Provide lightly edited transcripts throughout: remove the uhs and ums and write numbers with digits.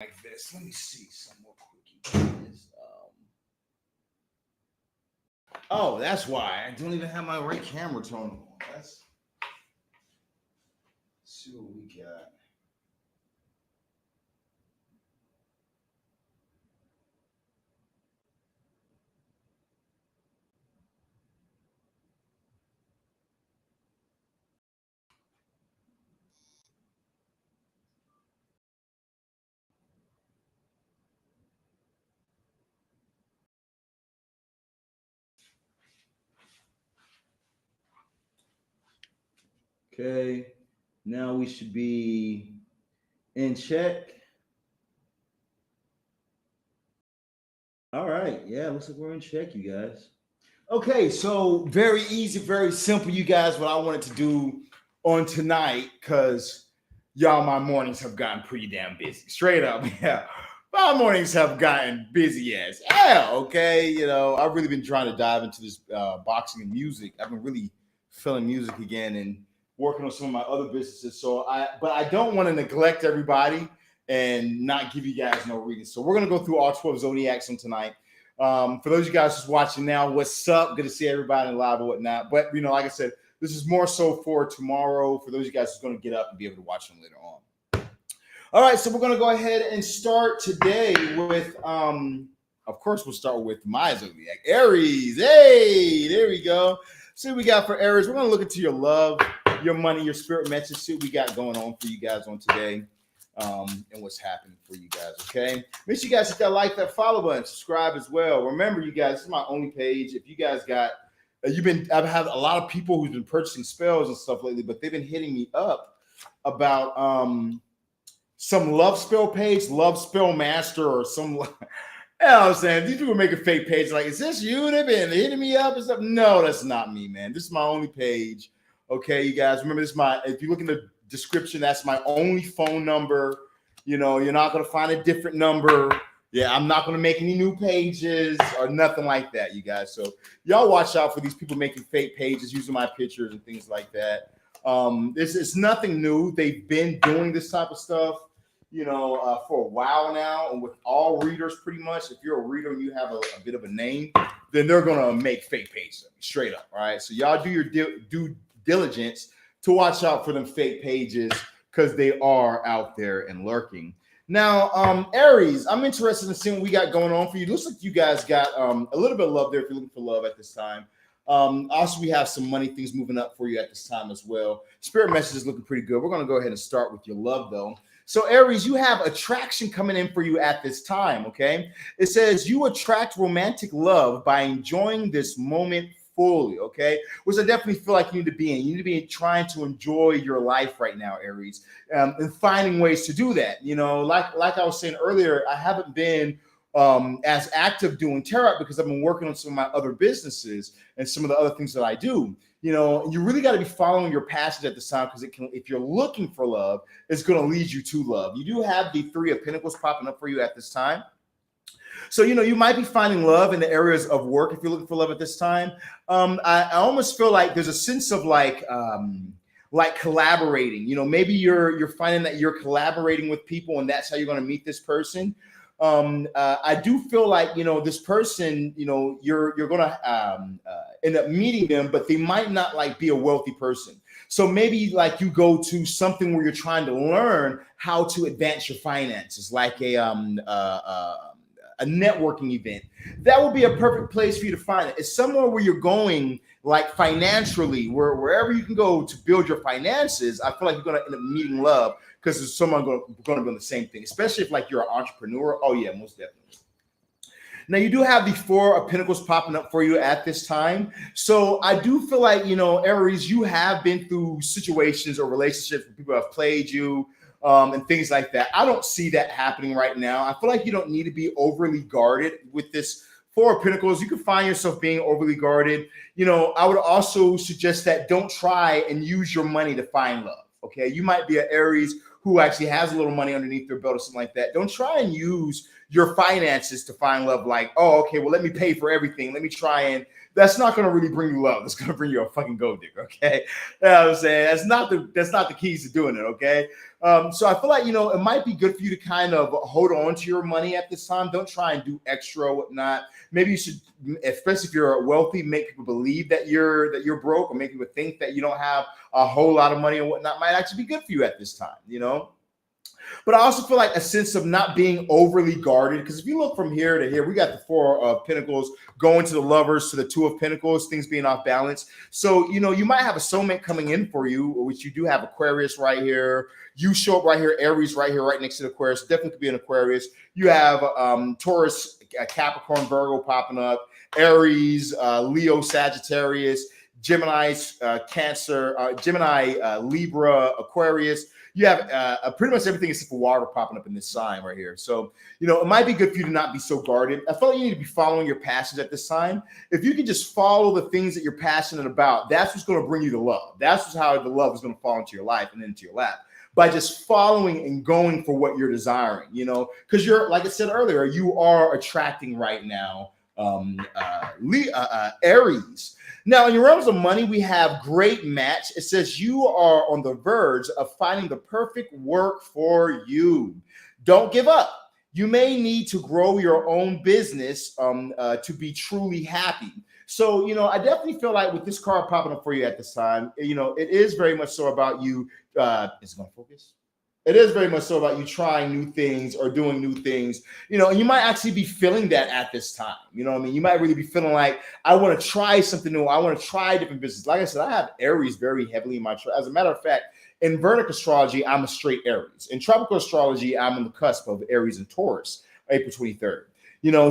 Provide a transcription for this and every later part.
like this. Let me see some more quickie. Oh, that's why I don't even have my right camera turned on. Let's see what we got. Okay, now we should be in check. All right, yeah, looks like we're in check, you guys. Okay, so very easy, very simple, you guys. What I wanted to do on tonight, because y'all, my mornings have gotten pretty damn busy. Straight up, yeah. My mornings have gotten busy as hell. Okay, I've really been trying to dive into this boxing and music. I've been really feeling music again and working on some of my other businesses. But I don't want to neglect everybody and not give you guys no reading. So we're gonna go through all 12 Zodiacs on tonight. For those of you guys just watching now, what's up? Good to see everybody in live and whatnot. But like I said, this is more so for tomorrow. For those of you guys who's going to get up and be able to watch them later on. All right, so we're going to go ahead and start today with, of course, we'll start with my Zodiac, Aries. Hey, there we go. See what we got for Aries. We're going to look into your love, your money, your spirit message. See what we got going on for you guys on today. And what's happening for you guys, okay? Make sure you guys hit that like, that follow button, subscribe as well. Remember, you guys, this is my only page. If you guys got, I've had a lot of people who've been purchasing spells and stuff lately, but they've been hitting me up about some love spell page, love spell master, or some. You know what I'm saying? These people making fake pages like, is this you? They've been hitting me up and stuff. No, that's not me, man. This is my only page. Okay, you guys. Remember, this is if you look in the description, that's my only phone number. You're not going to find a different number. Yeah, I'm not going to make any new pages or nothing like that, you guys. So y'all watch out for these people making fake pages using my pictures and things like that. This is nothing new. They've been doing this type of stuff, for a while now, and with all readers pretty much. If you're a reader and you have a bit of a name, then they're going to make fake pages straight up. All right, so y'all do your due diligence to watch out for them fake pages, because they are out there and lurking. Now, Aries, I'm interested in seeing what we got going on for you. It looks like you guys got a little bit of love there if you're looking for love at this time. Also, we have some money things moving up for you at this time as well. Spirit message is looking pretty good. We're going to go ahead and start with your love, though. So, Aries, you have attraction coming in for you at this time, okay? It says you attract romantic love by enjoying this moment fully, okay? Which I definitely feel like you need to be in. You need to be trying to enjoy your life right now, Aries, and finding ways to do that. Like I was saying earlier, I haven't been as active doing tarot because I've been working on some of my other businesses and some of the other things that I do. You really got to be following your passion at this time, because if you're looking for love, it's going to lead you to love. You do have the Three of Pentacles popping up for you at this time. So, you might be finding love in the areas of work if you're looking for love at this time. I almost feel like there's a sense of like collaborating. Maybe you're finding that you're collaborating with people, and that's how you're going to meet this person. I do feel like, this person, you're going to end up meeting them, but they might not like be a wealthy person. So maybe like you go to something where you're trying to learn how to advance your finances, like a networking event. That would be a perfect place for you to find it. It's somewhere where you're going, like financially, wherever you can go to build your finances. I feel like you're going to end up meeting love, because there's someone going to be on the same thing, especially if like you're an entrepreneur. Oh yeah, most definitely. Now you do have the Four of Pentacles popping up for you at this time. So I do feel like, Aries, you have been through situations or relationships where people have played you, and things like that. I don't see that happening right now. I feel like you don't need to be overly guarded with this Four of Pentacles. You can find yourself being overly guarded. I would also suggest that don't try and use your money to find love. Okay, you might be an Aries who actually has a little money underneath their belt or something like that. Don't try and use your finances to find love. Like, oh, okay, well, let me pay for everything. Let me try and that's not going to really bring you love. That's going to bring you a fucking gold digger. Okay. You know what I'm saying? That's not the keys to doing it. Okay. So I feel like, it might be good for you to kind of hold on to your money at this time. Don't try and do extra or whatnot. Maybe you should, especially if you're wealthy, make people believe that you're broke, or make people think that you don't have a whole lot of money and whatnot. Might actually be good for you at this time, But I also feel like a sense of not being overly guarded, because if you look from here to here, we got the Four of Pentacles going to the Lovers to the Two of Pentacles, things being off balance. So, you might have a soulmate coming in for you, which you do have Aquarius right here. You show up right here, Aries right here, right next to the Aquarius. Definitely could be an Aquarius. You have Taurus, Capricorn, Virgo popping up, Aries, Leo, Sagittarius, Gemini, Cancer, Gemini, Libra, Aquarius. You have pretty much everything except for water popping up in this sign right here. So, it might be good for you to not be so guarded. I feel like you need to be following your passions at this time. If you can just follow the things that you're passionate about, that's what's going to bring you the love. That's just how the love is going to fall into your life and into your lap. By just following and going for what you're desiring, because you're, like I said earlier, you are attracting right now Aries. Now, in your realms of money, we have great match. It says you are on the verge of finding the perfect work for you. Don't give up. You may need to grow your own business to be truly happy. So, I definitely feel like with this card popping up for you at this time, it is very much so about you. Is it going to focus? It is very much so about you trying new things or doing new things, and you might actually be feeling that at this time. You might really be feeling like, I want to try something new. I want to try different business. Like I said, I have Aries very heavily in my chart. As a matter of fact, in Vedic astrology, I'm a straight Aries. In tropical astrology, I'm on the cusp of Aries and Taurus, April 23rd.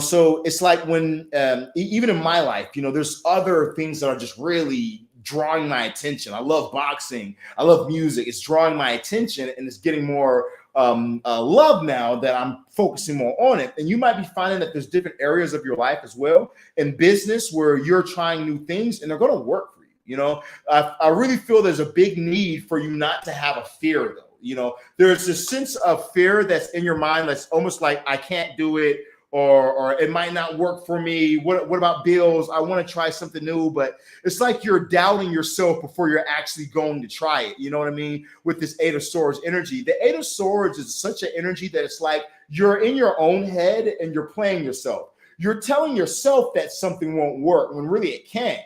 So it's like when, even in my life, there's other things that are just really drawing my attention. I love boxing. I love music. It's drawing my attention, and it's getting more love now that I'm focusing more on it. And you might be finding that there's different areas of your life as well in business where you're trying new things and they're going to work for you. I really feel there's a big need for you not to have a fear, though. There's a sense of fear that's in your mind that's almost like, I can't do it, or it might not work for me. What about bills? I want to try something new, but it's like you're doubting yourself before you're actually going to try it. You know what I mean? With this Eight of Swords energy. The Eight of Swords is such an energy that it's like you're in your own head and you're playing yourself. You're telling yourself that something won't work when really it can,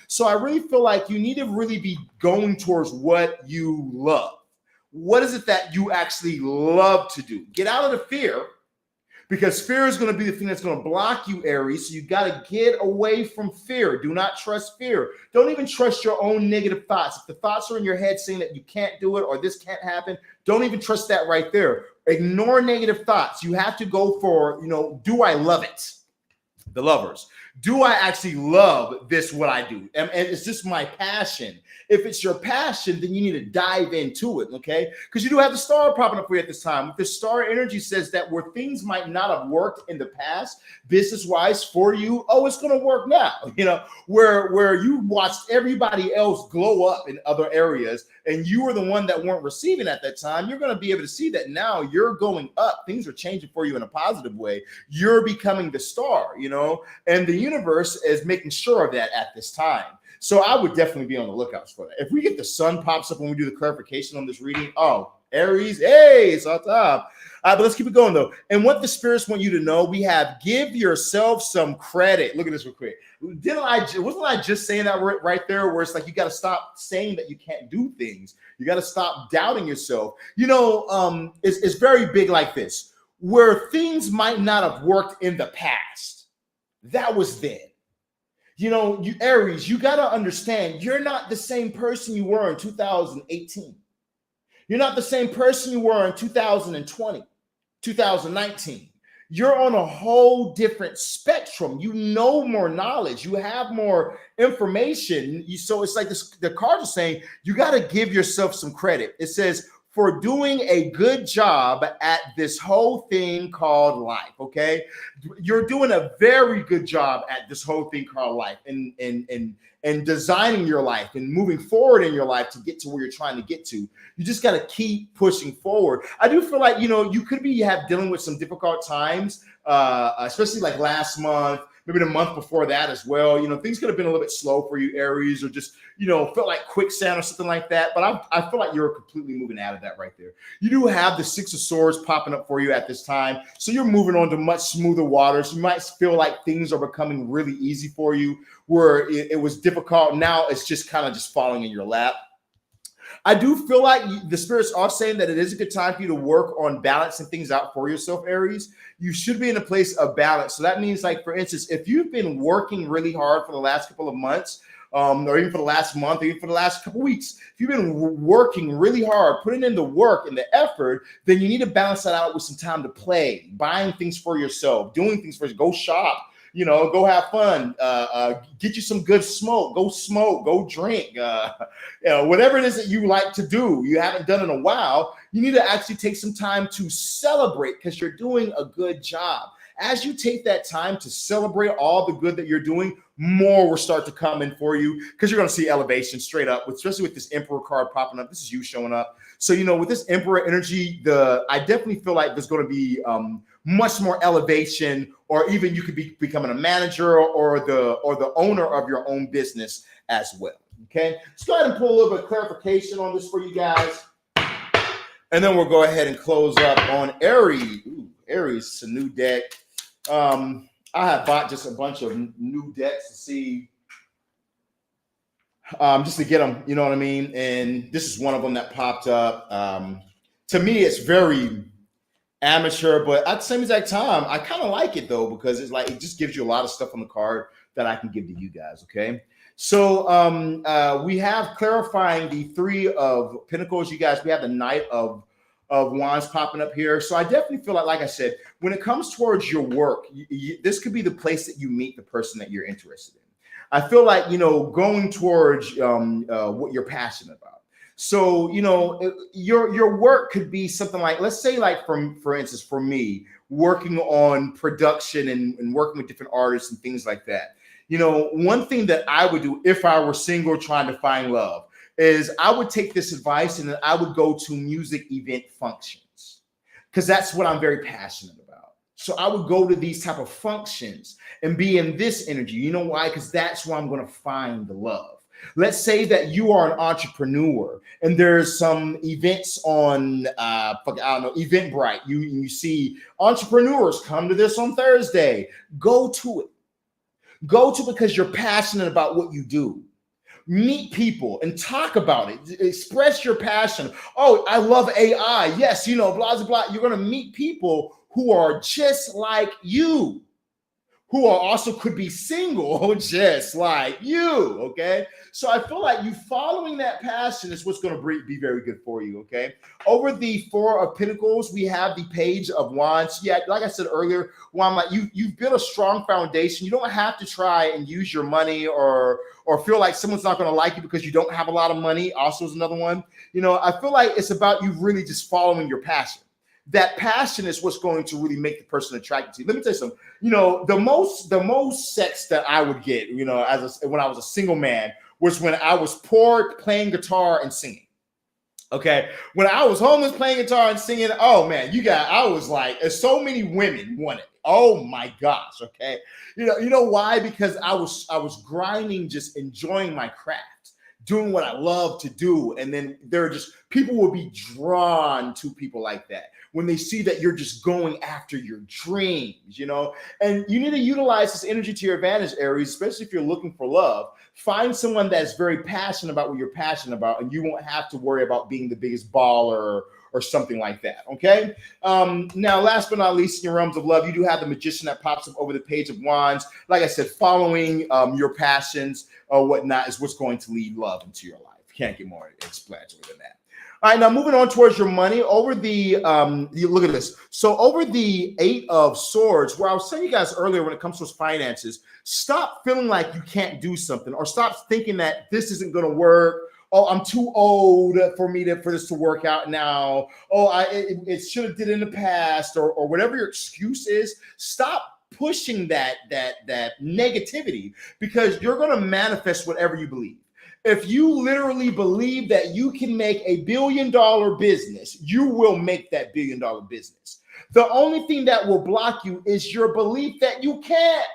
So I really feel like you need to really be going towards what you love. What is it that you actually love to do? Get out of the fear. Because fear is going to be the thing that's going to block you, Aries. So you got to get away from fear. Do not trust fear. Don't even trust your own negative thoughts. If the thoughts are in your head saying that you can't do it or this can't happen, don't even trust that right there. Ignore negative thoughts. You have to go for, do I love it? The Lovers. Do I actually love this, what I do? And is this my passion? If it's your passion, then you need to dive into it, okay? Because you do have the star popping up for you at this time. The star energy says that where things might not have worked in the past, business-wise for you, it's going to work now. Where you watched everybody else glow up in other areas, and you were the one that weren't receiving at that time, you're going to be able to see that now you're going up. Things are changing for you in a positive way. You're becoming the star, and the universe is making sure of that at this time. So I would definitely be on the lookout for that. If we get the sun pops up when we do the clarification on this reading, Aries, hey, it's on top. But let's keep it going, though. And what the spirits want you to know, we have give yourself some credit. Look at this real quick. Wasn't I just saying that right there, where it's like you got to stop saying that you can't do things. You got to stop doubting yourself. It's very big like this, where things might not have worked in the past. That was then. You Aries, you got to understand, you're not the same person you were in 2018. You're not the same person you were in 2020, 2019. You're on a whole different spectrum. You know more knowledge. You have more information. So it's like this, the cards are saying, you got to give yourself some credit. It says, for doing a good job at this whole thing called life, okay? You're doing a very good job at this whole thing called life and designing your life and moving forward in your life to get to where you're trying to get to. You just got to keep pushing forward. I do feel like, you could be dealing with some difficult times, especially like last month, maybe the month before that as well. Things could have been a little bit slow for you, Aries, or just, felt like quicksand or something like that. But I feel like you're completely moving out of that right there. You do have the Six of Swords popping up for you at this time. So you're moving on to much smoother waters. You might feel like things are becoming really easy for you, where it was difficult. Now it's just kind of just falling in your lap. I do feel like the spirits are saying that it is a good time for you to work on balancing things out for yourself, Aries. You should be in a place of balance. So that means, like, for instance, if you've been working really hard for the last couple of months, or even for the last month, or even for the last couple of weeks, if you've been working really hard, putting in the work and the effort, then you need to balance that out with some time to play, buying things for yourself, doing things for you. Go shop. Go have fun, get you some good smoke, go drink, whatever it is that you like to do, you haven't done in a while, you need to actually take some time to celebrate because you're doing a good job. As you take that time to celebrate all the good that you're doing, more will start to come in for you because you're going to see elevation straight up, especially with this Emperor card popping up. This is you showing up. So, with this Emperor energy, I definitely feel like there's going to be much more elevation, or even you could be becoming a manager or the owner of your own business as well. Okay, let's go ahead and pull a little bit of clarification on this for you guys, and then we'll go ahead and close up on Aries. Ooh, Aries, it's a new deck. I have bought just a bunch of new decks to see, just to get them, you know what I mean? And this is one of them that popped up. To me, it's very amateur, but at the same exact time, I kind of like it though, because it's like, it just gives you a lot of stuff on the card that I can give to you guys. Okay. So we have clarifying the Three of Pentacles, you guys. We have the Knight of Wands popping up here. So I definitely feel like I said, when it comes towards your work, this could be the place that you meet the person that you're interested in. I feel like, going towards what you're passionate about. So, your work could be something like, let's say, like, for instance, for me, working on production and working with different artists and things like that. One thing that I would do if I were single trying to find love is I would take this advice and then I would go to music event functions, because that's what I'm very passionate about. So I would go to these type of functions and be in this energy. You know why? Because that's where I'm going to find the love. Let's say that you are an entrepreneur and there's some events on, Eventbrite. You see entrepreneurs come to this on Thursday. Go to it. Because you're passionate about what you do. Meet people and talk about it. Express your passion. Oh, I love AI. Yes, blah, blah, blah. You're going to meet people who are just like you, who are also could be single just like you, okay? So I feel like you following that passion is what's going to be very good for you, okay? Over the Four of Pentacles, we have the Page of Wands. Yeah, like I said earlier, well, I'm like, you've built a strong foundation. You don't have to try and use your money or feel like someone's not going to like you because you don't have a lot of money. Also is another one. I feel like it's about you really just following your passion. That passion is what's going to really make the person attracted to you. Let me tell you something. The most sex that I would get, when I was a single man, was when I was poor, playing guitar and singing. Okay, when I was homeless, playing guitar and singing, oh man, I was like, so many women wanted it. Oh my gosh. Okay, you know why? Because I was grinding, just enjoying my craft, doing what I love to do, and then people will be drawn to people like that when they see that you're just going after your dreams, and you need to utilize this energy to your advantage, Aries, especially if you're looking for love. Find someone that's very passionate about what you're passionate about, and you won't have to worry about being the biggest baller or something like that, okay? Now, last but not least, in your realms of love, you do have the Magician that pops up over the Page of Wands. Like I said, following your passions or whatnot is what's going to lead love into your life. Can't get more explanatory than that. All right, now moving on towards your money. Over the, look at this. So over the Eight of Swords, where I was telling you guys earlier when it comes to finances, stop feeling like you can't do something, or stop thinking that this isn't going to work. Oh, I'm too old for this to work out now. Oh, it should have did in the past, or whatever your excuse is. Stop pushing that negativity, because you're going to manifest whatever you believe. If you literally believe that you can make a $1 billion business, you will make that $1 billion business. The only thing that will block you is your belief that you can't.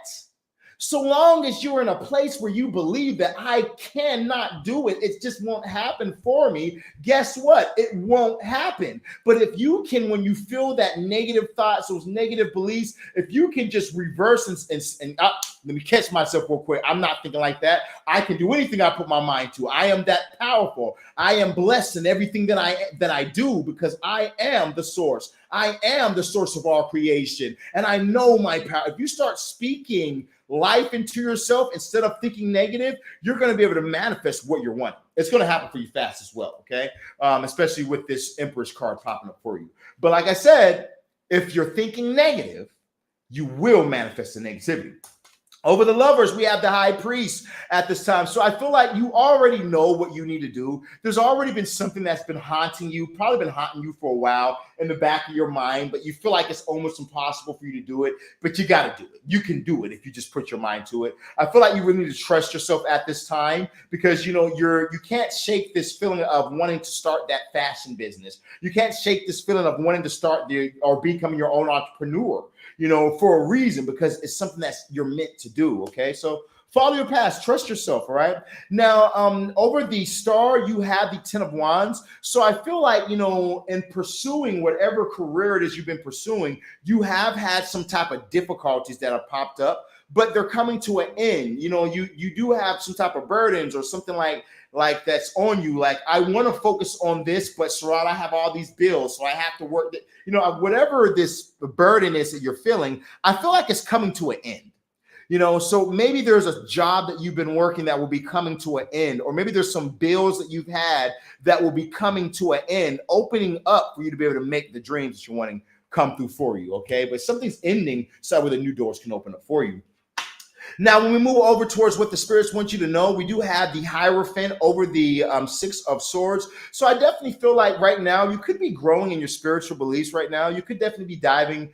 So long as you're in a place where you believe that I cannot do it, it just won't happen for me, guess what? It won't happen. But if you can, when you feel that negative thoughts, those negative beliefs, if you can just reverse and let me catch myself real quick. I'm not thinking like that. I can do anything I put my mind to. I am that powerful. I am blessed in everything that I do because I am the source. I am the source of all creation, and I know my power. If you start speaking life into yourself instead of thinking negative, you're going to be able to manifest what you're wanting. It's going to happen for you fast as well, okay? Especially with this Empress card popping up for you. But like I said, if you're thinking negative, you will manifest the negativity. Over the Lovers, we have the High Priest at this time. So I feel like you already know what you need to do. There's already been something that's been haunting you, probably been haunting you for a while in the back of your mind, but you feel like it's almost impossible for you to do it, but you got to do it. You can do it if you just put your mind to it. I feel like you really need to trust yourself at this time because, you know, you can't shake this feeling of wanting to start that fashion business. You can't shake this feeling of wanting to start or becoming your own entrepreneur, you know, for a reason, because it's something that's you're meant to do. Okay, so follow your past, trust yourself. All right, now over the Star, you have the 10 of Wands. So I feel like, you know, in pursuing whatever career it is you've been pursuing, you have had some type of difficulties that have popped up, but they're coming to an end. You know, you do have some type of burdens or something like that's on you. Like, I want to focus on this, but Sarat, I have all these bills, so I have to work. You know, whatever this burden is that you're feeling, I feel like it's coming to an end. You know, so maybe there's a job that you've been working that will be coming to an end, or maybe there's some bills that you've had that will be coming to an end, opening up for you to be able to make the dreams that you're wanting come through for you. Okay, but something's ending so where the new doors can open up for you. Now, when we move over towards what the spirits want you to know, we do have the Hierophant over the 6 of Swords. So I definitely feel like right now you could be growing in your spiritual beliefs right now. You could definitely be diving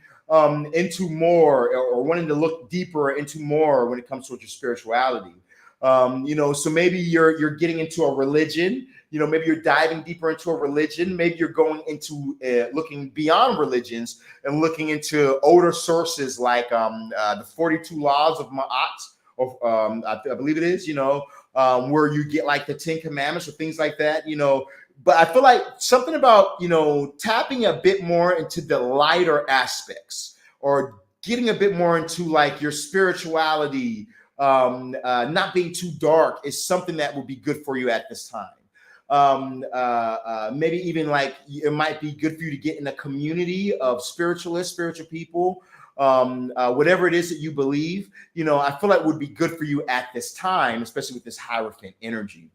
into more or wanting to look deeper into more when it comes to your spirituality. You know, so maybe you're getting into a religion. You know, maybe you're diving deeper into a religion. Maybe you're going into looking beyond religions and looking into older sources like the 42 Laws of Ma'at, or I believe it is, you know, where you get like the 10 Commandments or things like that, you know. But I feel like something about, you know, tapping a bit more into the lighter aspects or getting a bit more into like your spirituality, not being too dark is something that would be good for you at this time. Maybe even like it might be good for you to get in a community of spiritual people, whatever it is that you believe, you know, I feel like would be good for you at this time, especially with this Hierophant energy.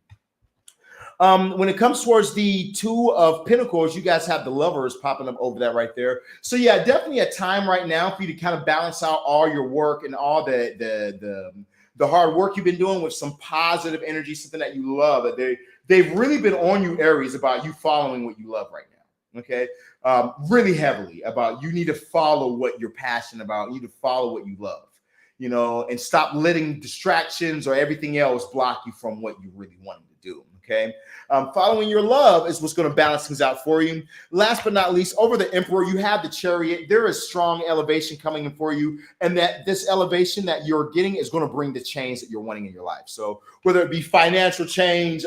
When it comes towards the 2 of Pentacles, you guys have the Lovers popping up over that right there. So yeah, definitely a time right now for you to kind of balance out all your work and all the hard work you've been doing with some positive energy, something that you love. They've really been on you, Aries, about you following what you love right now. Okay, really heavily about you need to follow what you're passionate about. You need to follow what you love, you know, and stop letting distractions or everything else block you from what you really wanted to do. Okay, following your love is what's going to balance things out for you. Last but not least, over the Emperor, you have the Chariot. There is strong elevation coming in for you, and that this elevation that you're getting is going to bring the change that you're wanting in your life. So whether it be financial change,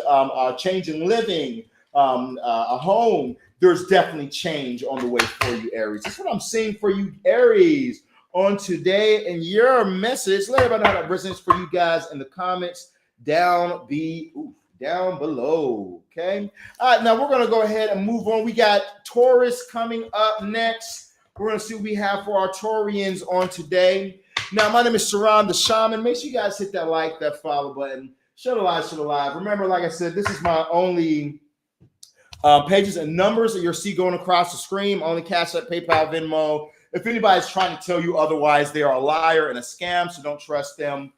change in living, a home, there's definitely change on the way for you, Aries. That's what I'm seeing for you, Aries, on today. And your message, let everybody know how that resonates for you guys in the comments down below. Okay. All right. Now we're going to go ahead and move on. We got Taurus coming up next. We're going to see what we have for our Taurians on today. Now, my name is Sharon the Shaman. Make sure you guys hit that like, that follow button. Show the live. Remember, like I said, this is my only pages and numbers that you'll see going across the screen. Only Cash App, PayPal, Venmo. If anybody's trying to tell you otherwise, they are a liar and a scam, so don't trust them.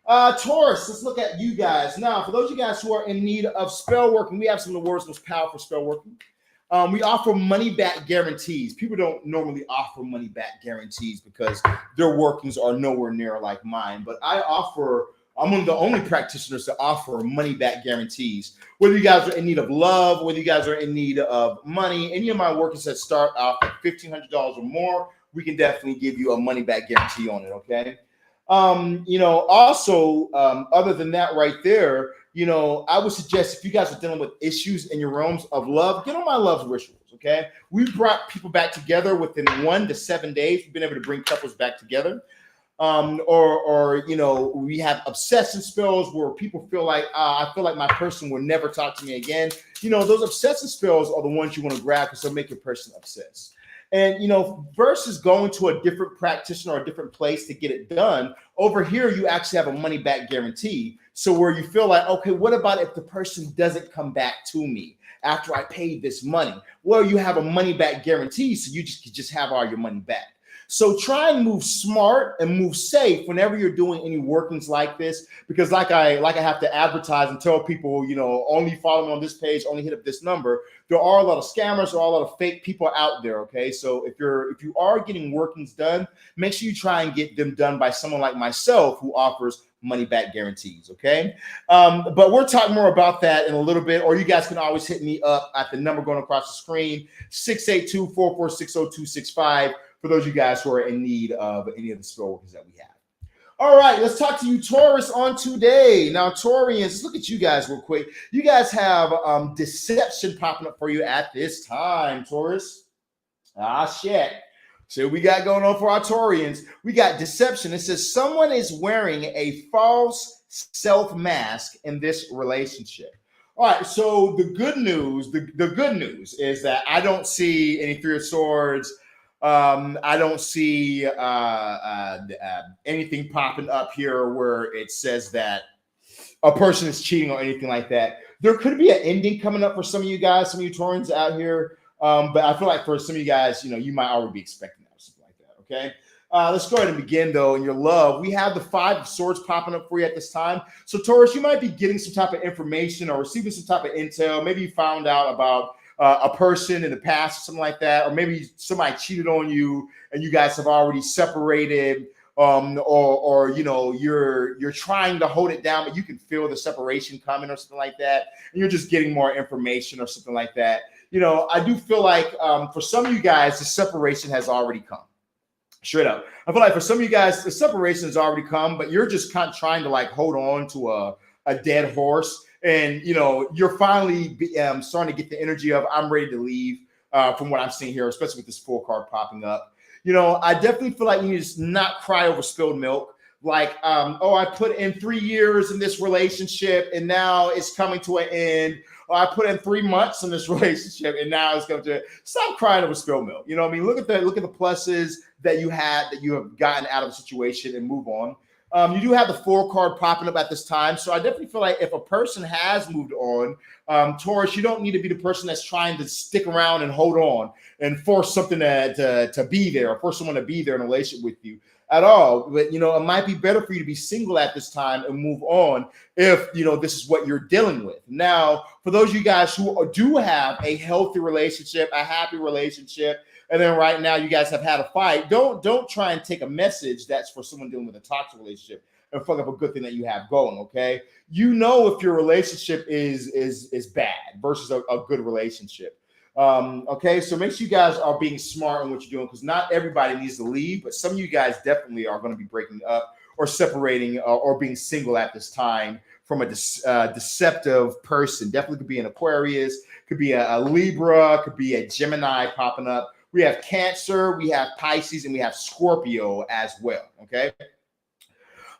Taurus, let's look at you guys. Now, for those of you guys who are in need of spell working, we have some of the world's most powerful spell working. We offer money-back guarantees. People don't normally offer money-back guarantees because their workings are nowhere near like mine. But I'm one of the only practitioners to offer money-back guarantees. Whether you guys are in need of love, whether you guys are in need of money, any of my workings that start off at $1,500 or more, we can definitely give you a money-back guarantee on it, okay? Also, other than that right there, I would suggest if you guys are dealing with issues in your realms of love, get on my love rituals. Okay. We brought people back together within 1 to 7 days. We've been able to bring couples back together. We have obsession spells where people feel like I feel like my person will never talk to me again. Those obsession spells are the ones you want to grab because they'll make your person obsessed. And versus going to a different practitioner or a different place to get it done, over here you actually have a money back guarantee. So where you feel like, okay, what about if the person doesn't come back to me after I paid this money? Well, you have a money back guarantee, so you just have all your money back. So try and move smart and move safe whenever you're doing any workings like this, because like I have to advertise and tell people, only follow me on this page, only hit up this number. There are a lot of scammers, there are a lot of fake people out there. Okay, so if you are getting workings done, make sure you try and get them done by someone like myself who offers money back guarantees. Okay, but we'll talk more about that in a little bit, or you guys can always hit me up at the number going across the screen, 682-446-0265. For those of you guys who are in need of any of the spell workers that we have. All right, let's talk to you, Taurus, on today. Now, Taurians, look at you guys real quick. You guys have deception popping up for you at this time, Taurus. Shit. So we got going on for our Taurians. We got deception. It says someone is wearing a false self mask in this relationship. All right, so the good news is that I don't see any Three of Swords. I don't see anything popping up here where it says that a person is cheating or anything like that. There could be an ending coming up for some of you guys, some of you Taurans out here. But I feel like for some of you guys, you might already be expecting that or something like that. Okay. Let's go ahead and begin though. In your love, we have the Five of Swords popping up for you at this time. So Taurus, you might be getting some type of information or receiving some type of intel. Maybe you found out about a person in the past or something like that, or maybe somebody cheated on you and you guys have already separated, or you're trying to hold it down, but you can feel the separation coming or something like that, and you're just getting more information or something like that. I do feel like for some of you guys, the separation has already come. Straight up. I feel like for some of you guys, the separation has already come, but you're just kind of trying to like hold on to a dead horse. And, you're finally starting to get the energy of I'm ready to leave from what I'm seeing here, especially with this full card popping up. I definitely feel like you need to not cry over spilled milk. Like, I put in 3 years in this relationship and now it's coming to an end. Or I put in 3 months in this relationship and now it's coming to stop crying over spilled milk. You know what I mean? Look at the pluses that you have gotten out of the situation and move on. You do have the 4 card popping up at this time. So I definitely feel like if a person has moved on, Taurus, you don't need to be the person that's trying to stick around and hold on and force something to be there or force someone to be there in a relationship with you at all. But, it might be better for you to be single at this time and move on if, this is what you're dealing with. Now, for those of you guys who do have a healthy relationship, a happy relationship, and then right now you guys have had a fight, don't try and take a message that's for someone dealing with a toxic relationship and fuck up a good thing that you have going. Okay, if your relationship is bad versus a good relationship. Okay, so make sure you guys are being smart in what you're doing, because not everybody needs to leave, but some of you guys definitely are going to be breaking up or separating or being single at this time from a deceptive person. Definitely could be an Aquarius, could be a Libra, could be a Gemini popping up. We have Cancer, we have Pisces, and we have Scorpio as well. Okay.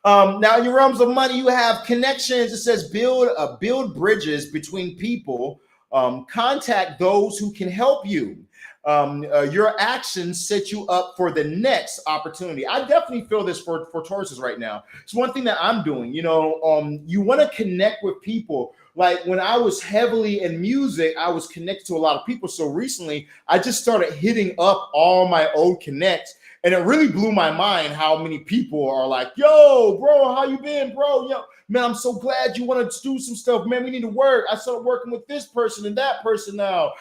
Now, in your realms of money, you have connections. It says build bridges between people. Contact those who can help you. Your actions set you up for the next opportunity. I definitely feel this for Tauruses right now. It's one thing that I'm doing. You want to connect with people. Like when I was heavily in music, I was connected to a lot of people. So recently, I just started hitting up all my old connects. And it really blew my mind how many people are like, yo, bro, how you been, bro? Yo, man, I'm so glad you want to do some stuff. Man, we need to work. I started working with this person and that person now,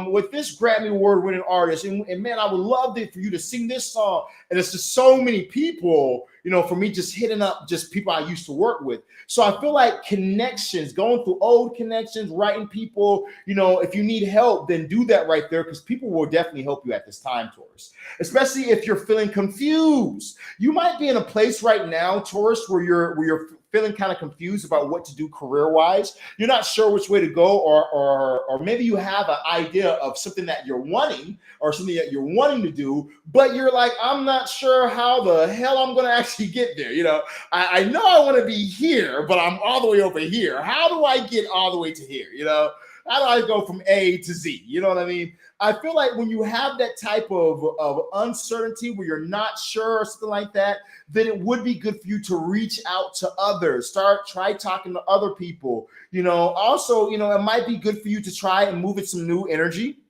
with this Grammy Award-winning artist. And man, I would love it for you to sing this song. And it's just so many people, for me just hitting up just people I used to work with. So I feel like connections, going through old connections, writing people. If you need help, then do that right there, because people will definitely help you at this time, Taurus. Especially if you're feeling confused. You might be in a place right now, Taurus, where you're feeling kind of confused about what to do career-wise. You're not sure which way to go, or maybe you have an idea of something that you're wanting, or something that you're wanting to do, but you're like, I'm not sure how the hell I'm going to actually get there. I know I want to be here, but I'm all the way over here. How do I get all the way to here? How do I go from A to Z? You know what I mean? I feel like when you have that type of uncertainty where you're not sure or something like that, then it would be good for you to reach out to others. Try talking to other people. Also, it might be good for you to try and move in some new energy.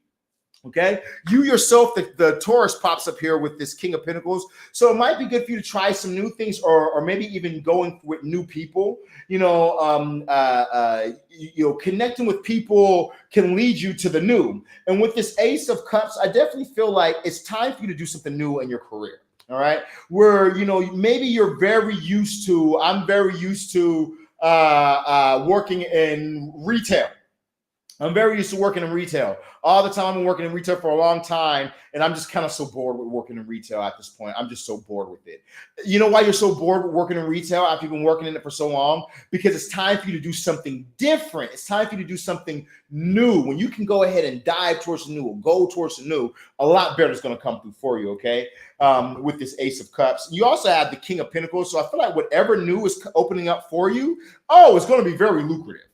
Okay, you yourself, the Taurus pops up here with this King of Pentacles, so it might be good for you to try some new things, or maybe even going with new people. Connecting with people can lead you to the new. And with this Ace of Cups, I definitely feel like it's time for you to do something new in your career. All right, where maybe you're very used to. I'm very used to working in retail. I'm very used to working in retail. All the time, I've been working in retail for a long time, and I'm just kind of so bored with working in retail at this point. I'm just so bored with it. You know why you're so bored with working in retail after you've been working in it for so long? Because it's time for you to do something different. It's time for you to do something new. When you can go ahead and dive towards the new, or go towards the new, a lot better is going to come through for you, okay? With this Ace of Cups. You also have the King of Pentacles, so I feel like whatever new is opening up for you, it's going to be very lucrative.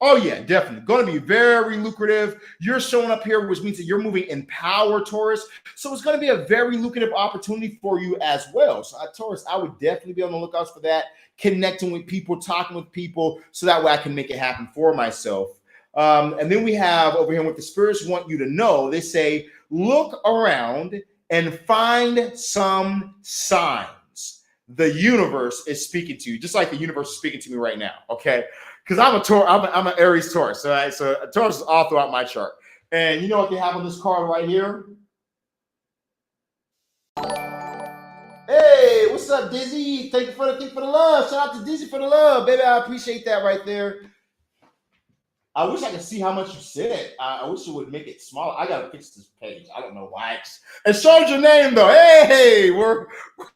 Oh, yeah, definitely. Going to be very lucrative. You're showing up here, which means that you're moving in power, Taurus. So it's going to be a very lucrative opportunity for you as well. So, Taurus, I would definitely be on the lookout for that, connecting with people, talking with people, so that way I can make it happen for myself. And then we have over here what the spirits want you to know. They say, look around and find some signs. The universe is speaking to you, just like the universe is speaking to me right now, okay? Because I'm an Aries Taurus, all right? So Taurus is all throughout my chart. And you know what they have on this card right here? Hey, what's up, Dizzy? Thank you for the love. Shout out to Dizzy for the love, baby. I appreciate that right there. I wish I could see how much you said. I wish you would make it smaller. I gotta fix this page. I don't know why. It showed your name though. Hey, we're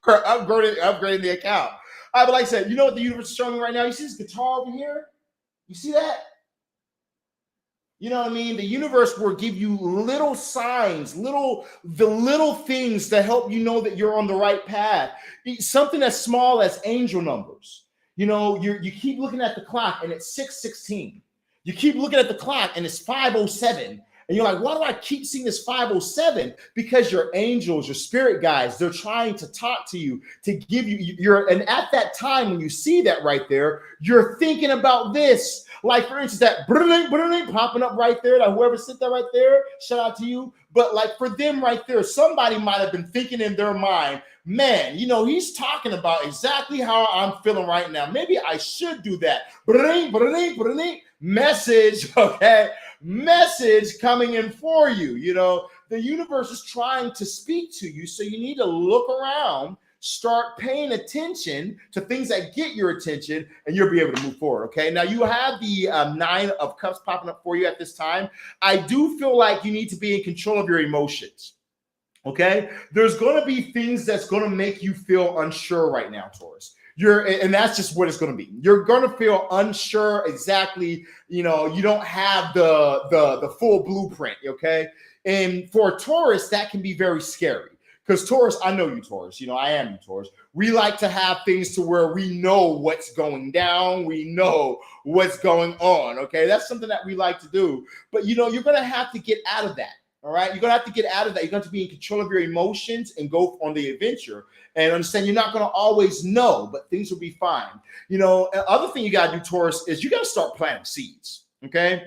upgrading the account. All right, but like I said, you know what the universe is showing me right now? You see this guitar over here? You see that? You know what I mean? The universe will give you little signs, the little things that help you know that you're on the right path. Something as small as angel numbers. You keep looking at the clock and it's 6:16. You keep looking at the clock and it's 5:07. And you're like, why do I keep seeing this 5:07? Because your angels, your spirit guides, they're trying to talk to you, to give you and at that time, when you see that right there, you're thinking about this. Like, for instance, that popping up right there, that whoever sent that right there, shout out to you. But like for them right there, somebody might have been thinking in their mind, man, he's talking about exactly how I'm feeling right now. Maybe I should do that. Message, okay? Message coming in for you. The universe is trying to speak to you, so you need to look around, start paying attention to things that get your attention, and you'll be able to move forward. Okay, now you have the 9 of Cups popping up for you at this time. I do feel like you need to be in control of your emotions. Okay, there's going to be things that's going to make you feel unsure right now, Taurus. And that's just what it's going to be. You're going to feel unsure exactly. You don't have the full blueprint. Okay, and for Taurus, that can be very scary. Because Taurus, I know you, Taurus. I am you, Taurus. We like to have things to where we know what's going down. We know what's going on. Okay, that's something that we like to do. But you're going to have to get out of that. All right, you're going to have to get out of that. You're going to have to be in control of your emotions and go on the adventure. And understand you're not going to always know, but things will be fine. Other thing you got to do, Taurus, is you got to start planting seeds. Okay.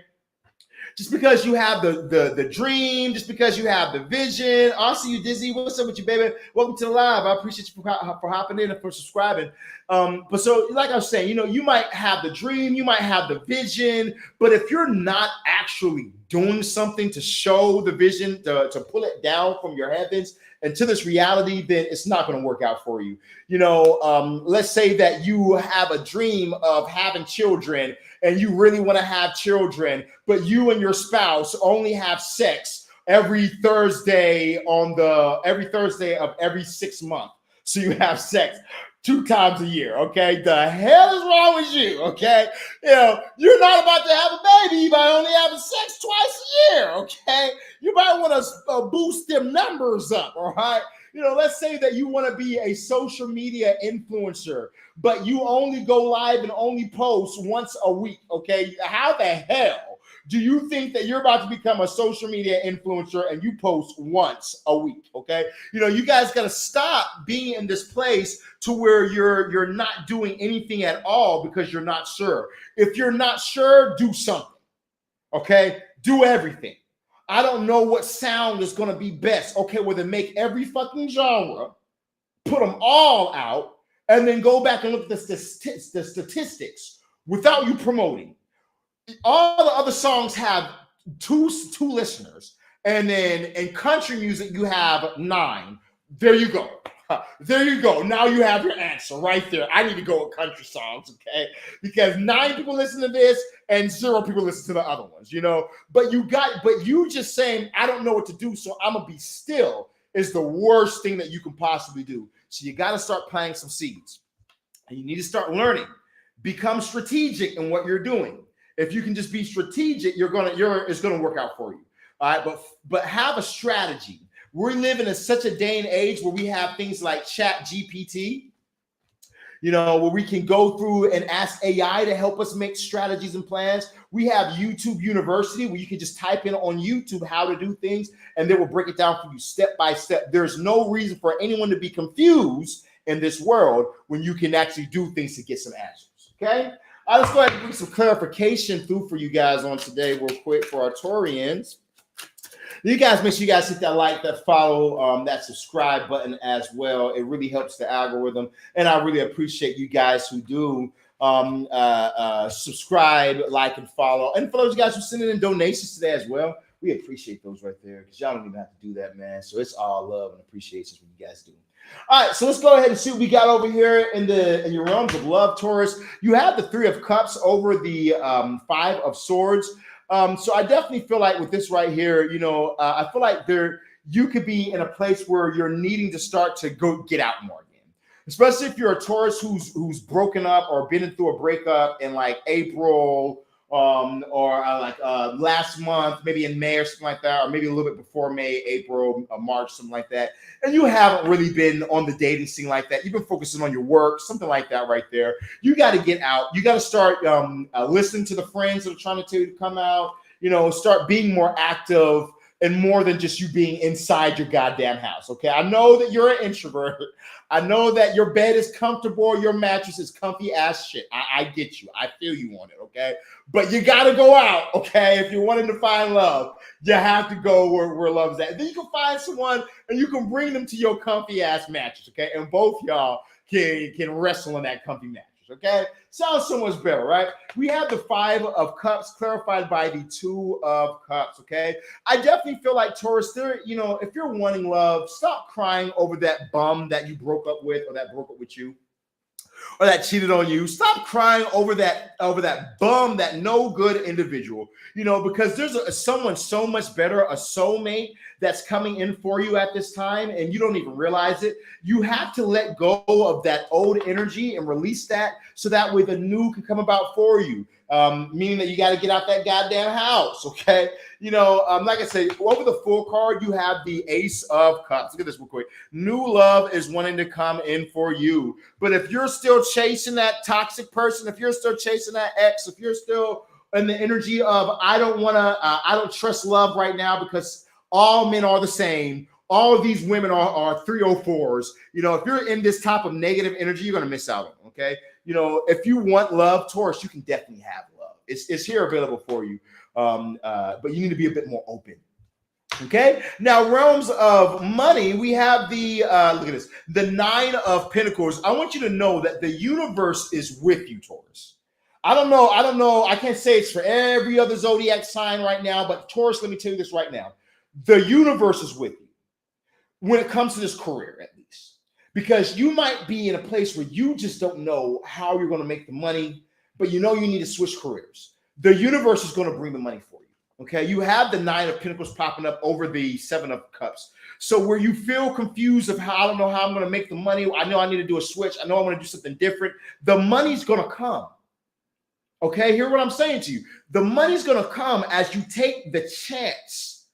Just because you have the dream, just because you have the vision. I'll see you, Dizzy. What's up with you, baby? Welcome to the live. I appreciate you for hopping in and for subscribing. But so, like I was saying, you might have the dream, you might have the vision, but if you're not actually doing something to show the vision, to pull it down from your heavens into this reality, then it's not going to work out for you. Let's say that you have a dream of having children and you really want to have children, but you and your spouse only have sex every Thursday of every 6 months. So you have sex 2 times a year, okay? The hell is wrong with you, okay? You're not about to have a baby by only having sex twice a year, okay? You might want to boost them numbers up, all right? Let's say that you want to be a social media influencer, but you only go live and only post once a week, okay? How the hell do you think that you're about to become a social media influencer and you post once a week, okay? You guys got to stop being in this place to where you're not doing anything at all because you're not sure. If you're not sure, do something, okay? Do everything. I don't know what sound is going to be best. Okay, well, then make every fucking genre, put them all out, and then go back and look at the statistics without you promoting. All the other songs have two listeners, and then in country music, you have 9. There you go. There you go. Now you have your answer right there. I need to go with country songs, okay? Because 9 people listen to this and 0 people listen to the other ones, But you just saying, I don't know what to do, so I'm gonna be still is the worst thing that you can possibly do. So you got to start planting some seeds, and you need to start learning. Become strategic in what you're doing. If you can just be strategic, it's gonna work out for you. All right, but have a strategy. We're living in such a day and age where we have things like Chat GPT, where we can go through and ask AI to help us make strategies and plans. We have YouTube University where you can just type in on YouTube how to do things, and they will break it down for you step by step. There's no reason for anyone to be confused in this world when you can actually do things to get some answers, okay? Let's go ahead and bring some clarification through for you guys on today real quick for our Taurians. You guys, make sure you guys hit that like, that follow, that subscribe button as well. It really helps the algorithm, and I really appreciate you guys who do subscribe, like, and follow. And for those guys who sending in donations today as well, we appreciate those right there because y'all don't even have to do that, man. So it's all love and appreciation for you guys do. All right, so let's go ahead and see what we got over here in your realms of love, Taurus. You have the 3 of Cups over the 5 of Swords. So I definitely feel like with this right here, I feel like you could be in a place where you're needing to start to go get out more again, especially if you're a Taurus who's broken up or been through a breakup in like April or last month, maybe in May or something like that, or maybe a little bit before May, April, March, something like that. And you haven't really been on the dating scene like that. You've been focusing on your work, something like that right there. You got to get out. You got to start listening to the friends that are trying to tell you to come out, start being more active and more than just you being inside your goddamn house, okay? I know that you're an introvert. I know that your bed is comfortable. Your mattress is comfy ass shit. I get you. I feel you on it, okay? But you got to go out, okay? If you're wanting to find love, you have to go where love's at. Then you can find someone and you can bring them to your comfy ass mattress, okay? And both y'all can wrestle in that comfy mattress. Okay, sounds so much better, right? We have the 5 of Cups clarified by the 2 of Cups. Okay, I definitely feel like Taurus, if you're wanting love, stop crying over that bum that you broke up with or that broke up with you, or that cheated on you. Stop crying over that bum, that no good individual. Because there's someone so much better, a soulmate that's coming in for you at this time, and you don't even realize it. You have to let go of that old energy and release that, so that way the new can come about for you. Meaning that you got to get out that goddamn house, okay? Like I said, over the full card, you have the Ace of Cups. Look at this real quick. New love is wanting to come in for you. But if you're still chasing that toxic person, if you're still chasing that ex, if you're still in the energy of, I don't trust love right now because all men are the same. All of these women are 304s. If you're in this type of negative energy, you're going to miss out on, okay? If you want love, Taurus, you can definitely have love. It's here available for you. But you need to be a bit more open. Okay. Now, realms of money, we have the look at this, the 9 of Pentacles. I want you to know that the universe is with you, Taurus. I don't know. I don't know. I can't say it's for every other zodiac sign right now, but Taurus, let me tell you this right now. The universe is with you when it comes to this career, at least. Because you might be in a place where you just don't know how you're going to make the money, but you know you need to switch careers. The universe is going to bring the money for you. Okay, you have the 9 of Pentacles popping up over the 7 of Cups. So where you feel confused of how I don't know how I'm going to make the money, I know I need to do a switch. I know I want to do something different. The money's going to come. Okay, hear what I'm saying to you. The money's going to come as you take the chance.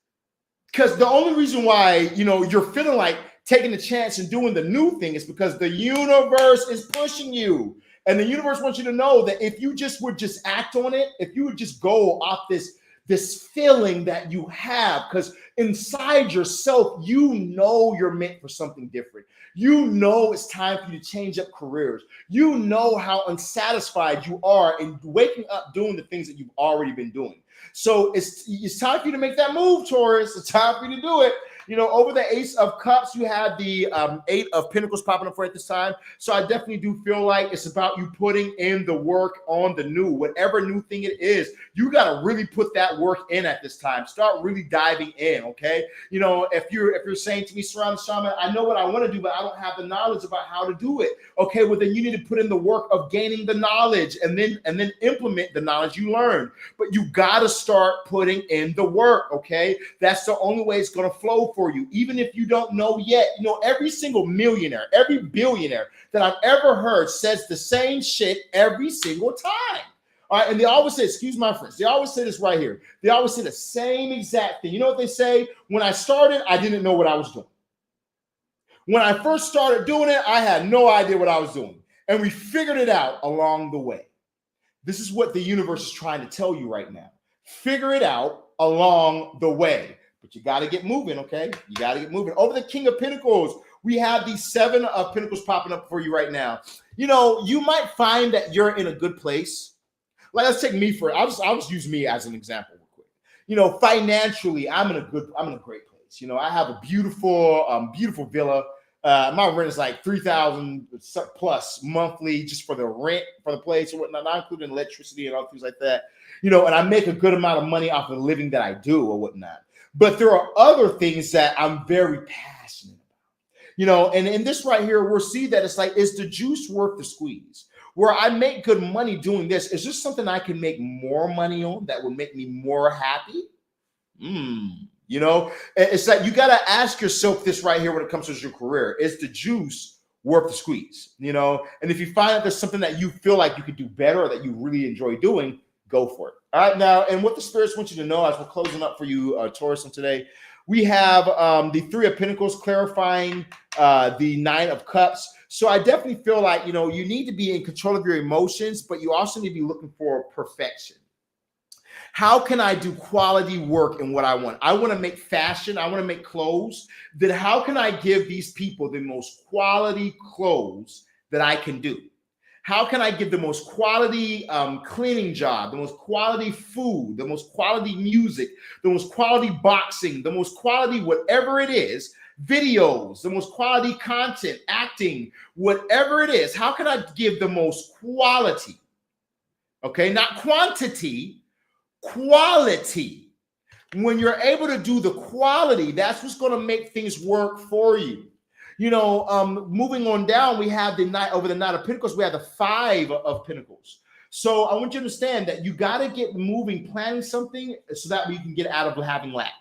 Because the only reason why, you're feeling like taking the chance and doing the new thing is because the universe is pushing you. And the universe wants you to know that if you would just act on it, if you would just go off this feeling that you have, because inside yourself, you're meant for something different. It's time for you to change up careers. You know how unsatisfied you are in waking up doing the things that you've already been doing. So it's time for you to make that move, Taurus. It's time for you to do it. Over the Ace of Cups, you had the 8 of Pentacles popping up for at this time. So I definitely do feel like it's about you putting in the work on the new, whatever new thing it is. You got to really put that work in at this time. Start really diving in, okay? If you're saying to me, Surround Shaman, I know what I want to do, but I don't have the knowledge about how to do it. Okay, well then you need to put in the work of gaining the knowledge and then implement the knowledge you learned. But you got to start putting in the work, okay? That's the only way it's going to flow for you, even if you don't know yet. Every single millionaire, every billionaire that I've ever heard says the same shit every single time. All right, and they always say, excuse my French, they always say this right here. They always say the same exact thing. You know what they say? When I started, I didn't know what I was doing. When I first started doing it, I had no idea what I was doing. And we figured it out along the way. This is what the universe is trying to tell you right now. Figure it out along the way. But you got to get moving, okay? You got to get moving. Over the King of Pentacles, we have the 7 of Pentacles popping up for you right now. You might find that you're in a good place. Like, let's take me I'll just use me as an example real quick. Financially, I'm in a great place. I have a beautiful villa. My rent is like $3,000 plus monthly just for the rent for the place and whatnot, not including electricity and all things like that. And I make a good amount of money off of the living that I do or whatnot. But there are other things that I'm very passionate about. And in this right here, we'll see that it's like, is the juice worth the squeeze? Where I make good money doing this, is this something I can make more money on that will make me more happy? It's like you got to ask yourself this right here when it comes to your career. Is the juice worth the squeeze? And if you find that there's something that you feel like you could do better or that you really enjoy doing, go for it. All right, now, and what the spirits want you to know as we're closing up for you, Taurus, on today, we have the 3 of Pentacles clarifying the 9 of Cups. So I definitely feel like, you need to be in control of your emotions, but you also need to be looking for perfection. How can I do quality work in what I want? I want to make fashion. I want to make clothes. Then how can I give these people the most quality clothes that I can do? How can I give the most quality cleaning job, the most quality food, the most quality music, the most quality boxing, the most quality whatever it is, videos, the most quality content, acting, whatever it is? How can I give the most quality? Okay, not quantity, quality. When you're able to do the quality, that's what's going to make things work for you. Moving on down, we have the 9 over the 9 of Pentacles. We have the 5 of Pentacles. So I want you to understand that you got to get moving, planning something so that we can get out of having lack.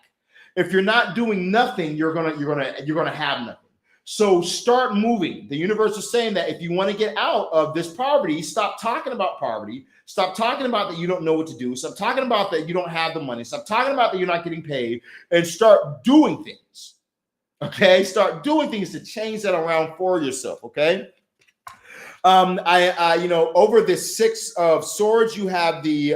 If you're not doing nothing, you're gonna have nothing. So start moving. The universe is saying that if you want to get out of this poverty, stop talking about poverty. Stop talking about that you don't know what to do. Stop talking about that you don't have the money. Stop talking about that you're not getting paid, and start doing things. Okay, start doing things to change that around for yourself. Okay. Over the 6 of Swords, you have the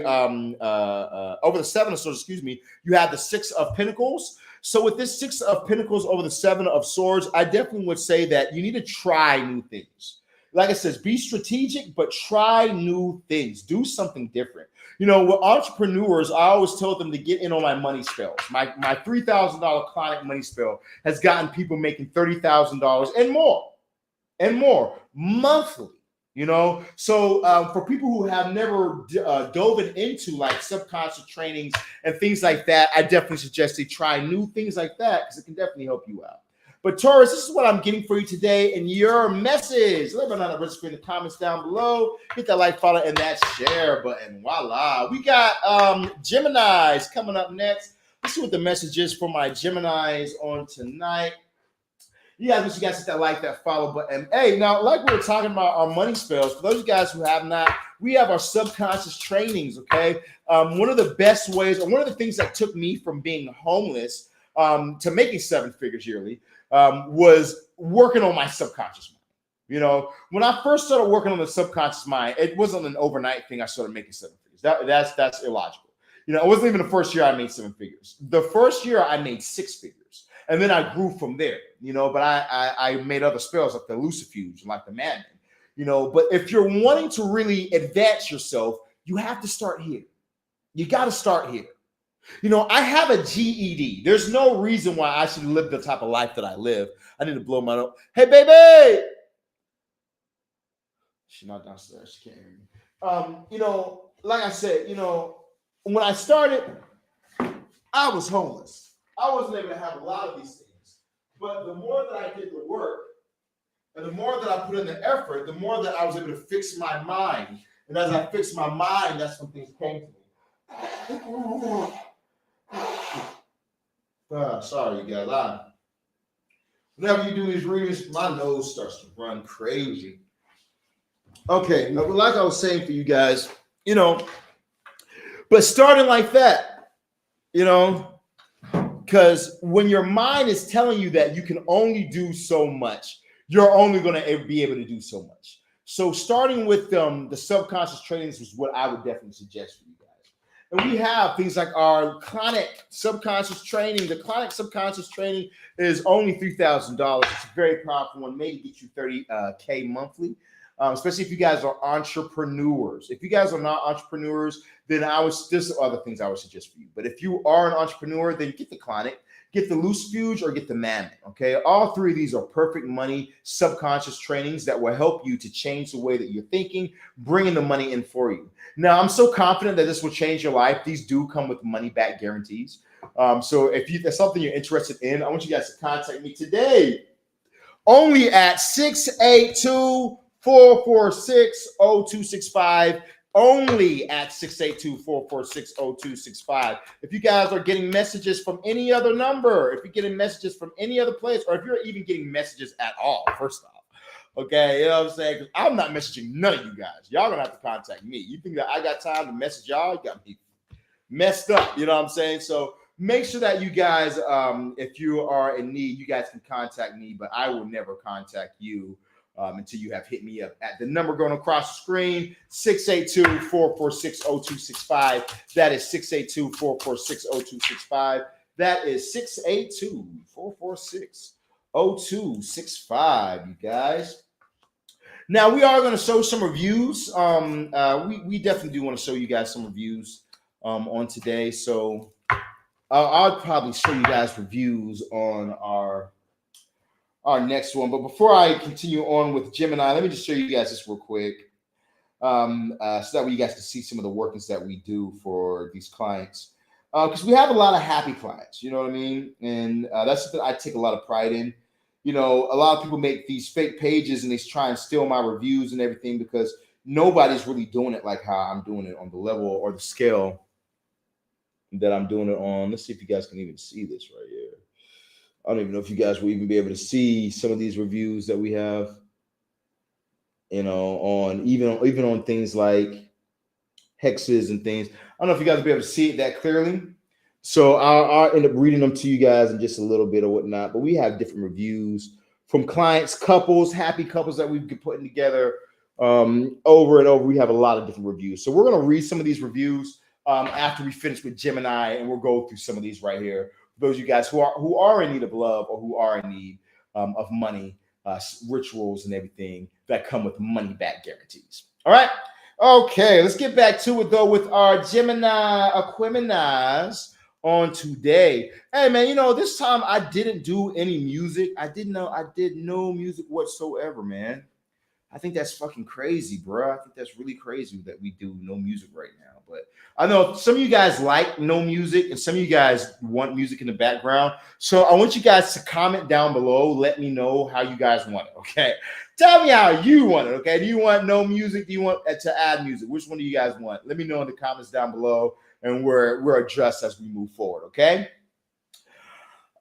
over the 7 of Swords, excuse me, you have the 6 of Pentacles. So with this 6 of Pentacles over the 7 of Swords, I definitely would say that you need to try new things. Like I said, be strategic, but try new things. Do something different. With entrepreneurs, I always tell them to get in on my money spells. My $3,000 Clauneck money spell has gotten people making $30,000 and more monthly. You know, so for people who have never dove into like subconscious trainings and things like that, I definitely suggest they try new things like that because it can definitely help you out. But Taurus, this is what I'm getting for you today in your message. Let me know in the comments down below. Hit that like, follow, and that share button. Voila. We got Geminis coming up next. Let's see what the message is for my Geminis on tonight. You guys, make sure you guys hit that like, that follow button. Hey, now, like we were talking about our money spells, for those of you guys who have not, we have our subconscious trainings, okay? One of the best ways, or one of the things that took me from being homeless to making 7 figures yearly was working on my subconscious mind. You know, when I first started working on the subconscious mind, it wasn't an overnight thing. I started making 7 figures. That's illogical. You know, it wasn't even the first year I made 7 figures. The first year I made 6 figures. And then I grew from there, you know, but I made other spells like the Lucifuge and like the Mammon, you know. But if you're wanting to really advance yourself, you have to start here. You got to start here. You know, I have a GED. There's no reason why I should live the type of life that I live. I need to blow my nose. Hey, baby. She's not downstairs. She can't hear me. You know, like I said, you know, when I started, I was homeless. I wasn't able to have a lot of these things. But the more that I did the work and the more that I put in the effort, the more that I was able to fix my mind. And as I fixed my mind, that's when things came to me. Sorry, you guys. Whenever you do these readings, my nose starts to run crazy. Okay, like I was saying for you guys, you know, but starting like that, you know, because when your mind is telling you that you can only do so much, you're only going to be able to do so much. So starting with the subconscious trainings is what I would definitely suggest for you guys. And we have things like our Clauneck subconscious training. The Clauneck subconscious training is only $3,000. It's a very powerful one, maybe get you 30K monthly. Especially if you guys are entrepreneurs. If you guys are not entrepreneurs, then there's other things I would suggest for you. But if you are an entrepreneur, then get the Clauneck, get the Lucifuge, or get the Mammon. Okay, all 3 of these are perfect money subconscious trainings that will help you to change the way that you're thinking, bringing the money in for you. Now, I'm so confident that this will change your life. These do come with money back guarantees. So if that's something you're interested in, I want you guys to contact me today. Only at 682-446-0265. Only at 682-446-0265. If you guys are getting messages from any other number, if you're getting messages from any other place, or if you're even getting messages at all, first off, okay, you know what I'm saying? Because I'm not messaging none of you guys. Y'all gonna have to contact me. You think that I got time to message y'all? You got me messed up. You know what I'm saying? So make sure that you guys, if you are in need, you guys can contact me, but I will never contact you until you have hit me up at the number going across the screen, 682-446-0265. That is 682-446-0265. That is 682-446-0265, you guys. Now, we are going to show some reviews. We definitely do want to show you guys some reviews on today. So I'll probably show you guys reviews on our next one. But before I continue on with Gemini, let me just show you guys this real quick. So that way you guys can see some of the workings that we do for these clients. Because we have a lot of happy clients, you know what I mean? And that's something I take a lot of pride in. You know, a lot of people make these fake pages and they try and steal my reviews and everything because nobody's really doing it like how I'm doing it on the level or the scale that I'm doing it on. Let's see if you guys can even see this right here. I don't even know if you guys will even be able to see some of these reviews that we have, you know, on even on things like hexes and things. I don't know if you guys will be able to see it that clearly. So I'll end up reading them to you guys in just a little bit or whatnot. But we have different reviews from clients, couples, happy couples that we've been putting together over and over. We have a lot of different reviews. So we're going to read some of these reviews after we finish with Gemini, and we'll go through some of these right here. For those of you guys who are in need of love or who are in need of money, rituals and everything that come with money back guarantees. All right. Okay, let's get back to it though with our Gemini Aqueminis on today. Hey man, you know, this time I didn't do any music. I did no music whatsoever, man. I think that's fucking crazy, bro. I think that's really crazy that we do no music right now. But I know some of you guys like no music and some of you guys want music in the background. So I want you guys to comment down below. Let me know how you guys want it, okay? Tell me how you want it, okay? Do you want no music? Do you want to add music? Which one do you guys want? Let me know in the comments down below, and we're adjust as we move forward, okay?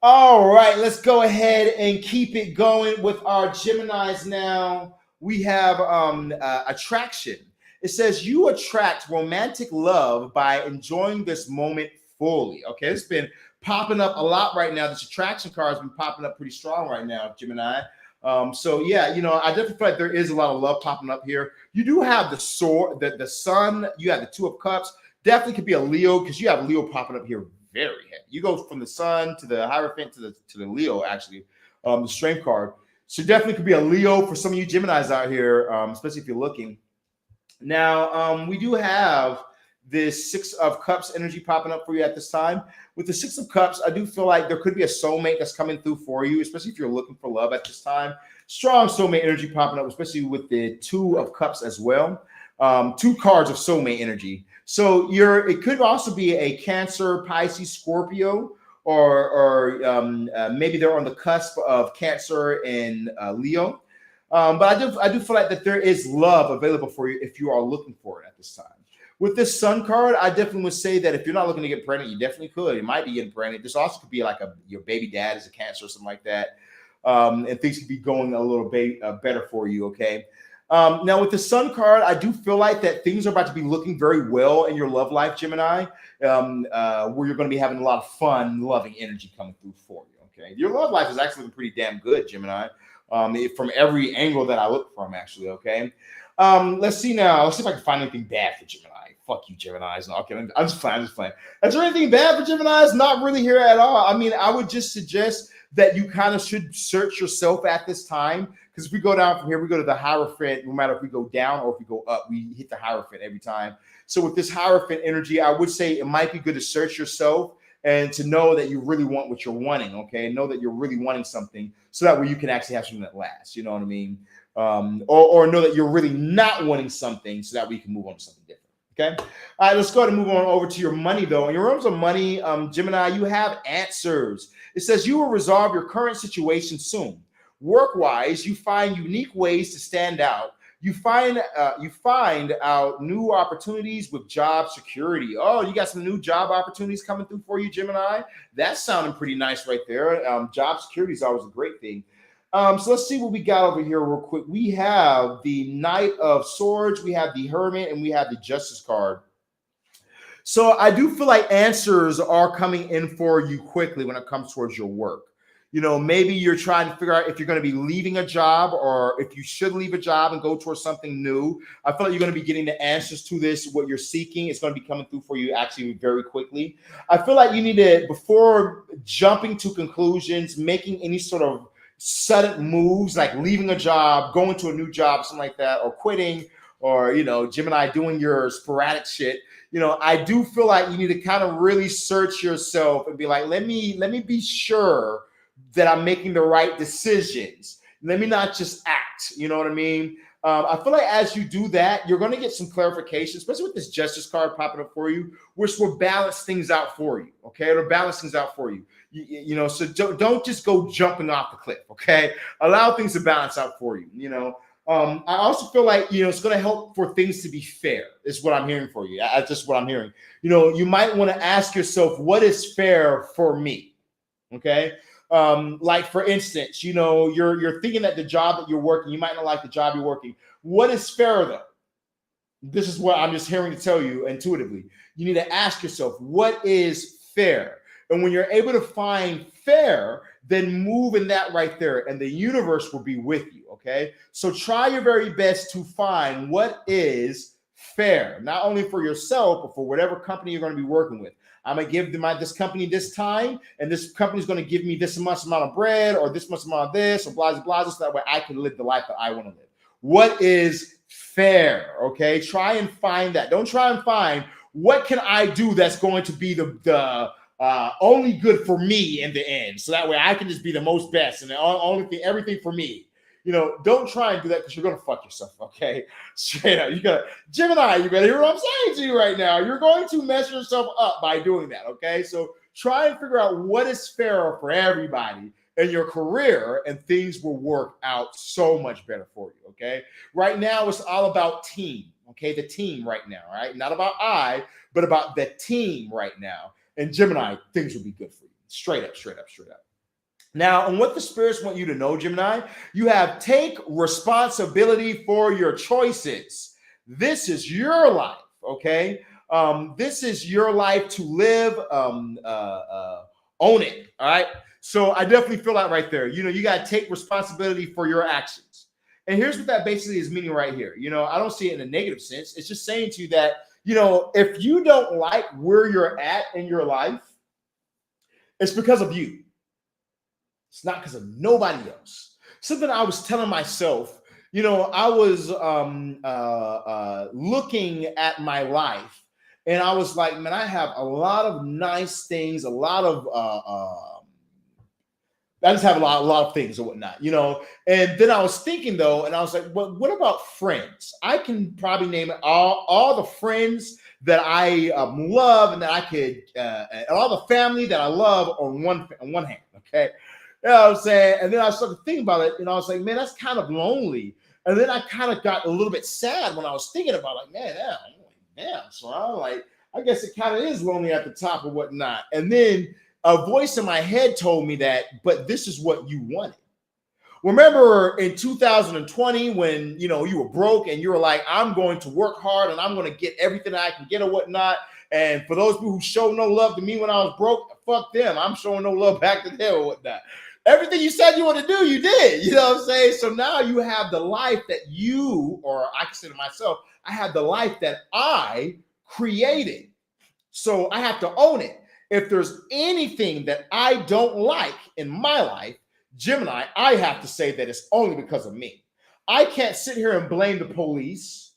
All right, let's go ahead and keep it going with our Geminis now. We have attraction. It says you attract romantic love by enjoying this moment fully. Okay, it's been popping up a lot right now. This attraction card has been popping up pretty strong right now, Gemini. So yeah, you know, I definitely feel like there is a lot of love popping up here. You do have the sword, the sun. You have the Two of Cups. Definitely could be a Leo because you have Leo popping up here very heavy. You go from the sun to the Hierophant to the Leo, actually, the strength card. So definitely could be a Leo for some of you Geminis out here, especially if you're looking. Now, we do have this Six of Cups energy popping up for you at this time. With the Six of Cups, I do feel like there could be a soulmate that's coming through for you, especially if you're looking for love at this time. Strong soulmate energy popping up, especially with the Two of Cups as well. Two cards of soulmate energy. So it could also be a Cancer, Pisces, Scorpio, or maybe they're on the cusp of Cancer and Leo. But I do feel like that there is love available for you if you are looking for it at this time. With this Sun card, I definitely would say that if you're not looking to get pregnant, you definitely could. It might be getting pregnant. This also could be like your baby dad is a Cancer or something like that, and things could be going a little bit better for you. Okay. Now with the Sun card, I do feel like that things are about to be looking very well in your love life, Gemini, where you're going to be having a lot of fun, loving energy coming through for you. Okay, your love life is actually looking pretty damn good, Gemini, from every angle that I look from, actually. Okay, let's see now. Let's see if I can find anything bad for Gemini. Fuck you, Geminis. No, okay, I'm just playing. Is there anything bad for Geminis? Not really here at all. I mean, I would just suggest that you kind of should search yourself at this time. Because if we go down from here, we go to the Hierophant. No matter if we go down or if we go up, we hit the Hierophant every time. So with this Hierophant energy, I would say it might be good to search yourself and to know that you really want what you're wanting, okay? Know that you're really wanting something so that way you can actually have something that lasts, you know what I mean? Or know that you're really not wanting something so that we can move on to something different. Okay. All right, let's go ahead and move on over to your money, though. In your realms of money, Gemini, you have answers. It says you will resolve your current situation soon. Work-wise, you find unique ways to stand out. You find out new opportunities with job security. Oh, you got some new job opportunities coming through for you, Gemini. That's sounding pretty nice right there. Job security is always a great thing. So let's see what we got over here real quick. We have the Knight of Swords, we have the Hermit, and we have the Justice card. So I do feel like answers are coming in for you quickly when it comes towards your work. You know, maybe you're trying to figure out if you're going to be leaving a job or if you should leave a job and go towards something new. I feel like you're going to be getting the answers to this, what you're seeking. It's going to be coming through for you actually very quickly. I feel like you need to, before jumping to conclusions, making any sort of sudden moves like leaving a job, going to a new job, something like that, or quitting, or, you know, Gemini doing your sporadic shit. You know, I do feel like you need to kind of really search yourself and be like, let me be sure that I'm making the right decisions. Let me not just act. You know what I mean? I feel like as you do that, you're going to get some clarification, especially with this Justice card popping up for you, which will balance things out for you. Okay, it'll balance things out for you. You know, so don't just go jumping off the cliff. Okay, allow things to balance out for you. You know, I also feel like, you know, it's going to help for things to be fair. Is what I'm hearing for you. That's just what I'm hearing. You know, you might want to ask yourself, what is fair for me? Okay. Like for instance, you know, you're thinking that the job that you're working, you might not like the job you're working. What is fair though? This is what I'm just hearing to tell you intuitively. You need to ask yourself, what is fair? And when you're able to find fair, then move in that right there, and the universe will be with you. Okay. So try your very best to find what is fair, not only for yourself, but for whatever company you're going to be working with. I'm going to give this company this time, and this company is going to give me this much amount of bread or this much amount of this or blah, blah, blah, so that way I can live the life that I want to live. What is fair? Okay, try and find that. Don't try and find what can I do that's going to be the only good for me in the end, so that way I can just be the most best and the only thing, everything for me. don't try and do that because you're going to fuck yourself, okay? Straight up. Gemini, you better hear what I'm saying to you right now. You're going to mess yourself up by doing that, okay? So try and figure out what is fair for everybody in your career, and things will work out so much better for you, okay? Right now, it's all about team, okay? The team right now, right? Not about I, but about the team right now. And Gemini, things will be good for you. Straight up, straight up, straight up. Now, and what the spirits want you to know, Gemini, you have take responsibility for your choices. This is your life, okay? This is your life to live. Own it, all right? So I definitely feel that right there. You got to take responsibility for your actions. And here's what that basically is meaning right here. I don't see it in a negative sense. It's just saying to you that, if you don't like where you're at in your life, it's because of you. It's not because of nobody else. Something I was telling myself, I was looking at my life, and I was like, man, I have a lot of nice things, I just have a lot of things and whatnot, And then I was thinking though, and I was like, well, what about friends? I can probably name all the friends that I love, and that I could, and all the family that I love on one hand. Okay, you know what I'm saying? And then I started thinking about it, and I was like, man, that's kind of lonely. And then I kind of got a little bit sad when I was thinking about it, like, man, damn. So I'm like, I guess it kind of is lonely at the top or whatnot. And then a voice in my head told me that, but this is what you wanted. Remember in 2020 when, you were broke and you were like, I'm going to work hard and I'm going to get everything I can get or whatnot. And for those people who show no love to me when I was broke, fuck them. I'm showing no love back to them or whatnot. Everything you said you want to do, you did. You know what I'm saying? So now you have the life that or I consider myself, I have the life that I created. So I have to own it. If there's anything that I don't like in my life, Gemini, I have to say that it's only because of me. I can't sit here and blame the police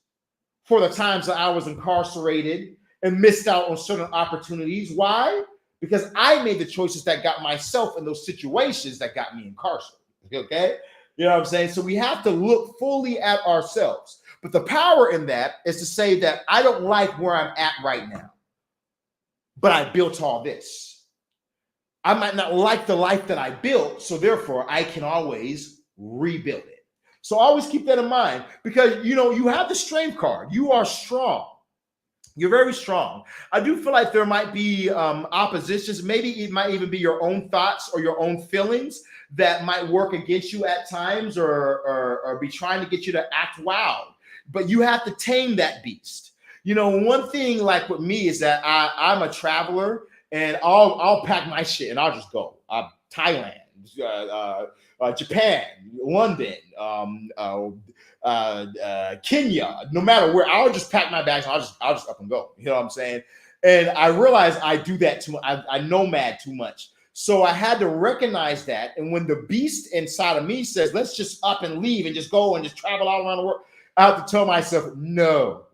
for the times that I was incarcerated and missed out on certain opportunities. Why? Because I made the choices that got myself in those situations that got me incarcerated. Okay? You know what I'm saying? So we have to look fully at ourselves. But the power in that is to say that I don't like where I'm at right now, but I built all this. I might not like the life that I built, so therefore I can always rebuild it. So always keep that in mind, because you have the strength card. You are strong. You're very strong. I do feel like there might be oppositions. Maybe it might even be your own thoughts or your own feelings that might work against you at times, or be trying to get you to act wild. But you have to tame that beast. One thing like with me is that I'm a traveler, and I'll pack my shit and I'll just go. Thailand, Japan, London, Kenya, no matter where, I'll just pack my bags. And I'll just up and go. You know what I'm saying? And I realize I do that too much. I nomad too much. So I had to recognize that. And when the beast inside of me says, let's just up and leave and just go and just travel all around the world, I have to tell myself, no.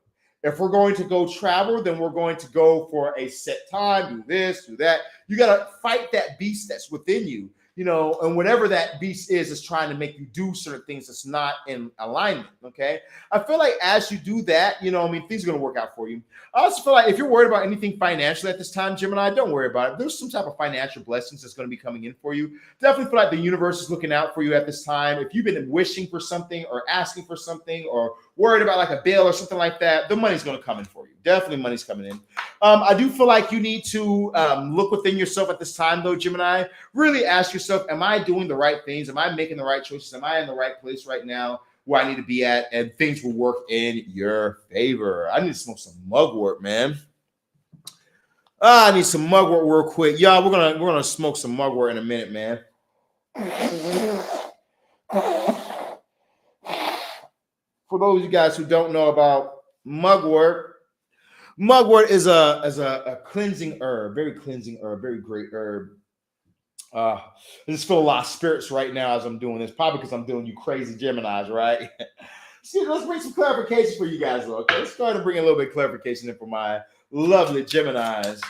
If we're going to go travel, then we're going to go for a set time, do this, do that. You got to fight that beast that's within you, and whatever that beast is trying to make you do certain things that's not in alignment, okay? I feel like as you do that, things are going to work out for you. I also feel like if you're worried about anything financially at this time, Gemini, don't worry about it. There's some type of financial blessings that's going to be coming in for you. Definitely feel like the universe is looking out for you at this time. If you've been wishing for something or asking for something or worried about like a bill or something like that, the money's going to come in for you. Definitely money's coming in. I do feel like you need to look within yourself at this time, though, Gemini. Really ask yourself, am I doing the right things? Am I making the right choices? Am I in the right place right now where I need to be at? And things will work in your favor. I need to smoke some mugwort, man. I need some mugwort real quick. Y'all, we're gonna smoke some mugwort in a minute, man. For those of you guys who don't know about mugwort is a cleansing herb, very cleansing herb, very great herb. I just feel a lot of spirits right now as I'm doing this, probably because I'm doing you crazy Geminis, right? See, let's bring some clarification for you guys, though, okay? Let's go ahead and bring a little bit of clarification in for my lovely Geminis.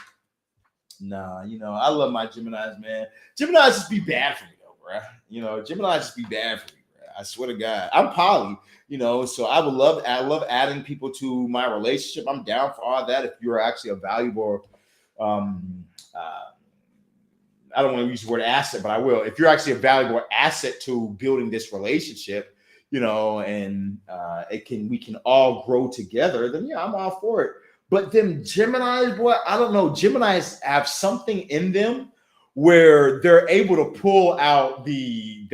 Nah, I love my Geminis, man. Geminis just be bad for me, though, bro. Geminis just be bad for me. I swear to God, I'm poly, so I love adding people to my relationship. I'm down for all that. If you're actually a valuable, um, I don't want to use the word asset, but I will. If you're actually a valuable asset to building this relationship, and we can all grow together, then yeah, I'm all for it. But them Geminis, boy, I don't know. Geminis have something in them where they're able to pull out the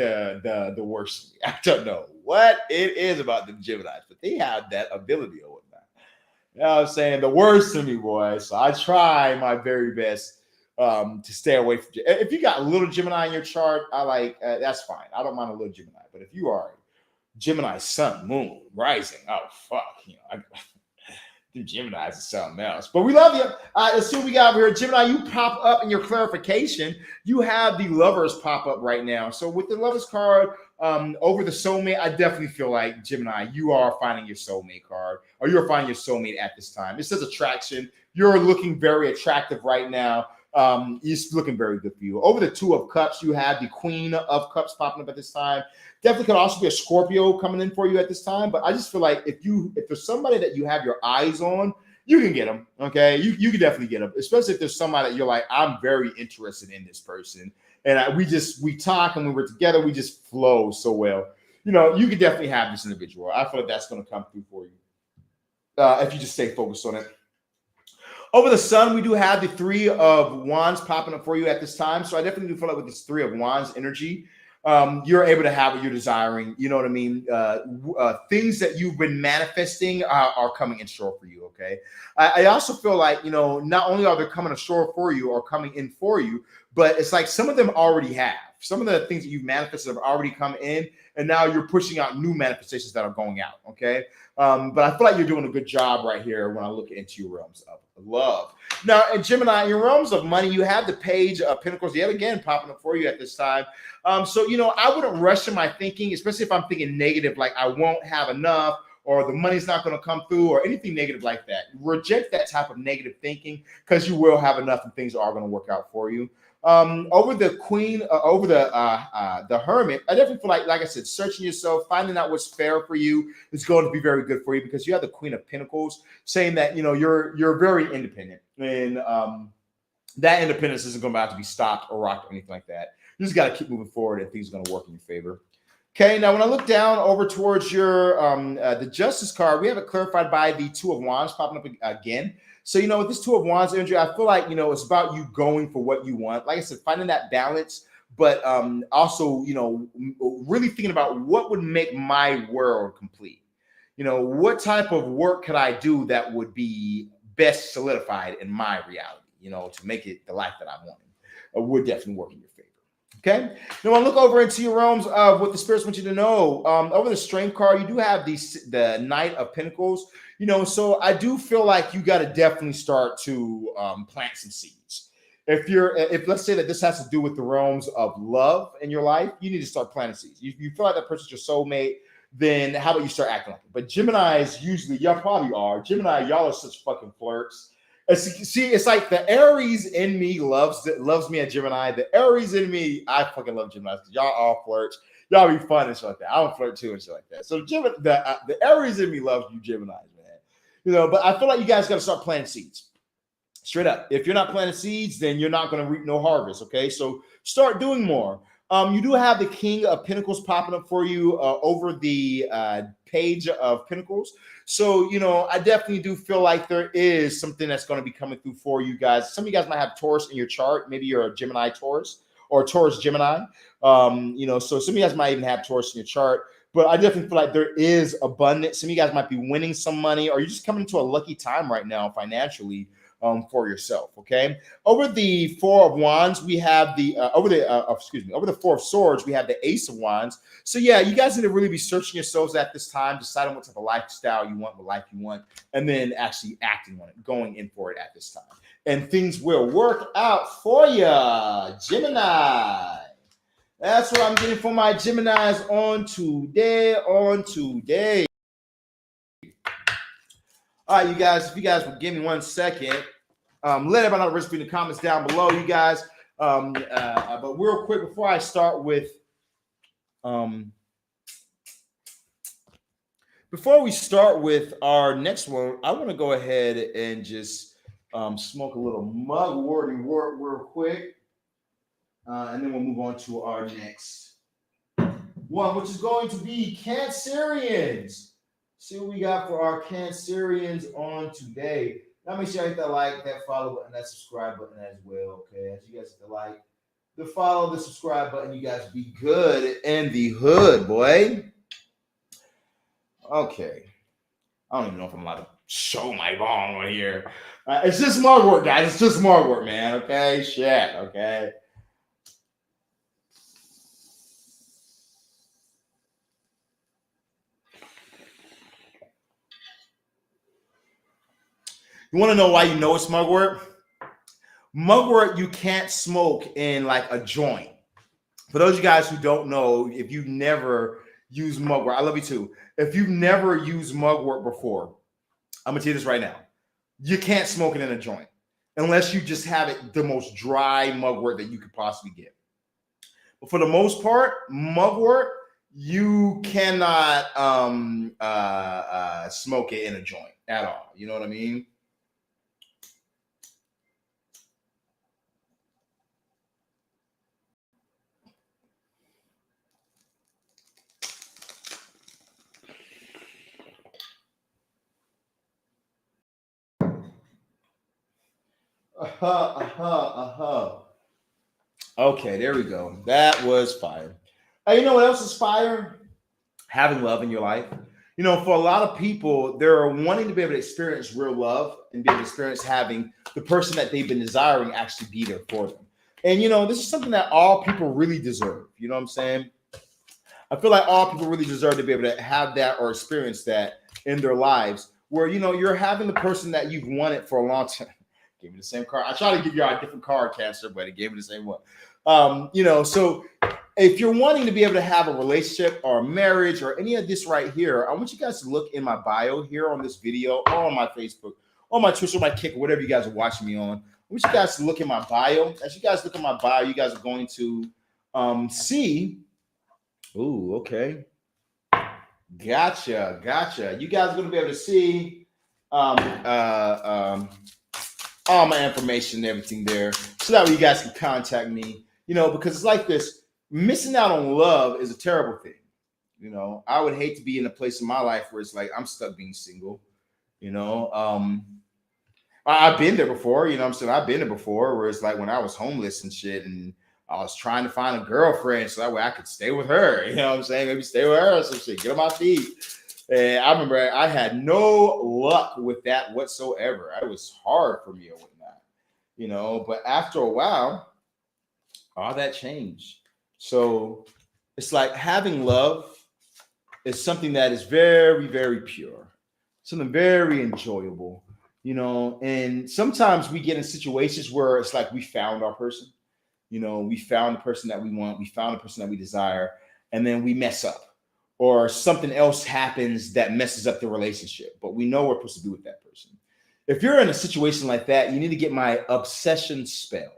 worst. I don't know what it is about the Geminis, but they have that ability or whatnot. You know what I'm saying? The worst to me, boy. So I try my very best to stay away from. If you got a little Gemini in your chart, I like that's fine. I don't mind a little Gemini. But if you are Gemini, Sun, Moon, Rising, oh fuck, the Gemini is something else. But we love you. Let's see what we got over here. Gemini, you pop up in your clarification. You have the Lovers pop up right now. So with the Lovers card over the soulmate, I definitely feel like Gemini, you are finding your soulmate card, or you're finding your soulmate at this time. It says attraction. You're looking very attractive right now. It's looking very good for you. Over the Two of Cups, you have the Queen of Cups popping up at this time. Definitely could also be a Scorpio coming in for you at this time. But I just feel like if there's somebody that you have your eyes on, you can get them. Okay, you can definitely get them, especially if there's somebody that you're like, I'm very interested in this person, and we talk, and when we're together, we just flow so well. You can definitely have this individual. I feel like that's going to come through for you if you just stay focused on it. Over the Sun, we do have the Three of Wands popping up for you at this time. So I definitely do feel like with this Three of Wands energy, you're able to have what you're desiring. You know what I mean? Things that you've been manifesting are coming in store for you, okay? I also feel like, not only are they coming ashore for you or coming in for you, but it's like some of them already have. Some of the things that you've manifested have already come in, and now you're pushing out new manifestations that are going out, okay? But I feel like you're doing a good job right here when I look into your realms of love. Now, in Gemini, in your realms of money, you have the Page of Pentacles yet again popping up for you at this time. So, I wouldn't rush in my thinking, especially if I'm thinking negative, like I won't have enough, or the money's not going to come through, or anything negative like that. Reject that type of negative thinking, because you will have enough and things are going to work out for you. Over the Queen, over the Hermit, I definitely feel like I said, searching yourself, finding out what's fair for you is going to be very good for you, because you have the Queen of Pentacles saying that you're very independent, and that independence isn't going to have to be stopped or rocked or anything like that. You just got to keep moving forward, and things are going to work in your favor. Okay, now when I look down over towards your the Justice card, we have it clarified by the Two of Wands popping up again. So, with this Two of Wands energy, I feel like, it's about you going for what you want. Like I said, finding that balance, but also, really thinking about what would make my world complete. What type of work could I do that would be best solidified in my reality, to make it the life that I'm wanting. Would definitely work in your favor. Okay. Now, I look over into your realms of what the spirits want you to know. Over the Strength card, you do have the Knight of Pentacles. So I do feel like you got to definitely start to plant some seeds. If let's say that this has to do with the realms of love in your life, you need to start planting seeds. You feel like that person's your soulmate, then how about you start acting like it? But Geminis, usually, y'all probably are. Gemini, y'all are such fucking flirts. It's like the Aries in me loves me at Gemini. The Aries in me, I fucking love Geminis, because y'all all flirts. Y'all be fun and shit like that. I don't flirt too and shit like that. So the Aries in me loves you Geminis, man. But I feel like you guys got to start planting seeds. Straight up. If you're not planting seeds, then you're not going to reap no harvest, okay? So start doing more. You do have the King of Pentacles popping up for you over the Page of Pentacles. So, I definitely do feel like there is something that's going to be coming through for you guys. Some of you guys might have Taurus in your chart. Maybe you're a Gemini Taurus or Taurus Gemini. So some of you guys might even have Taurus in your chart. But I definitely feel like there is abundance. Some of you guys might be winning some money, or you're just coming into a lucky time right now financially for yourself. Okay. Over the Four of Wands, we have over the Four of Swords, we have the Ace of Wands. So yeah, you guys need to really be searching yourselves at this time, deciding what type of lifestyle you want, what life you want, and then actually acting on it, going in for it at this time. And things will work out for you, Gemini. That's what I'm getting for my Geminis on today. All right, you guys, if you guys would give me 1 second, let everybody know the recipe in the comments down below, you guys. But real quick, before I start with Before we start with our next one, I want to go ahead and just smoke a little mugwort and wort real quick, and then we'll move on to our next one, which is going to be Cancerians. See what we got for our Cancerians on today. Now make sure you hit that like, that follow button, that subscribe button as well. Okay, as you guys hit the like, the follow, the subscribe button, you guys be good in the hood, boy. Okay. I don't even know if I'm allowed to show my bong on here. It's just mugwort, guys. It's just mugwort, man. Okay? Shit. Okay? You want to know why you know it's mugwort? Mugwort you can't smoke in like a joint. For those of you guys who don't know, if you've never used mugwort, I love you too. If you've never used mugwort before, I'm gonna tell you this right now. You can't smoke it in a joint unless you just have it the most dry mugwort that you could possibly get. But for the most part, mugwort, you cannot smoke it in a joint at all. You know what I mean? Okay, there we go. That was fire. You know what else is fire? Having love in your life. You know, for a lot of people, they're wanting to be able to experience real love and be able to experience having the person that they've been desiring actually be there for them. And, you know, this is something that all people really deserve. You know what I'm saying? I feel like all people really deserve to be able to have that or experience that in their lives where, you know, you're having the person that you've wanted for a long time. Gave me the same card. I tried to give you a different card, Cancer, but it gave me the same one. You know, so if you're wanting to be able to have a relationship or a marriage or any of this right here, I want you guys to look in my bio here on this video, or on my Facebook, or my Twitch, or my Kick, or whatever you guys are watching me on. I want you guys to look in my bio. As you guys look at my bio, you guys are going to see. Ooh, okay. Gotcha. You guys are going to be able to see all my information and everything there, so that way you guys can contact me. You know, because it's like this. Missing out on love is a terrible thing. You know, I would hate to be in a place in my life where it's like I'm stuck being single. You know, I've been there before. You know what I'm saying? I've been there before where it's like when I was homeless and shit, and I was trying to find a girlfriend so that way I could stay with her. You know what I'm saying? Maybe stay with her or some shit. Get on my feet. And I remember I had no luck with that whatsoever. It was hard for me or whatnot. You know, but after a while, all that changed. So it's like having love is something that is very, very pure, something very enjoyable, you know. And sometimes we get in situations where it's like we found our person, you know, we found the person that we want, we found the person that we desire, and then we mess up, or something else happens that messes up the relationship, but we know what we're supposed to do with that person. If you're in a situation like that, you need to get my obsession spell.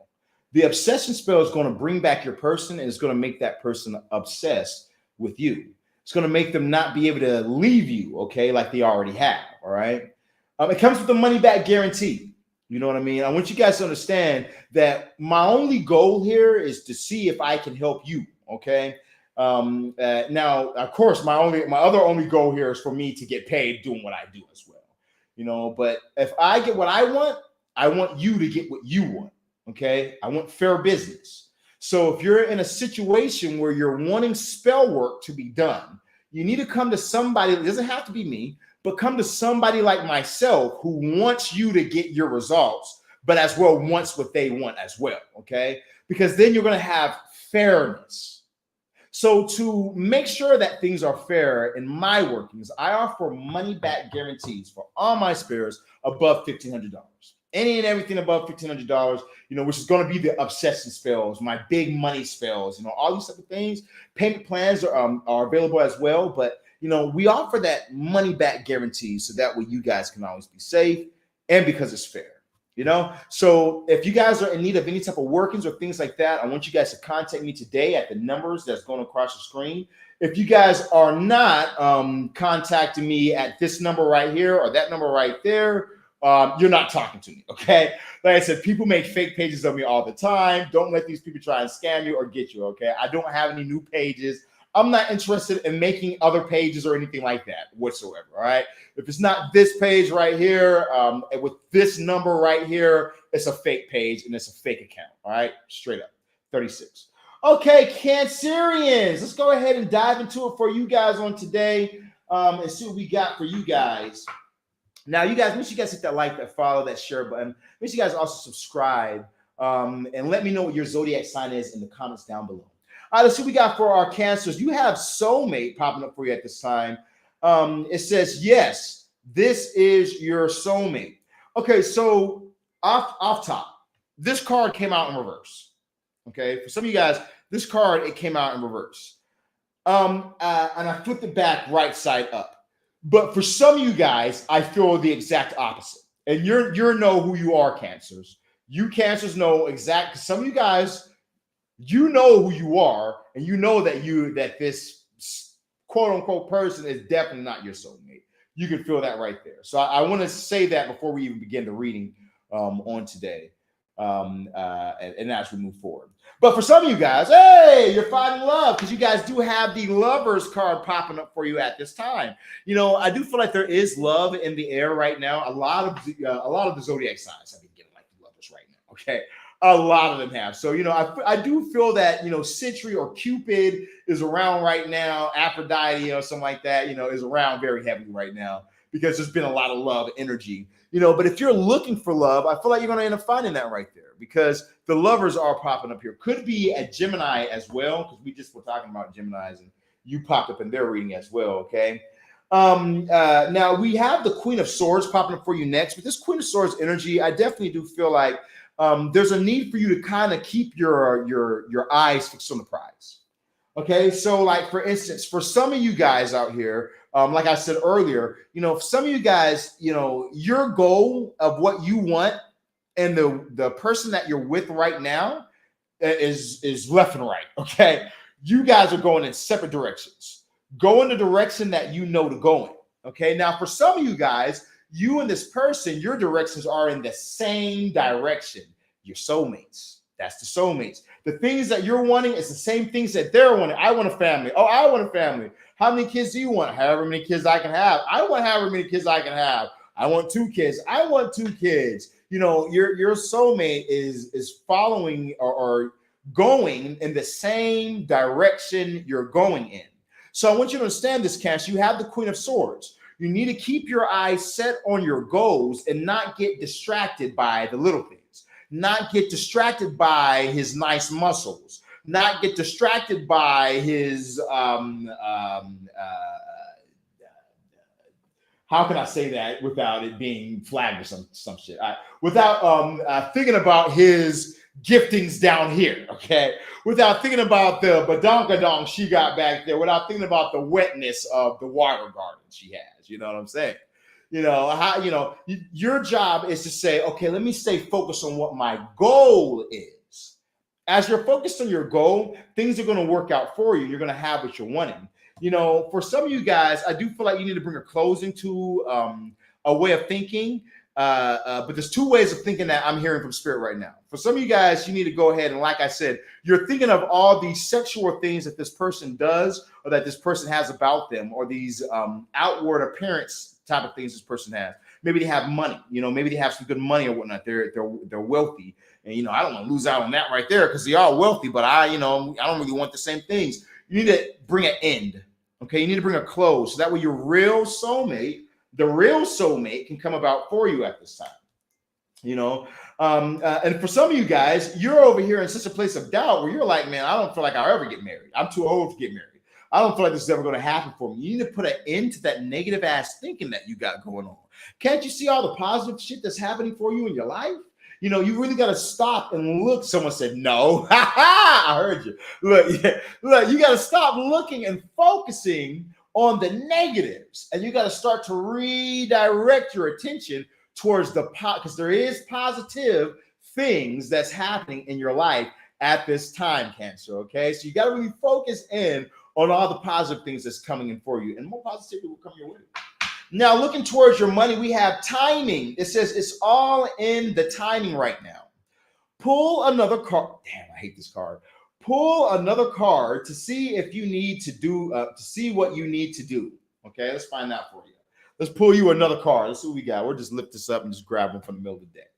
The obsession spell is going to bring back your person, and it's going to make that person obsessed with you. It's going to make them not be able to leave you, okay, like they already have, all right? It comes with a money-back guarantee. You know what I mean? I want you guys to understand that my only goal here is to see if I can help you, okay? Now, of course, my other only goal here is for me to get paid doing what I do as well, you know. But if I get what I want you to get what you want. Okay, I want fair business. So if you're in a situation where you're wanting spell work to be done, you need to come to somebody. It doesn't have to be me, but come to somebody like myself who wants you to get your results, but as well wants what they want as well. Okay, because then you're going to have fairness. So to make sure that things are fair in my workings, I offer money back guarantees for all my spares above $1,500. Any and everything above $1,500, you know, which is going to be the obsession spells, my big money spells, you know, all these type of things. Payment plans are available as well, but you know, we offer that money back guarantee so that way you guys can always be safe, and because it's fair. You know, so if you guys are in need of any type of workings or things like that, I want you guys to contact me today at the numbers that's going across the screen. If you guys are not contacting me at this number right here or that number right there, you're not talking to me, okay? Like I said, people make fake pages of me all the time. Don't let these people try and scam you or get you, okay? I don't have any new pages. I'm not interested in making other pages or anything like that whatsoever, all right? If it's not this page right here, with this number right here, it's a fake page and it's a fake account, all right? Straight up, 36. Okay, Cancerians, let's go ahead and dive into it for you guys on today and see what we got for you guys. Now, you guys, make sure you guys hit that like, that follow, that share button. Make sure you guys also subscribe and let me know what your Zodiac sign is in the comments down below. All right, let's see what we got for our Cancers. You have soulmate popping up for you at this time. It says, yes, this is your soulmate. Okay, so off top, this card came out in reverse. Okay, for some of you guys, this card, it came out in reverse. And I flipped it back right side up. But for some of you guys, I feel the exact opposite. And you know who you are, Cancers. You Cancers know exactly. Some of you guys, you know who you are, and you know that this quote unquote person is definitely not your soulmate. You can feel that right there. So I want to say that before we even begin the reading on today, and as we move forward. But for some of you guys, hey, you're finding love because you guys do have the Lovers card popping up for you at this time. You know, I do feel like there is love in the air right now. A lot of the Zodiac signs have been getting like the Lovers right now. Okay. A lot of them have. So, you know, I do feel that, you know, Century or Cupid is around right now. Aphrodite, you know, something like that, you know, is around very heavily right now because there's been a lot of love energy, you know. But if you're looking for love, I feel like you're going to end up finding that right there because the Lovers are popping up here. Could be a Gemini as well because we just were talking about Geminis and you popped up in their reading as well, okay? Now, we have the Queen of Swords popping up for you next. With this Queen of Swords energy, I definitely do feel like there's a need for you to kind of keep your eyes fixed on the prize. Okay, so like for instance, for some of you guys out here, like I said earlier, you know, for some of you guys, you know, your goal of what you want and the person that you're with right now is left and right. Okay, you guys are going in separate directions. Go in the direction that you know to go in. Okay, now for some of you guys, you and this person, your directions are in the same direction. Your soulmates. That's the soulmates. The things that you're wanting is the same things that they're wanting. I want a family. Oh, I want a family. How many kids do you want? However many kids I can have. I want however many kids I can have. I want 2 kids. I want 2 kids. You know, your soulmate is following or going in the same direction you're going in. So I want you to understand this, Cash. You have the Queen of Swords. You need to keep your eyes set on your goals and not get distracted by the little things, not get distracted by his nice muscles, not get distracted by his, how can I say that without it being flagged or some shit? Without thinking about his giftings down here, okay? Without thinking about the badonkadonk she got back there, without thinking about the wetness of the water garden she has, you know what I'm saying? You know, how, you know, your job is to say, okay, let me stay focused on what my goal is. As you're focused on your goal, things are going to work out for you. You're going to have what you're wanting. You know, for some of you guys, I do feel like you need to bring a closing to a way of thinking. But there's 2 ways of thinking that I'm hearing from Spirit right now. For some of you guys, you need to go ahead and, like I said, you're thinking of all these sexual things that this person does or that this person has about them, or these outward appearance type of things this person has. Maybe they have money, you know, maybe they have some good money or whatnot. They're wealthy. And, you know, I don't want to lose out on that right there because they are wealthy, but I don't really want the same things. You need to bring an end. Okay. You need to bring a close. So that way your real soulmate, the real soulmate, can come about for you at this time. You know, and for some of you guys, you're over here in such a place of doubt where you're like, man, I don't feel like I'll ever get married. I'm too old to get married. I don't feel like this is ever going to happen for me. You need to put an end to that negative ass thinking that you got going on. Can't you see all the positive shit that's happening for you in your life? You know, you really got to stop and look. Someone said, no, I heard you. Look, you got to stop looking and focusing on the negatives. And you got to start to redirect your attention towards the because there is positive things that's happening in your life at this time, Cancer. Okay, so you got to really focus in on all the positive things that's coming in for you, and more positivity will come your way. Now, looking towards your money, we have timing. It says it's all in the timing right now. Pull another card. Damn, I hate this card. Pull another card to see if you need to do to see what you need to do. Okay, let's find out for you. Let's pull you another card. Let's see what we got. We'll just lift this up and just grab one from the middle of the deck.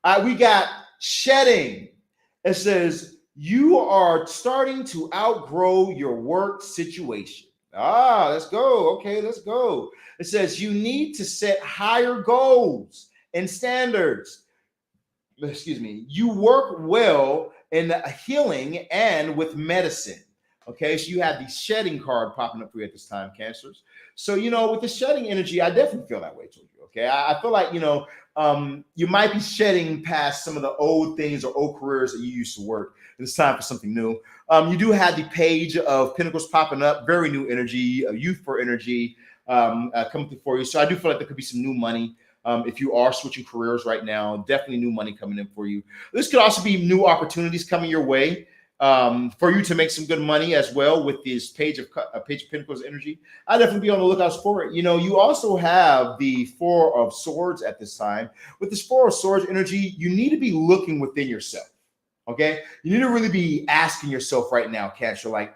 All right, we got shedding. It says you are starting to outgrow your work situation. Let's go. Okay, let's go. It says you need to set higher goals and standards. Excuse me. You work well in healing and with medicine. Okay, so you have the shedding card popping up for you at this time, Cancers. So, with the shedding energy, I definitely feel that way toward you. Okay, I feel like, you might be shedding past some of the old things or old careers that you used to work. And it's time for something new. You do have the Page of Pentacles popping up, very new energy, youthful energy coming through for you. So I do feel like there could be some new money. If you are switching careers right now, definitely new money coming in for you. This could also be new opportunities coming your way for you to make some good money as well with this Page of Pentacles energy. I'll definitely be on the lookout for it. You also have the Four of Swords at this time. With this Four of Swords energy, you need to be looking within yourself. Okay, you need to really be asking yourself right now, Cancer, like,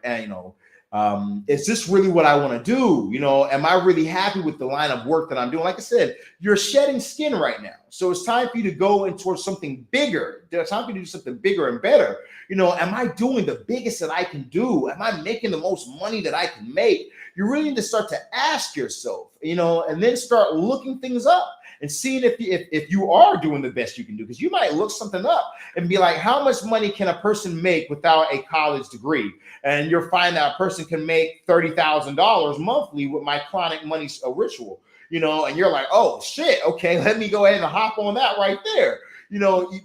is this really what I want to do? Am I really happy with the line of work that I'm doing? Like I said, you're shedding skin right now. So it's time for you to go in towards something bigger. It's time for you to do something bigger and better. Am I doing the biggest that I can do? Am I making the most money that I can make? You really need to start to ask yourself, and then start looking things up and seeing if you are doing the best you can do. Because you might look something up and be like, how much money can a person make without a college degree? And you'll find that a person can make $30,000 monthly with my Clauneck money ritual, and you're like, oh shit, okay, let me go ahead and hop on that right there.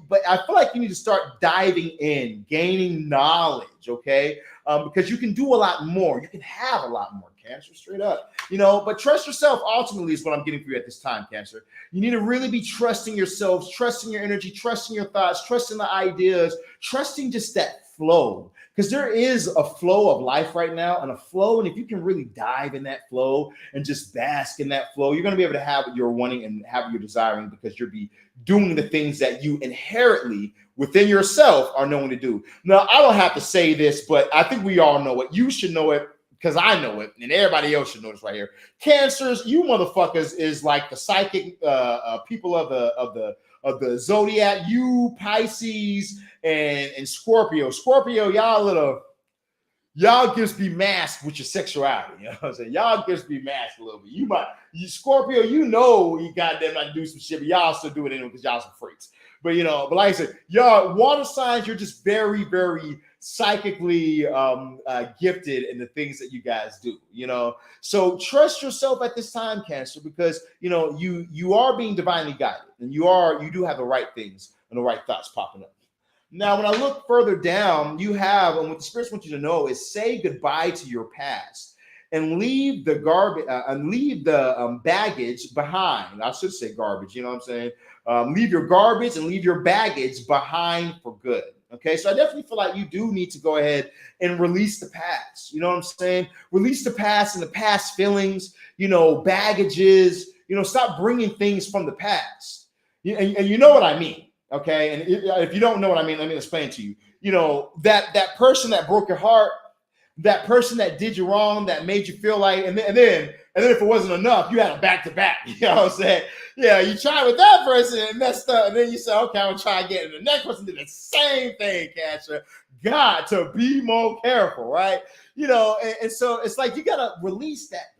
But I feel like you need to start diving in, gaining knowledge, okay? Because you can do a lot more. You can have a lot more, Cancer, straight up. But trust yourself ultimately is what I'm getting for you at this time, Cancer. You need to really be trusting yourselves, trusting your energy, trusting your thoughts, trusting the ideas, trusting just that flow. Because there is a flow of life right now and a flow. And if you can really dive in that flow and just bask in that flow, you're going to be able to have what you're wanting and have what you're desiring, because you'll be doing the things that you inherently within yourself are knowing to do. Now, I don't have to say this, but I think we all know it. You should know it because I know it, and everybody else should know this right here. Cancers, you motherfuckers is like the psychic people of the Zodiac. You Pisces and Scorpio. Scorpio, y'all just be masked with your sexuality. You know what I'm saying? Y'all just be masked a little bit. Scorpio, you goddamn not do some shit, but y'all still do it anyway because y'all some freaks. But but like I said, y'all water signs, you're just very, very psychically gifted in the things that you guys do. So trust yourself at this time, Cancer, because you are being divinely guided, and you do have the right things and the right thoughts popping up. Now, when I look further down, you have, and what the spirits want you to know is say goodbye to your past and leave the garbage and leave the baggage behind. I should say garbage, you know what I'm saying? Leave your garbage and leave your baggage behind for good. Okay, so I definitely feel like you do need to go ahead and release the past. You know what I'm saying? Release the past and the past feelings, baggages, stop bringing things from the past. And you know what I mean. Okay, and if you don't know what I mean, let me explain to you. That person that broke your heart, that person that did you wrong, that made you feel like, and then if it wasn't enough, you had a back-to-back. You know what I'm saying? Yeah, you tried with that person and messed up, and then you said, okay, I'm gonna try again. And the next person did the same thing, Cancer. Got to be more careful, right? And so it's like you gotta release that,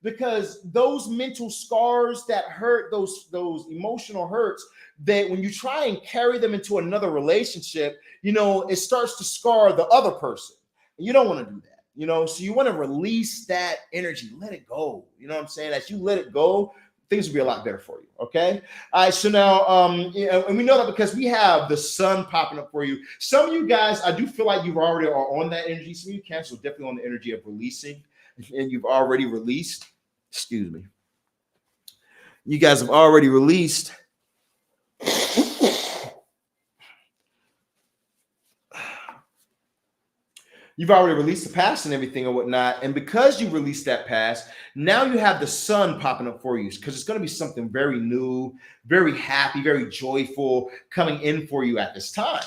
because those mental scars that hurt, those emotional hurts, that when you try and carry them into another relationship, it starts to scar the other person. And you don't want to do that, so you want to release that energy, let it go. You know what I'm saying? As you let it go, things will be a lot better for you. Okay. All right. So now, and we know that because we have the sun popping up for you. Some of you guys, I do feel like you already are on that energy. Some of you Cancel definitely on the energy of releasing, and you've already released. Excuse me. you guys have already released you've already released the past and everything and whatnot. And because you released that past, now you have the sun popping up for you because it's going to be something very new, very happy, very joyful coming in for you at this time.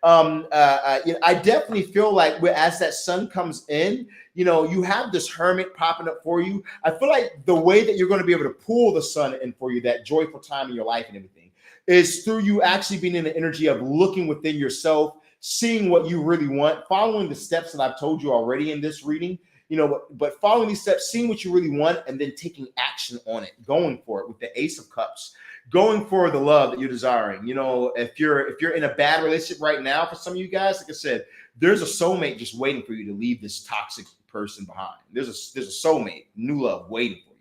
I definitely feel like as that sun comes in, you have this hermit popping up for you. I feel like the way that you're going to be able to pull the sun in for you, that joyful time in your life and everything, is through you actually being in the energy of looking within yourself, seeing what you really want, following the steps that I've told you already in this reading, but following these steps, seeing what you really want, and then taking action on it, going for it with the Ace of Cups, going for the love that you're desiring. If you're in a bad relationship right now, for some of you guys, like I said, there's a soulmate just waiting for you to leave this toxic person behind. There's a soulmate, new love waiting for you.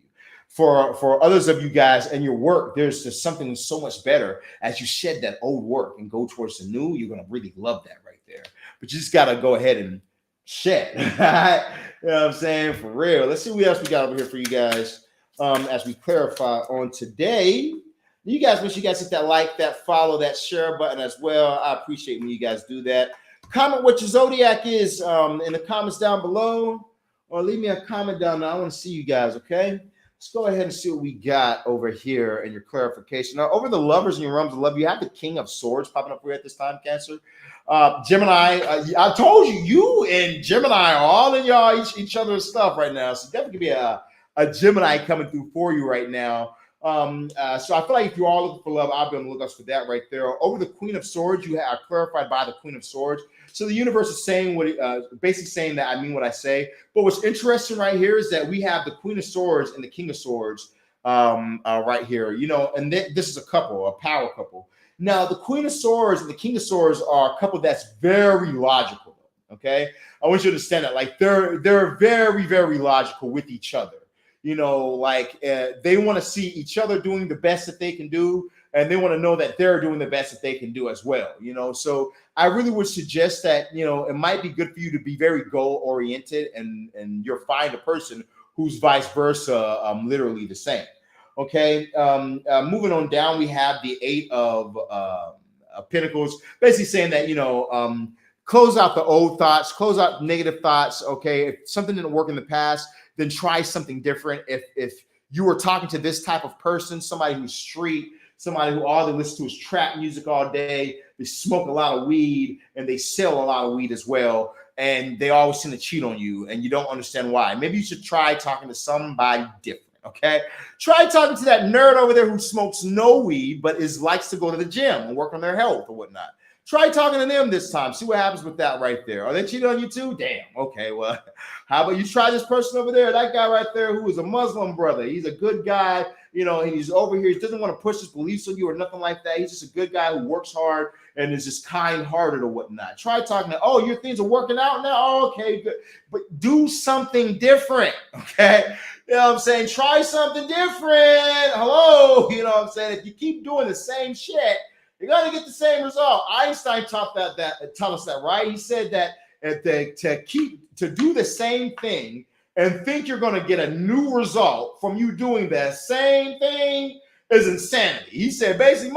For others of you guys and your work, there's just something so much better as you shed that old work and go towards the new. You're going to really love that right there. But you just got to go ahead and shed. You know what I'm saying? For real. Let's see what else we got over here for you guys as we clarify on today. You guys, make sure you guys hit that like, that follow, that share button as well. I appreciate when you guys do that. Comment what your Zodiac is in the comments down below, or leave me a comment down there. I want to see you guys, okay? Let's go ahead and see what we got over here in your clarification. Now, over the lovers in your realms of love, you have the King of Swords popping up here at this time, Cancer. Gemini, I told you and Gemini are all in each other's stuff right now. So definitely be a Gemini coming through for you right now. So I feel like if you're all looking for love, I'll be on the lookout for that right there. Over the Queen of Swords, you are clarified by the Queen of Swords. So the universe is saying basically saying that I mean what I say. But what's interesting right here is that we have the Queen of Swords and the King of Swords right here. And this is a couple, a power couple. Now the Queen of Swords and the King of Swords are a couple that's very logical. Okay, I want you to understand that. Like they're very, very logical with each other. They want to see each other doing the best that they can do, and they want to know that they're doing the best that they can do as well. So I really would suggest that, it might be good for you to be very goal oriented and you'll find a person who's vice versa, literally the same. Okay. Moving on down, we have the Eight of Pentacles, basically saying that, close out the old thoughts, close out negative thoughts. Okay. If something didn't work in the past, then try something different. If you were talking to this type of person, somebody who's street, somebody who all they listen to is trap music all day, they smoke a lot of weed, and they sell a lot of weed as well, and they always seem to cheat on you, and you don't understand why. Maybe you should try talking to somebody different, okay? Try talking to that nerd over there who smokes no weed, but likes to go to the gym and work on their health or whatnot. Try talking to them this time. See what happens with that right there. Are they cheating on you too? Damn. Okay, well, how about you try this person over there? That guy right there who is a Muslim brother. He's a good guy. He's over here. He doesn't want to push his beliefs on you or nothing like that. He's just a good guy who works hard and is just kind-hearted or whatnot. Try talking to, oh, your things are working out now? Oh, okay, good. But do something different, okay? You know what I'm saying? Try something different. Hello? You know what I'm saying? If you keep doing the same shit, you're going to get the same result. Einstein taught us that, right? He said that to do the same thing and think you're going to get a new result from you doing the same thing is insanity. He said, basically,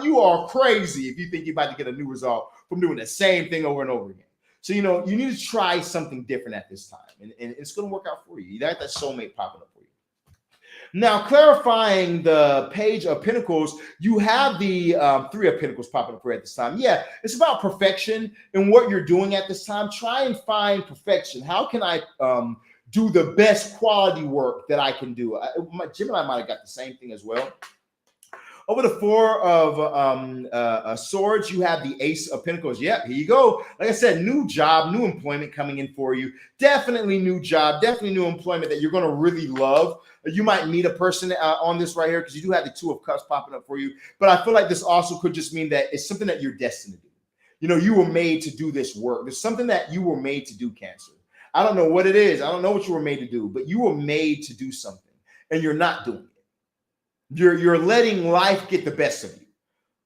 you are crazy if you think you're about to get a new result from doing the same thing over and over again. So, you need to try something different at this time, and it's going to work out for you. You got that soulmate popping up for you. Now, clarifying the Page of Pentacles, you have the Three of Pentacles popping up here at this time. Yeah, it's about perfection in what you're doing at this time. Try and find perfection. How can I do the best quality work that I can do? Gemini might have got the same thing as well. Over the Four of Swords, you have the Ace of Pentacles. Yep, here you go. Like I said, new job, new employment coming in for you. Definitely new job, definitely new employment that you're going to really love. You might meet a person on this right here because you do have the Two of Cups popping up for you. But I feel like this also could just mean that it's something that you're destined to do. You were made to do this work. There's something that you were made to do, Cancer. I don't know what it is. I don't know what you were made to do, but you were made to do something, and you're not doing it. You're letting life get the best of you.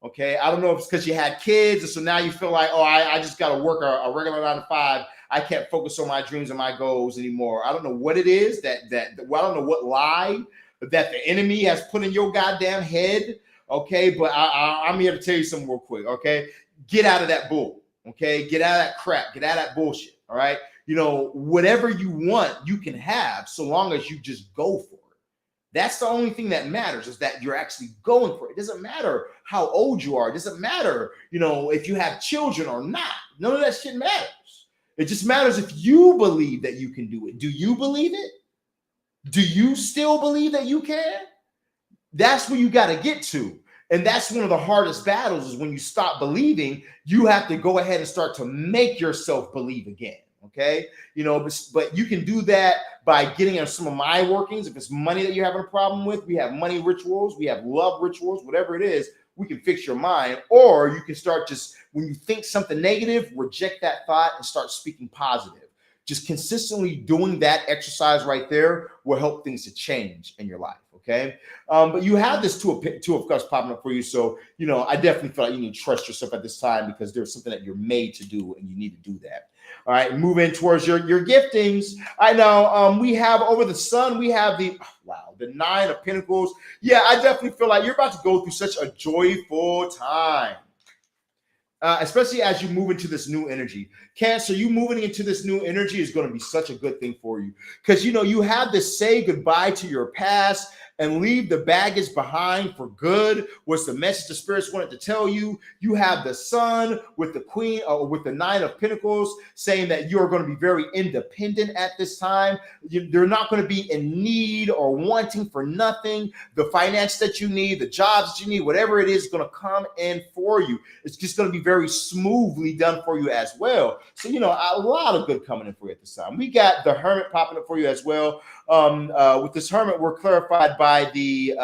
Okay. I don't know if it's because you had kids, and so now you feel like, oh, I just got to work a regular 9 to 5. I can't focus on my dreams and my goals anymore. I don't know what it is I don't know what lie that the enemy has put in your goddamn head. Okay, but I'm here to tell you something real quick. Okay, get out of that bull. Okay, get out of that crap. Get out of that bullshit. All right, whatever you want, you can have, so long as you just go for it. That's the only thing that matters, is that you're actually going for it. It doesn't matter how old you are. It doesn't matter, if you have children or not. None of that shit matters. It just matters if you believe that you can do it. Do you believe it? Do you still believe that you can? That's where you got to get to. And that's one of the hardest battles, is when you stop believing, you have to go ahead and start to make yourself believe again. Okay. But you can do that by getting on some of my workings. If it's money that you're having a problem with, we have money rituals, we have love rituals, whatever it is, we can fix your mind. Or you can start, just when you think something negative, reject that thought and start speaking positive. Just consistently doing that exercise right there will help things to change in your life. Okay. But you have this two of cups popping up for you. So, I definitely feel like you need to trust yourself at this time, because there's something that you're made to do and you need to do that. All right. Moving towards your giftings. I know we have over the sun, we have the 9 of Pentacles. Yeah, I definitely feel like you're about to go through such a joyful time. Especially as you move into this new energy. Cancer, you moving into this new energy is going to be such a good thing for you, because you have to say goodbye to your past and leave the baggage behind for good. Was the message the spirits wanted to tell you. You have the sun with the queen, or with the 9 of Pentacles, saying that you're going to be very independent at this time. You're not going to be in need or wanting for nothing. The finance that you need, the jobs that you need, whatever it is going to come in for you. It's just going to be very smoothly done for you as well. So, a lot of good coming in for you at this time. We got the Hermit popping up for you as well. With this Hermit, we're clarified by the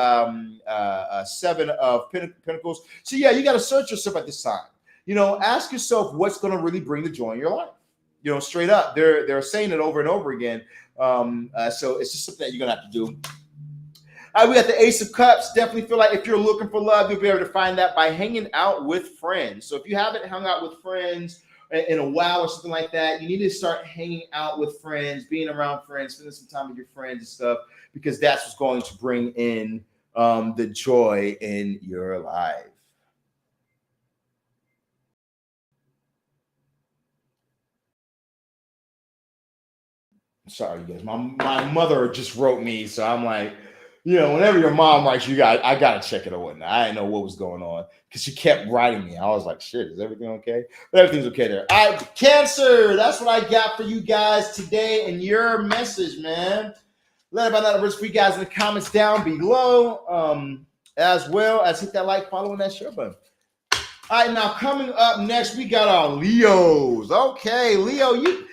7 of Pentacles. So yeah, you got to search yourself at this time. Ask yourself what's going to really bring the joy in your life. Straight up, they're saying it over and over again. So it's just something that you're gonna have to do. All right, we got the Ace of Cups. Definitely feel like if you're looking for love, you'll be able to find that by hanging out with friends. So if you haven't hung out with friends in a while or something like that, you need to start hanging out with friends, being around friends, spending some time with your friends and stuff, because that's what's going to bring in the joy in your life. Sorry, guys. My mother just wrote me, so I'm like, whenever your mom writes you, I gotta check it or whatnot. I didn't know what was going on, because she kept writing me. I was like, shit, is everything okay? But everything's okay there. All right, Cancer, that's what I got for you guys today in your message, man. Let everybody know for you guys in the comments down below, as well as hit that like, follow, and that share button. All right, now coming up next, we got our Leos. Okay, Leo, you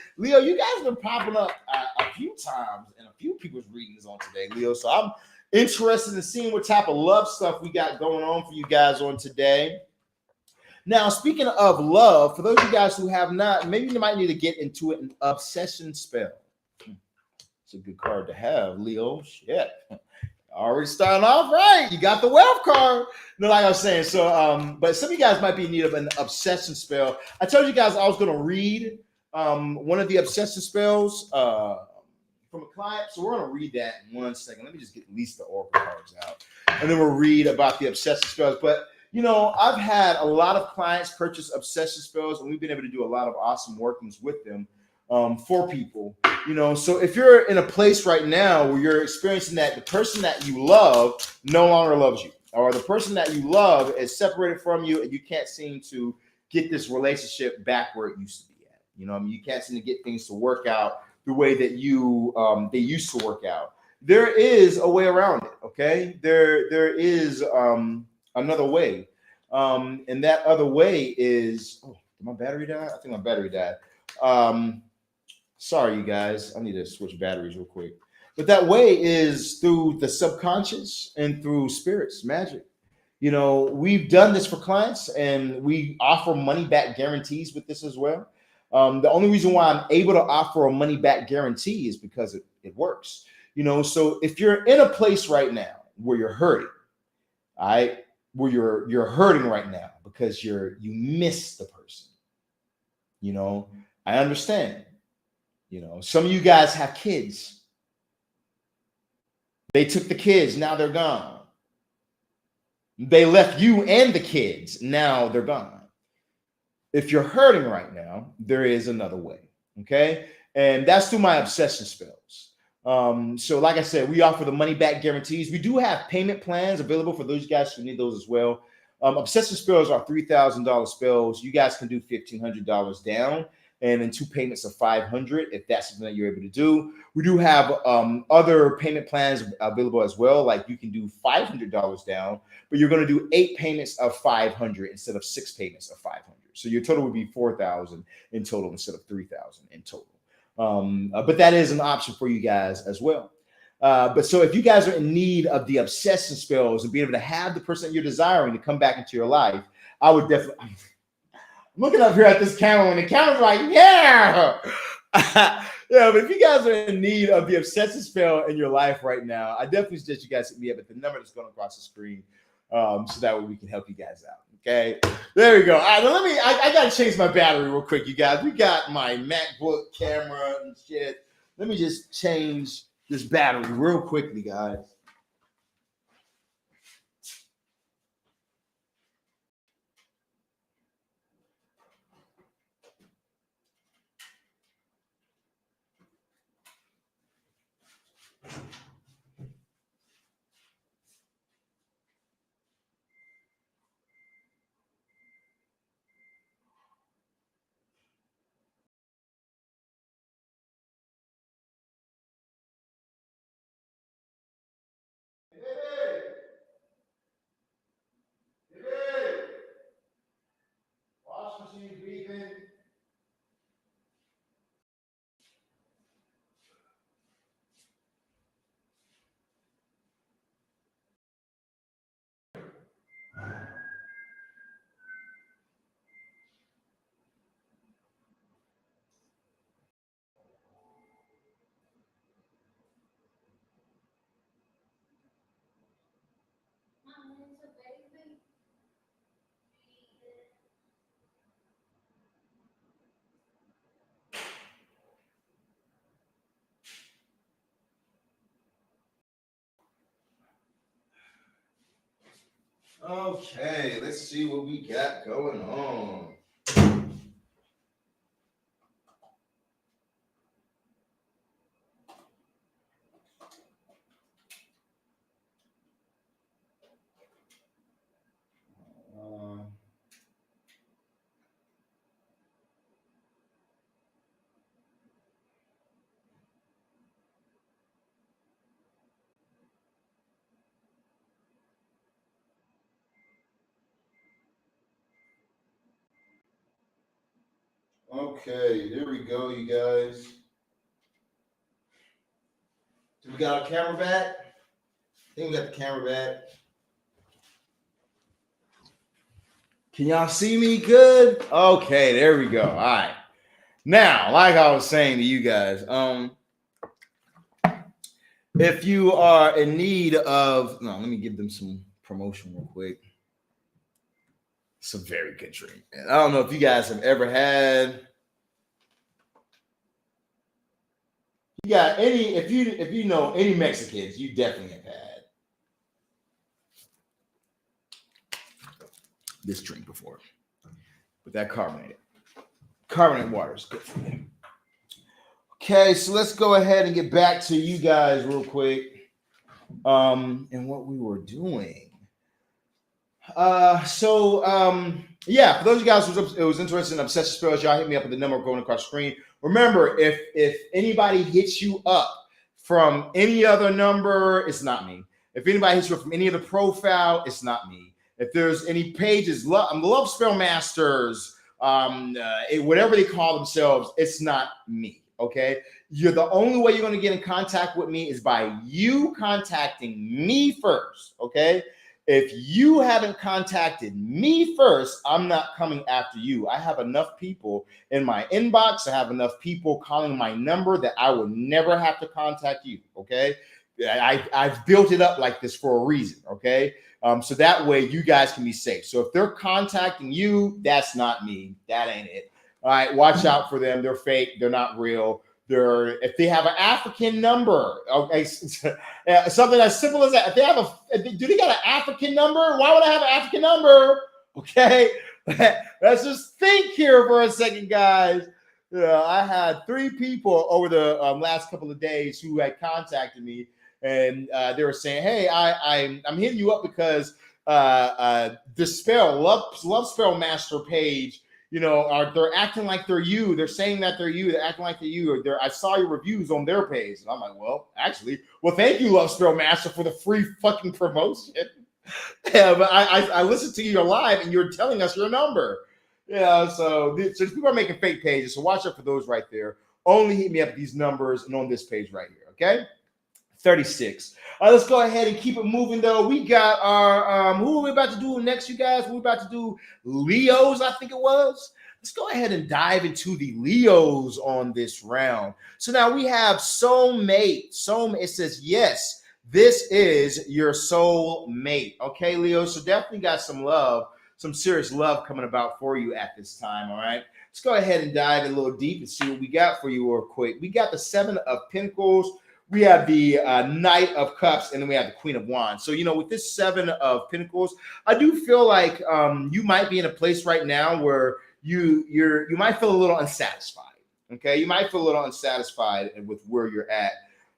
guys have been popping up a few times in a few people's readings on today, Leo. So I'm interested in seeing what type of love stuff we got going on for you guys on today. Now, speaking of love, for those of you guys who have not, maybe you might need to get into it, an obsession spell. It's a good card to have, Leo. Shit. Already starting off right. You got the wealth card. No, like I was saying. So, but some of you guys might be in need of an obsession spell. I told you guys I was going to read one of the obsession spells from a client. So we're going to read that in 1 second. Let me just get at least the oracle cards out, and then we'll read about the obsession spells. But I've had a lot of clients purchase obsession spells, and we've been able to do a lot of awesome workings with them for people. So if you're in a place right now where you're experiencing that the person that you love no longer loves you, or the person that you love is separated from you, and you can't seem to get this relationship back where it used to be at. You can't seem to get things to work out the way that they used to work out. There is a way around it. Okay, there is another way, and that other way is. Oh, did my battery die? I think my battery died. Sorry, you guys. I need to switch batteries real quick. But that way is through the subconscious and through spirits, magic. We've done this for clients, and we offer money back guarantees with this as well. The only reason why I'm able to offer a money back guarantee is because it works. So if you're in a place right now where you're hurting, all right, where you're hurting right now because you miss the person, I understand. Some of you guys have kids They took the kids, now they're gone. They left you and the kids, now they're gone. If you're hurting right now, there is another way. Okay. And that's through my obsession spells. So, like I said, we offer the money back guarantees. We do have payment plans available for those guys who need those as well. Obsession spells are $3,000 spells. You guys can do $1,500 down and then 2 payments of $500 if that's something that you're able to do. We do have other payment plans available as well. Like you can do $500 down, but you're going to do 8 payments of $500 instead of 6 payments of $500. So your total would be $4,000 in total instead of $3,000 in total. But that is an option for you guys as well. But so if you guys are in need of the obsession spells and being able to have the person you're desiring to come back into your life, I would definitely. I'm looking up here at this camera and the camera's like, yeah. Yeah, but if you guys are in need of the obsession spell in your life right now, I definitely suggest you guys hit me up at the number that's going across the screen, so that way we can help you guys out. Okay, there we go. All right, now I got to change my battery real quick, you guys. We got my MacBook camera and shit. Let me just change this battery real quickly, guys. Wash machine beeping. Okay, let's see what we got going on. Okay, there we go, you guys. Do we got our camera back? I think we got the camera back. Can y'all see me good? Okay, there we go. All right. Now, like I was saying to you guys, if you are in need of, no, let me give them some promotion real quick. It's a very good drink. And I don't know if you guys have ever had. You got any, if you know any Mexicans, you definitely have had this drink before. But that carbonated water is good for you. Okay, so let's go ahead and get back to you guys real quick. And what we were doing. Yeah, for those of you guys who was interested in obsession spells, y'all hit me up at the number going across the screen. Remember, if anybody hits you up from any other number, it's not me. If anybody hits you up from any other profile, it's not me. If there's any pages, love spell masters, whatever they call themselves, it's not me. Okay, you're the only way you're going to get in contact with me is by you contacting me first. Okay. If you haven't contacted me first, I'm not coming after you. I have enough people in my inbox. I have enough people calling my number that I will never have to contact you. Okay. I've built it up like this for a reason. Okay. So that way you guys can be safe. So if they're contacting you, that's not me. That ain't it. All right. Watch out for them. They're fake. They're not real. if they have an African number, okay, something as simple as that. If they have do they got an African number? Why would I have an African number? Okay, let's just think here for a second, guys. I had 3 people over the last couple of days who had contacted me, and they were saying, "Hey, I'm hitting you up because the love spell master page." They're acting like they're you. They're saying that they're you. They're acting like they're you. I saw your reviews on their page. And I'm like, well, thank you, Love Spell Master, for the free fucking promotion. Yeah, but I listened to your live and you're telling us your number. So people are making fake pages. So watch out for those right there. Only hit me up at these numbers and on this page right here. Okay. 36. Let's go ahead and keep it moving, though. We got our who are we about to do next, you guys? We're about to do Leos, I think it was. Let's go ahead and dive into the Leos on this round. So now we have soulmate. Soulmate. It says yes, this is your soulmate. Okay, Leo. So definitely got some love, some serious love coming about for you at this time. All right. Let's go ahead and dive a little deep and see what we got for you real quick. We got the 7 of Pentacles. We have the Knight of Cups, and then we have the Queen of Wands. So, with this 7 of Pentacles, I do feel like you might be in a place right now where you might feel a little unsatisfied. Okay, you might feel a little unsatisfied with where you're at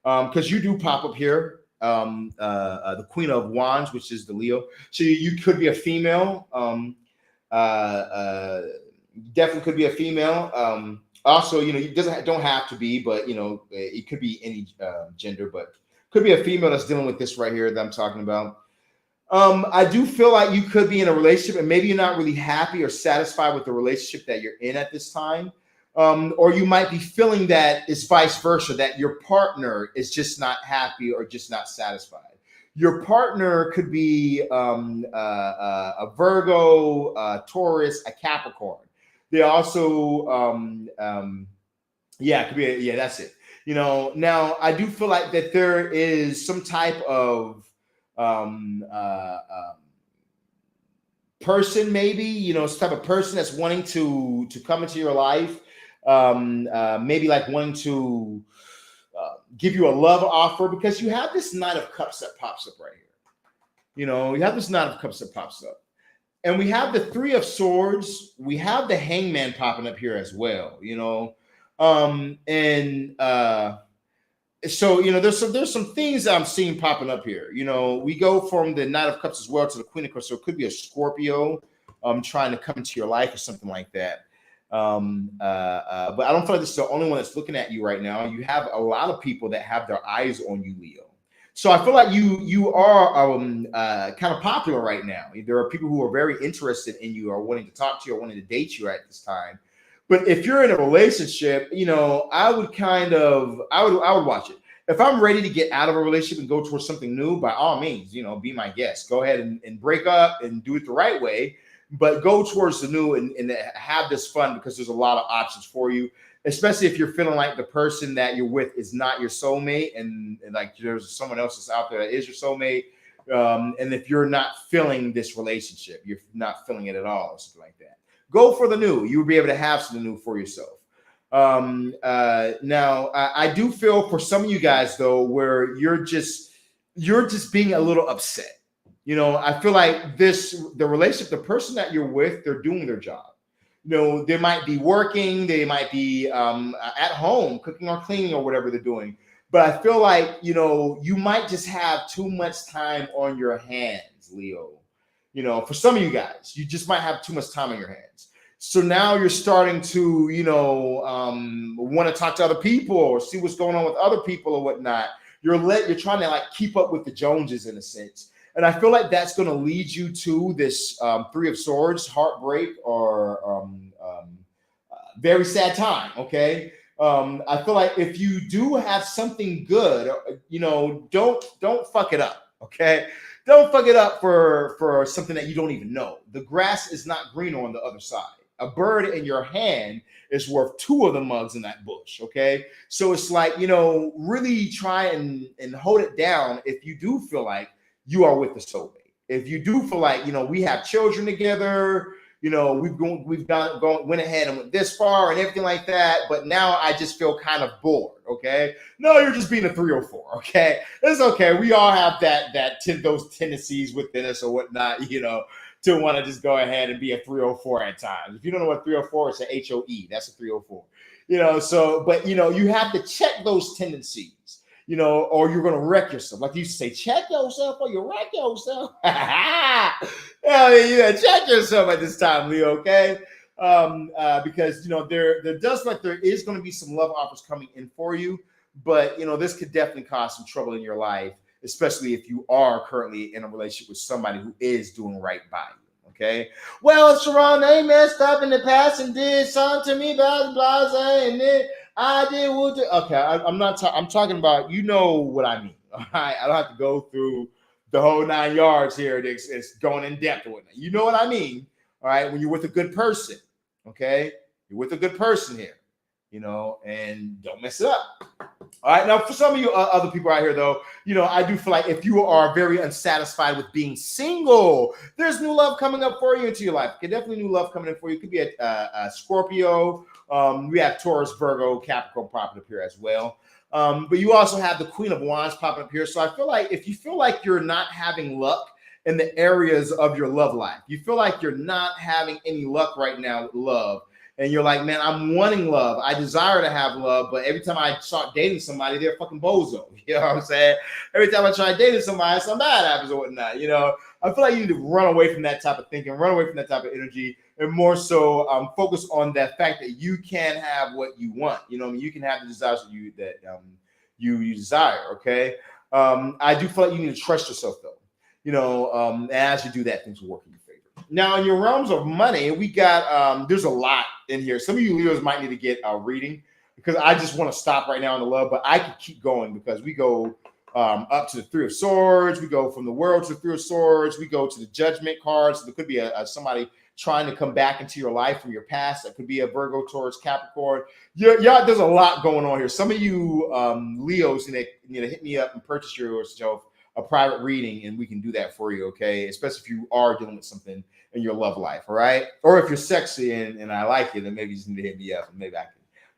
because you do pop up here, the Queen of Wands, which is the Leo. So you could be a female. Definitely could be a female. Also, you don't have to be, but it could be any gender, but could be a female that's dealing with this right here that I'm talking about. I do feel like you could be in a relationship and maybe you're not really happy or satisfied with the relationship that you're in at this time. Or you might be feeling that it's vice versa, that your partner is just not happy or just not satisfied. Your partner could be a Virgo, a Taurus, a Capricorn. They also, it could be, that's it. Now I do feel like that there is some type of person, maybe, some type of person that's wanting to come into your life, maybe like wanting to give you a love offer because you have this Knight of Cups that pops up right here. You have this Knight of Cups that pops up. And we have the 3 of Swords. We have the Hangman popping up here as well, so there's some things I'm seeing popping up here. We go from the Knight of Cups as well to the Queen of Cups. So it could be a Scorpio trying to come into your life or something like that. But I don't feel like this is the only one that's looking at you right now. You have a lot of people that have their eyes on you, Leo. So I feel like you are kind of popular right now. There are people who are very interested in you or wanting to talk to you or wanting to date you at this time. But if you're in a relationship, I would watch it. If I'm ready to get out of a relationship and go towards something new, by all means, be my guest. Go ahead and break up and do it the right way. But go towards the new and have this fun because there's a lot of options for you. Especially if you're feeling like the person that you're with is not your soulmate and like there's someone else that's out there that is your soulmate. And if you're not feeling this relationship, you're not feeling it at all or something like that. Go for the new. You'll be able to have something new for yourself. Now, I do feel for some of you guys, though, where you're just being a little upset. I feel like the relationship, the person that you're with, they're doing their job. They might be working, they might be at home cooking or cleaning or whatever they're doing. But I feel like, you might just have too much time on your hands, Leo. For some of you guys, you just might have too much time on your hands. So now you're starting to, want to talk to other people or see what's going on with other people or whatnot. You're trying to keep up with the Joneses in a sense. And I feel like that's going to lead you to this 3 of Swords, heartbreak, or very sad time. Okay. I feel like if you do have something good, don't fuck it up. Okay. Don't fuck it up for something that you don't even know. The grass is not greener on the other side. A bird in your hand is worth 2 of the mugs in that bush. Okay. So it's like, really try and hold it down if you do feel like you are with the soulmate. If you do feel like, we have children together, You know, went ahead and went this far and everything like that, but now I just feel kind of bored. Okay, no, you're just being a 304. Okay, it's okay. We all have those tendencies within us or whatnot. You know, to want to just go ahead and be a 304 at times. If you don't know what 304 is, it's a HOE. That's a 304. You know, so but you know, you have to check those tendencies. You know, or you're gonna wreck yourself. Like you used to say, check yourself or you wreck yourself. Yeah, check yourself at this time, Leo. Okay, because you know there does like there is going to be some love offers coming in for you, but you know this could definitely cause some trouble in your life, especially if you are currently in a relationship with somebody who is doing right by you. Okay, well, Sharon, they messed up in the past and did something to me, blah blah blah, and then I did what? Okay, I'm not. I'm talking about. You know what I mean. All right, I don't have to go through the whole 9 yards here. It's going in depth with it. You know what I mean. All right, when you're with a good person, okay, you're with a good person here, you know, and don't mess it up. All right, now for some of you other people out here, though, you know, I do feel like if you are very unsatisfied with being single, there's new love coming up for you into your life. Okay, definitely new love coming in for you. It could be a Scorpio. We have Taurus, Virgo, Capricorn popping up here as well. But you also have the Queen of Wands popping up here. So I feel like if you feel like you're not having luck in the areas of your love life, you feel like you're not having any luck right now with love, and you're like, man, I'm wanting love. I desire to have love, but every time I start dating somebody, they're fucking bozo. You know what I'm saying? Every time I try dating somebody, something bad happens or whatnot. You know, I feel like you need to run away from that type of thinking, run away from that type of energy, and more so focus on that fact that you can have what you want. You know, you can have the desires that you desire. Okay, I do feel like you need to trust yourself though. You know, as you do that, things will work in your favor. Now, in your realms of money, we got there's a lot in here. Some of you Leos might need to get a reading because I just want to stop right now on the love, but I could keep going because we go up to the Three of Swords, we go from the World to the Three of Swords, we go to the Judgment cards. So there could be somebody trying to come back into your life from your past. That could be a Virgo, Taurus, Capricorn. Yeah, there's a lot going on here. Some of you Leos need to hit me up and purchase yourself a private reading, and we can do that for you, okay? Especially if you are dealing with something in your love life, all right? Or if you're sexy and I like you, then maybe you just need to hit me up, and maybe I can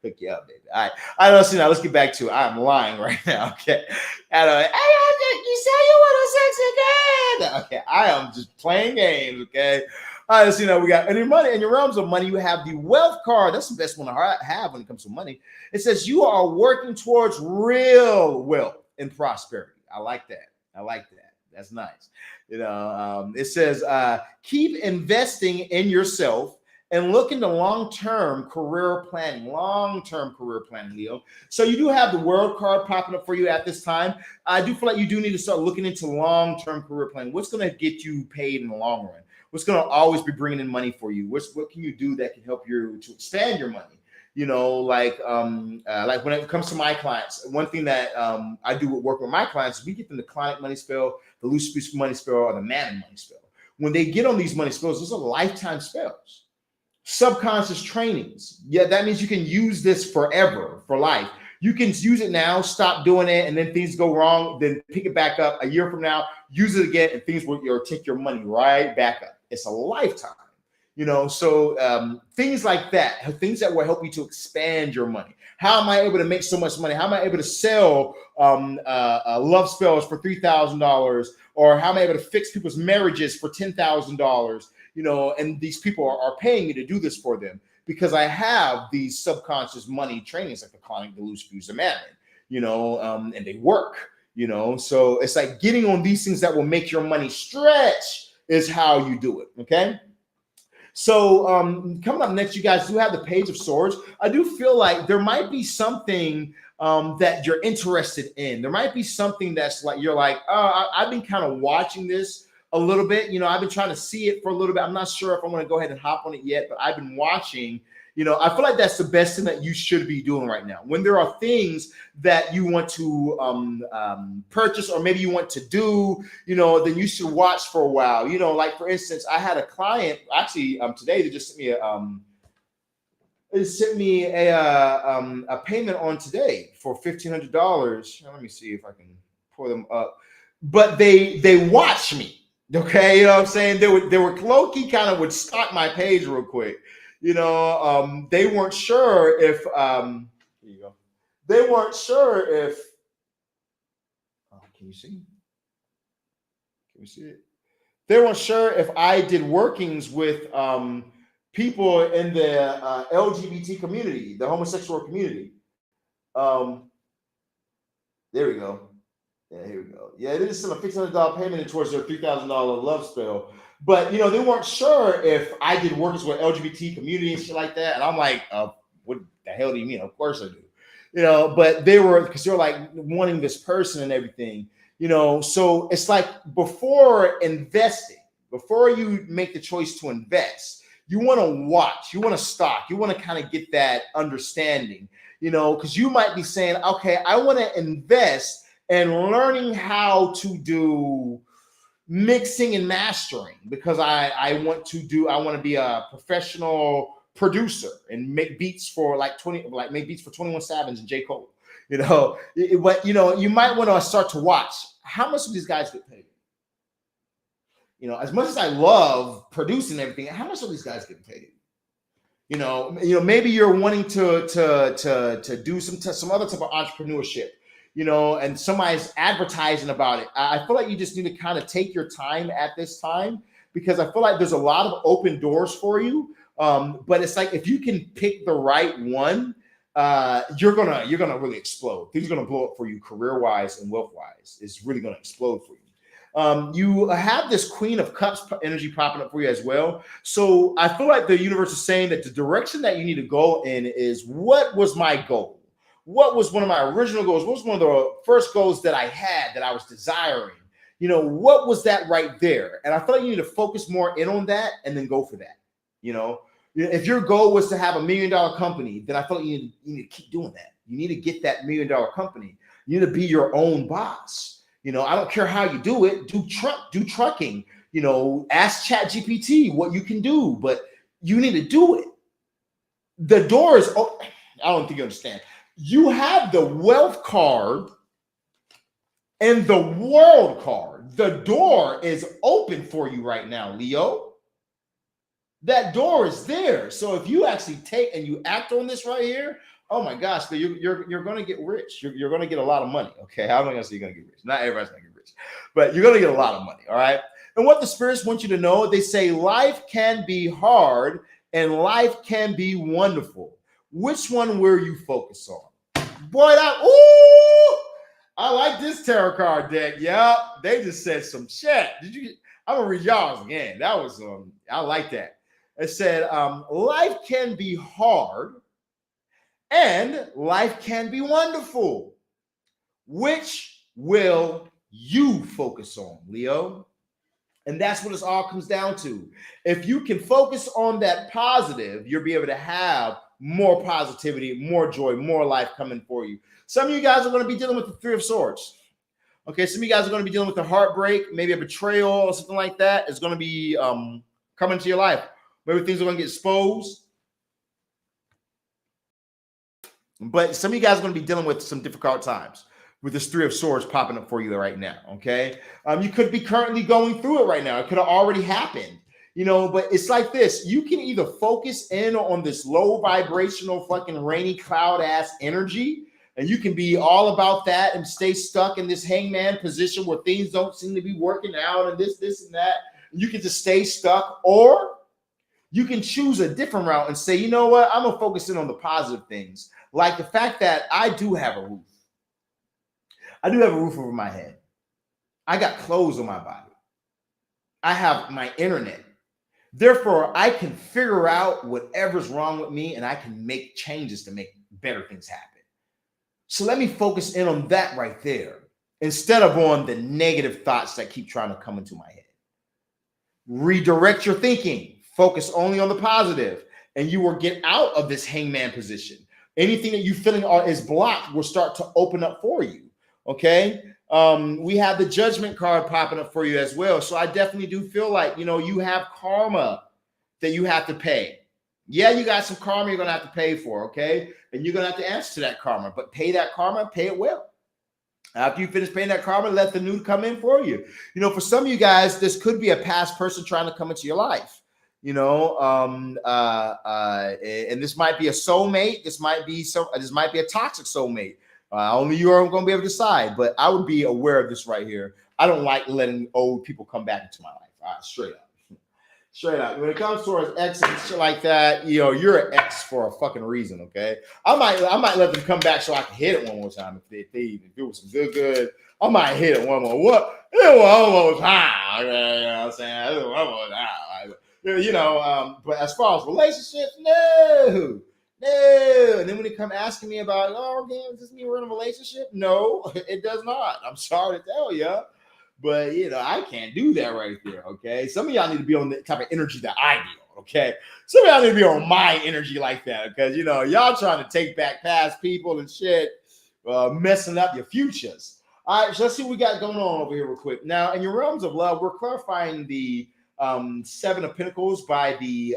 hook you up, baby. All right. I don't see now. Let's get back to it. I'm lying right now, okay? I don't. Hey, you say you want a sex again? Okay, I am just playing games, okay? All right, let's see now. We got in your money, in your realms of money, you have the wealth card. That's the best one to have when it comes to money. It says you are working towards real wealth and prosperity. I like that. I like that. That's nice. You know, it says keep investing in yourself and look into long-term career planning. Long-term career planning, Leo. So you do have the World card popping up for you at this time. I do feel like you do need to start looking into long-term career planning. What's going to get you paid in the long run? What's going to always be bringing in money for you? What can you do that can help you to expand your money? You know, like when it comes to my clients, one thing that I do with work with my clients, we get them the Clauneck money spell, the Lucifuge money spell, or the Mammon money spell. When they get on these money spells, those are lifetime spells, subconscious trainings. Yeah, that means you can use this forever, for life. You can use it now, stop doing it, and then things go wrong, then pick it back up a year from now, use it again, and things will take your money right back up. It's a lifetime. You know, so things like that, things that will help you to expand your money. How am I able to make so much money? How am I able to sell love spells for $3,000? Or how am I able to fix people's marriages for $10,000? You know, and these people are paying me to do this for them because I have these subconscious money trainings like the Clauneck, the Lucifuge, the Mammon, you know, and they work, you know. So it's like getting on these things that will make your money stretch is how you do it, okay? So coming up next, you guys do have the Page of Swords. I do feel like there might be something that you're interested in. There might be something that's like, you're like, oh, I've been kind of watching this a little bit. You know, I've been trying to see it for a little bit. I'm not sure if I'm going to go ahead and hop on it yet, but I've been watching. You know, I feel like that's the best thing that you should be doing right now. When there are things that you want to purchase or maybe you want to do, you know, then you should watch for a while. You know, like for instance, I had a client actually today that just sent me a payment on today for $1,500. Let me see if I can pull them up. But they watch me. Okay, you know what I'm saying? They were low-key kind of would stalk my page real quick. They weren't sure if here you go. They weren't sure if can you see? Can we see it? They weren't sure if I did workings with people in the LGBT community, the homosexual community. Um, there we go. Yeah, here we go. Yeah, they just sent a $1,500 payment towards their $3,000 love spell. But they weren't sure if I did workings with LGBT community and shit like that. And I'm like, what the hell do you mean? Of course I do. But they were because they're like wanting this person and everything. So it's like before investing, before you make the choice to invest, you want to watch, you want to stock, you want to kind of get that understanding, because you might be saying, okay, I want to invest and learning how to do mixing and mastering because I want to be a professional producer and make beats for make beats for 21 Savage and J. Cole. But you might want to start to watch how much do these guys get paid. As much as I love producing everything, how much are these guys getting paid? Maybe you're wanting to do some other type of entrepreneurship, and somebody's advertising about it. I feel like you just need to kind of take your time at this time because I feel like there's a lot of open doors for you. But it's like if you can pick the right one, you're gonna really explode. Things are gonna blow up for you career-wise and wealth-wise. It's really gonna explode for you. You have this Queen of Cups energy popping up for you as well. So I feel like the universe is saying that the direction that you need to go in is what was my goal? What was one of my original goals? What was one of the first goals that I had that I was desiring? What was that right there? And I feel like you need to focus more in on that and then go for that. If your goal was to have $1 million company, then I feel like you need to keep doing that. You need to get that $1 million company. You need to be your own boss. I don't care how you do it. Do trucking. Ask ChatGPT what you can do, but you need to do it. The door is. I don't think you understand. You have the wealth card and the world card. The door is open for you right now, Leo. That door is there. So if you actually take and you act on this right here, oh my gosh, you're going to get rich. You're going to get a lot of money. Okay, I'm not going to say you're going to get rich. Not everybody's going to get rich, but you're going to get a lot of money. All right. And what the spirits want you to know, they say life can be hard and life can be wonderful. Which one will you focus on? Boy, I like this tarot card deck. Yeah, they just said some shit. I'm gonna read y'all's again. That was I like that. It said life can be hard and life can be wonderful. Which will you focus on, Leo? And that's what it all comes down to. If you can focus on that positive, you'll be able to have more positivity, more joy, more life coming for you. Some of you guys are going to be dealing with the Three of Swords. Okay, some of you guys are going to be dealing with a heartbreak, maybe a betrayal or something like that. It's going to be coming to your life. Maybe things are going to get exposed. But some of you guys are going to be dealing with some difficult times with this Three of Swords popping up for you right now, okay? You could be currently going through it right now. It could have already happened, but it's like this. You can either focus in on this low vibrational fucking rainy cloud ass energy, and you can be all about that and stay stuck in this hangman position where things don't seem to be working out and this, and that. You can just stay stuck, or you can choose a different route and say, you know what? I'm going to focus in on the positive things, like the fact that I do have a roof. I do have a roof over my head. I got clothes on my body. I have my internet. Therefore, I can figure out whatever's wrong with me and I can make changes to make better things happen. So let me focus in on that right there instead of on the negative thoughts that keep trying to come into my head. Redirect your thinking. Focus only on the positive, and you will get out of this hangman position. Anything that you feeling is blocked will start to open up for you. Okay. We have the Judgment card popping up for you as well. So I definitely do feel like, you have karma that you have to pay. Yeah, you got some karma you're going to have to pay for. Okay. And you're going to have to answer to that karma, but pay that karma, pay it well. After you finish paying that karma, let the new come in for you. You know, for some of you guys, this could be a past person trying to come into your life. You know, and this might be a soulmate. This might be a toxic soulmate. Only you are going to be able to decide. But I would be aware of this right here. I don't like letting old people come back into my life. All right, straight up. Straight up. When it comes towards ex and shit like that, you know, you're an ex for a fucking reason, okay? I might let them come back so I can hit it one more time if they do some good. I might hit it one more time. Okay, you know what I'm saying? One more time. You know, but as far as relationships, no. And then when they come asking me about, oh, damn, does this mean we're in a relationship? No, it does not. I'm sorry to tell you. But, you know, I can't do that right there, okay? Some of y'all need to be on the type of energy that I do, okay? Some of y'all need to be on my energy like that because, you know, y'all trying to take back past people and shit, messing up your futures. All right, so let's see what we got going on over here real quick. Now, in your realms of love, we're clarifying the Seven of Pentacles by the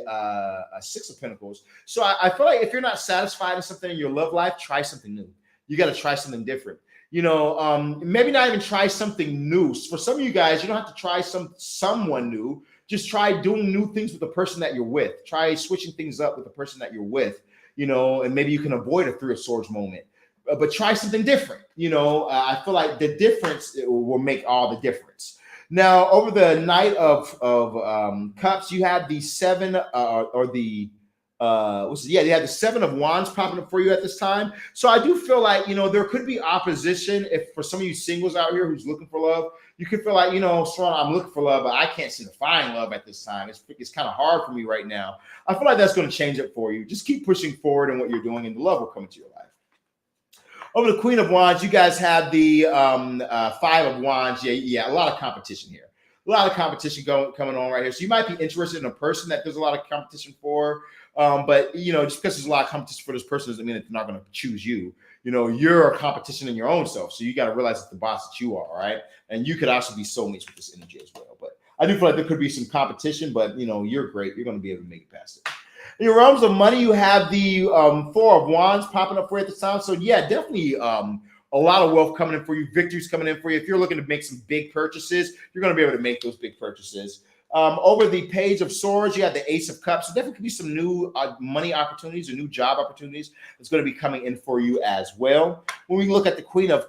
Six of Pentacles. So I feel like if you're not satisfied in something in your love life, try something new. You got to try something different. You know, maybe not even try something new. For some of you guys, you don't have to try someone new. Just try doing new things with the person that you're with. Try switching things up with the person that you're with, you know, and maybe you can avoid a Three of Swords moment. But try something different. You know, I feel like the difference will make all the difference. Now, over the Knight of Cups, you had the Seven they had the Seven of Wands popping up for you at this time. So I do feel like, you know, there could be opposition if for some of you singles out here who's looking for love, you could feel like, you know, Sean, I'm looking for love, but I can't seem to find love at this time. It's kind of hard for me right now. I feel like that's going to change it for you. Just keep pushing forward in what you're doing and the love will come into your life. Over the Queen of Wands, you guys have the Five of Wands. Yeah, a lot of competition here. A lot of competition coming on right here. So you might be interested in a person that there's a lot of competition for. But, you know, just because there's a lot of competition for this person doesn't mean that they're not going to choose you. You know, you're a competition in your own self. So you got to realize it's the boss that you are, right? And you could also be soulmates with this energy as well. But I do feel like there could be some competition, but, you know, you're great. You're going to be able to make it past it. In your realms of money, you have the Four of Wands popping up for you at this time. So, yeah, definitely a lot of wealth coming in for you. Victories coming in for you. If you're looking to make some big purchases, you're going to be able to make those big purchases. Over the Page of Swords, you have the Ace of Cups. So definitely could be some new money opportunities or new job opportunities that's going to be coming in for you as well. When we look at the Queen of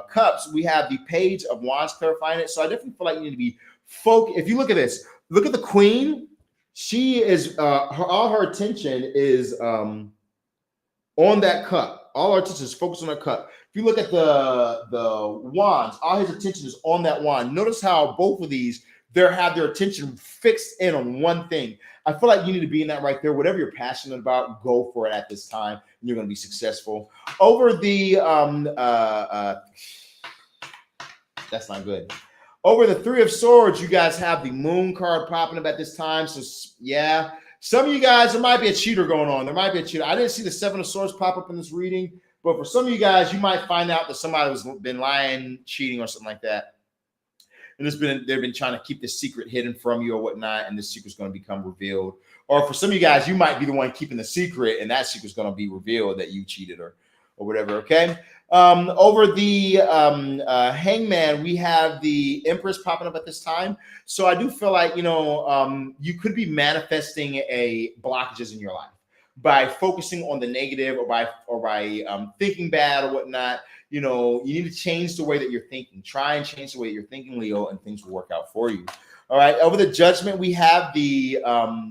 Cups, we have the Page of Wands clarifying it. So I definitely feel like you need to be focused. If you look at this, look at the Queen. She is all her attention is on that cup. All her attention is focused on that cup. If you look at the wands, all his attention is on that wand. Notice how both of these have their attention fixed in on one thing. I feel like you need to be in that right there. Whatever you're passionate about, go for it at this time, and you're going to be successful. Over the that's not good. Over the Three of Swords, you guys have the Moon card popping up at this time. So, yeah, some of you guys, there might be a cheater going on. There might be a cheater. I didn't see the Seven of Swords pop up in this reading, but for some of you guys, you might find out that somebody has been lying, cheating, or something like that. And they've been trying to keep this secret hidden from you or whatnot, and this secret's going to become revealed. Or for some of you guys, you might be the one keeping the secret, and that secret's going to be revealed that you cheated or whatever, okay? Over the Hangman, we have the Empress popping up at this time. So I do feel like, you know, you could be manifesting blockages in your life by focusing on the negative or by thinking bad or whatnot. You know, you need to change the way that you're thinking. Try and change the way that you're thinking, Leo, and things will work out for you. All right. Over the Judgment, we have the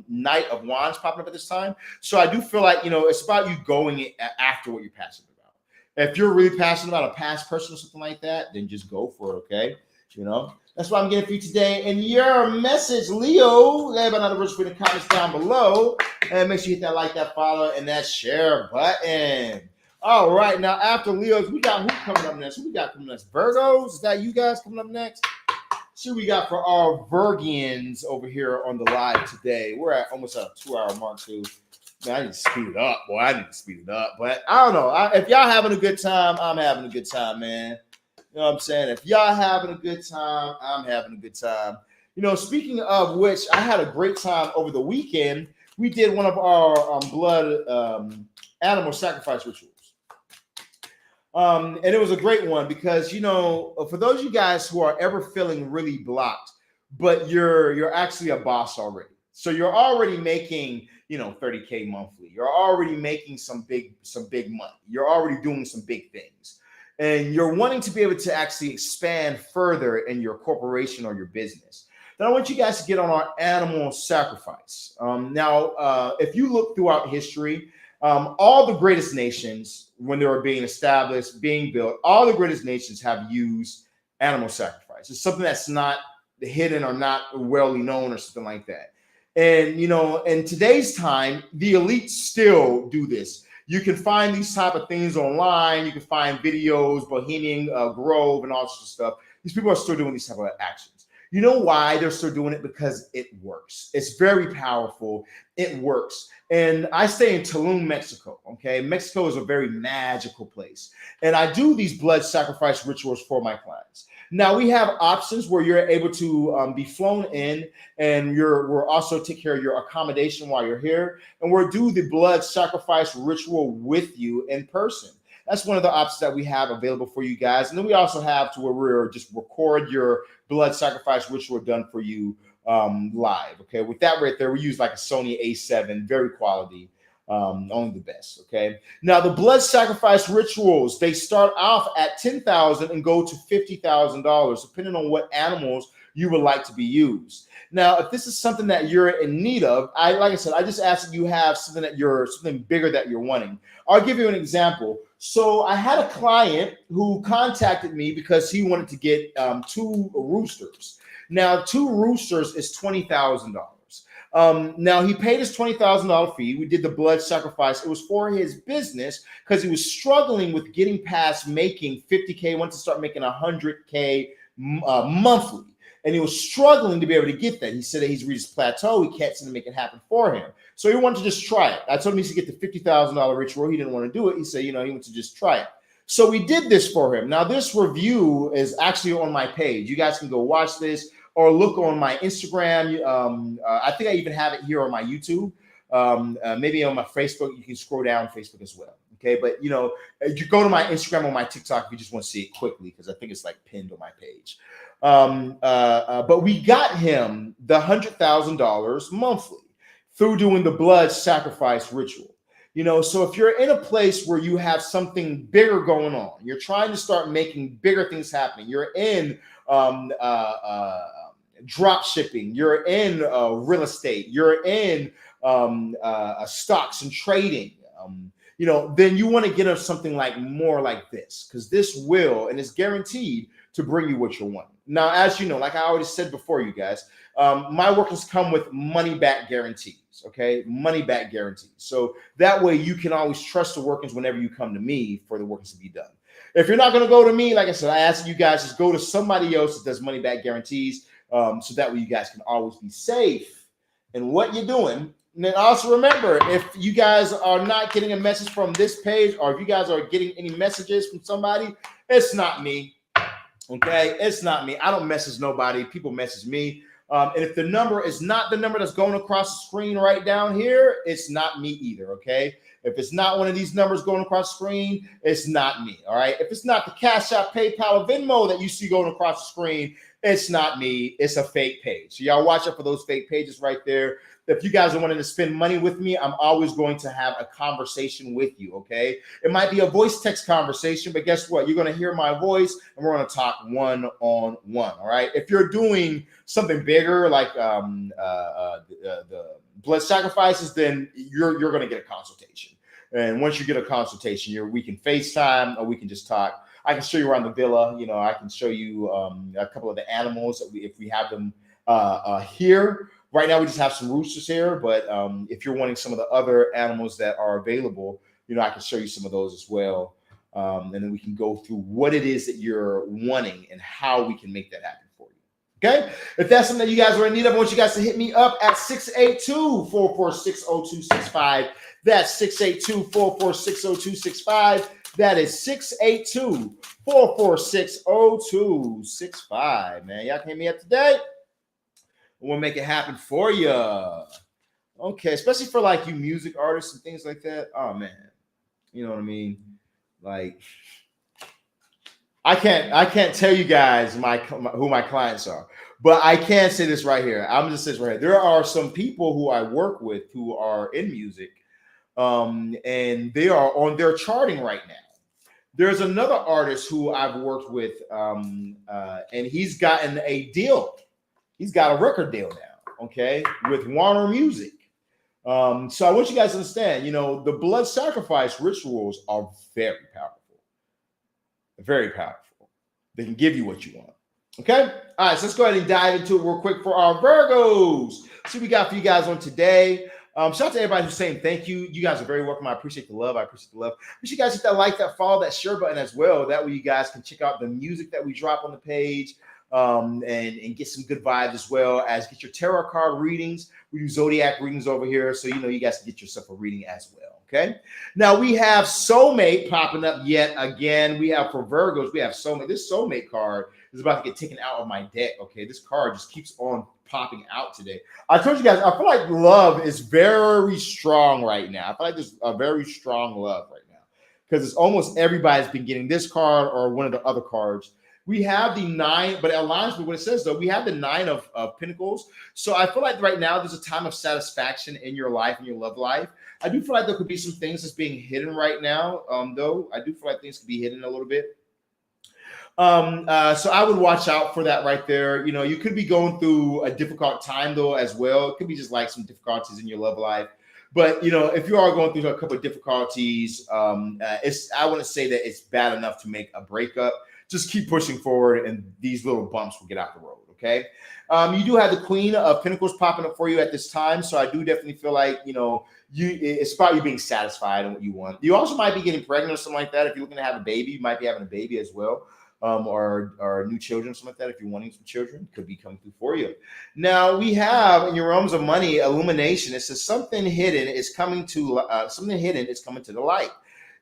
Knight of Wands popping up at this time. So I do feel like, you know, it's about you going after what you're passionate about. If you're really passionate about a past person or something like that, then just go for it, okay? You know, that's what I'm getting for you today. And your message, Leo, let everybody know the words for the comments down below. And make sure you hit that like, that follow, and that share button. All right, now after Leo's, we got who coming up next? Who we got coming next? Virgos? Is that you guys coming up next? See what we got for our Virgians over here on the live today. We're at almost a 2-hour mark, too. Man, I need to speed it up, boy. I need to speed it up. But I don't know. If y'all having a good time, I'm having a good time, man. You know what I'm saying? If y'all having a good time, I'm having a good time. You know, speaking of which, I had a great time over the weekend. We did one of our blood animal sacrifice rituals. And it was a great one because, for those of you guys who are ever feeling really blocked, but you're actually a boss already. So you're already making, 30K monthly. You're already making some big money. You're already doing some big things. And you're wanting to be able to actually expand further in your corporation or your business. Then I want you guys to get on our animal sacrifice. Now, if you look throughout history, all the greatest nations, when they were being established, being built, all the greatest nations have used animal sacrifice. It's something that's not hidden or not well known or something like that. And in today's time, the elites still do this. You can find these type of things online. You can find videos, Bohemian Grove, and all sorts of stuff. These people are still doing these type of actions. You know why they're still doing it? Because it works. It's very powerful. It works. And I stay in Tulum, Mexico. Okay, Mexico is a very magical place, and I do these blood sacrifice rituals for my clients. Now we have options where you're able to be flown in, and we're also take care of your accommodation while you're here, and we'll do the blood sacrifice ritual with you in person. That's one of the options that we have available for you guys. And then we also have to where we're just record your blood sacrifice ritual done for you live. Okay, with that right there, we use like a Sony A7, very quality, only the best. Okay, now the blood sacrifice rituals, they start off at $10,000 and go to $50,000 depending on what animals you would like to be used. Now, if this is something that you're in need of, like I said, I just ask that you have something bigger that you're wanting. I'll give you an example. So I had a client who contacted me because he wanted to get 2 roosters. Now, 2 roosters is $20,000. Now, he paid his $20,000 fee. We did the blood sacrifice. It was for his business because he was struggling with getting past making 50K, wanted to start making 100K monthly. And he was struggling to be able to get that. He said that he's reached plateau. He can't seem to make it happen for him. So he wanted to just try it. I told him he should get the $50,000 ritual. He didn't want to do it. He said, he wanted to just try it. So we did this for him. Now, this review is actually on my page. You guys can go watch this or look on my Instagram. I think I even have it here on my YouTube. Maybe on my Facebook. You can scroll down Facebook as well. Okay, but you go to my Instagram or my TikTok if you just want to see it quickly, because I think it's like pinned on my page. But we got him the $100,000 monthly through doing the blood sacrifice ritual. So if you're in a place where you have something bigger going on, you're trying to start making bigger things happening, you're in drop shipping, you're in real estate, you're in stocks and trading, then you want to get us something like more like this, because this will and is guaranteed to bring you what you want. Now, as you know, like I already said before, you guys, my workers come with money back guarantees. Okay, money back guarantees. So that way you can always trust the workers whenever you come to me for the workers to be done. If you're not going to go to me, like I said, I ask you guys just go to somebody else that does money back guarantees, so that way you guys can always be safe in what you're doing. And then also remember, if you guys are not getting a message from this page, or if you guys are getting any messages from somebody, it's not me. Okay, it's not me. I don't message nobody. People message me. And if the number is not the number that's going across the screen right down here, it's not me either. Okay, if it's not one of these numbers going across the screen, it's not me. All right, if it's not the Cash App, PayPal, or Venmo that you see going across the screen, it's not me. It's a fake page. So y'all watch out for those fake pages right there. If you guys are wanting to spend money with me, I'm always going to have a conversation with you, okay? It might be a voice text conversation, but guess what? You're going to hear my voice, and we're going to talk one-on-one, all right? If you're doing something bigger, like the blood sacrifices, then you're going to get a consultation. And once you get a consultation, we can FaceTime, or we can just talk. I can show you around the villa. I can show you a couple of the animals if we have them here. Right now, we just have some roosters here, but if you're wanting some of the other animals that are available, I can show you some of those as well. And then we can go through what it is that you're wanting and how we can make that happen for you. Okay? If that's something that you guys are in need of, I want you guys to hit me up at 682-446-0265. That's 682-446-0265. That is 682-446-0265. Man, y'all can hit me up today. We'll make it happen for you. Okay, especially for like you music artists and things like that. Oh man, you know what I mean? Like, I can't tell you guys who my clients are, but I can say this right here. I'm just this right here. There are some people who I work with who are in music, and they are on their charting right now. There's another artist who I've worked with, and he's gotten a deal. He's got a record deal now, okay, with Warner Music. So I want you guys to understand, the blood sacrifice rituals are very powerful. Very powerful. They can give you what you want. Okay? All right, so let's go ahead and dive into it real quick for our Virgos. See what we got for you guys on today. Shout out to everybody who's saying thank you. You guys are very welcome. I appreciate the love. Make sure you guys hit that like, that follow, that share button as well. That way you guys can check out the music that we drop on the page, and get some good vibes, as well as get your tarot card readings. We do Zodiac readings over here, so you guys can get yourself a reading as well. Okay. Now we have soulmate popping up yet again. We have for Virgos, we have soulmate. This soulmate card is about to get taken out of my deck. Okay. This card just keeps on popping out today. I told you guys, I feel like love is very strong right now. I feel like there's a very strong love right now because it's almost everybody's been getting this card or one of the other cards. We have the 9, but it aligns with what it says, though. We have the 9 of Pentacles. So I feel like right now there's a time of satisfaction in your life, in your love life. I do feel like there could be some things that's being hidden right now, though. I do feel like things could be hidden a little bit. So I would watch out for that right there. You could be going through a difficult time, though, as well. It could be just like some difficulties in your love life. But, if you are going through a couple of difficulties, I want to say that it's bad enough to make a breakup. Just keep pushing forward, and these little bumps will get out the road, okay? You do have the Queen of Pentacles popping up for you at this time, so I do definitely feel like, it's about you being satisfied in what you want. You also might be getting pregnant or something like that. If you're looking to have a baby, you might be having a baby as well, or new children, something like that. If you're wanting some children, could be coming through for you. Now, we have, in your realms of money, illumination. It says something hidden is coming to the light.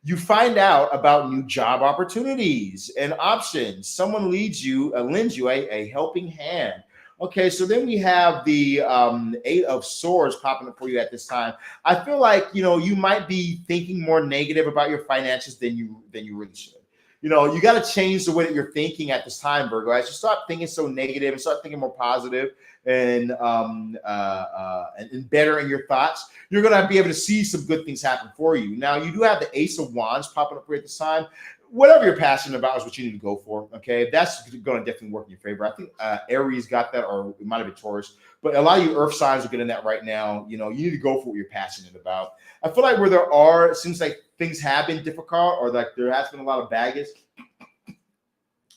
You find out about new job opportunities and options. Someone lends you a helping hand. Okay, so then we have the 8 of Swords popping up for you at this time. I feel like you might be thinking more negative about your finances than you really should. You got to change the way that you're thinking at this time, Virgo. As you start thinking so negative and start thinking more positive and better in your thoughts, you're going to be able to see some good things happen for you. Now, you do have the Ace of Wands popping up here at this time. Whatever you're passionate about is what you need to go for, okay? That's going to definitely work in your favor. I think Aries got that, or it might have been Taurus. But a lot of you earth signs are getting that right now. You need to go for what you're passionate about. I feel like it seems like things have been difficult, or like there has been a lot of baggage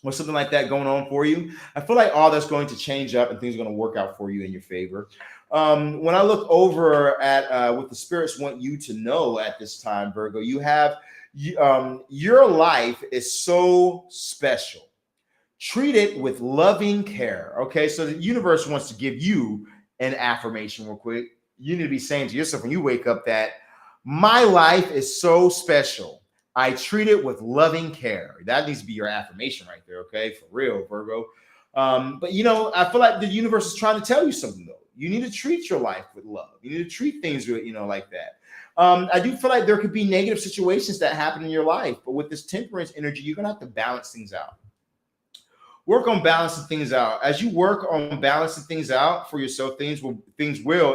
or something like that going on for you. I feel like all that's going to change up and things are going to work out for you in your favor. When I look over at what the spirits want you to know at this time, Virgo, you have your life is so special. Treat it with loving care. Okay, so the universe wants to give you an affirmation real quick. You need to be saying to yourself when you wake up that my life is so special. I treat it with loving care. That needs to be your affirmation right there, okay? For real, Virgo. But, I feel like the universe is trying to tell you something, though. You need to treat your life with love. You need to treat things with, like that. I do feel like there could be negative situations that happen in your life, but with this temperance energy, you're going to have to balance things out. Work on balancing things out. As you work on balancing things out for yourself, things will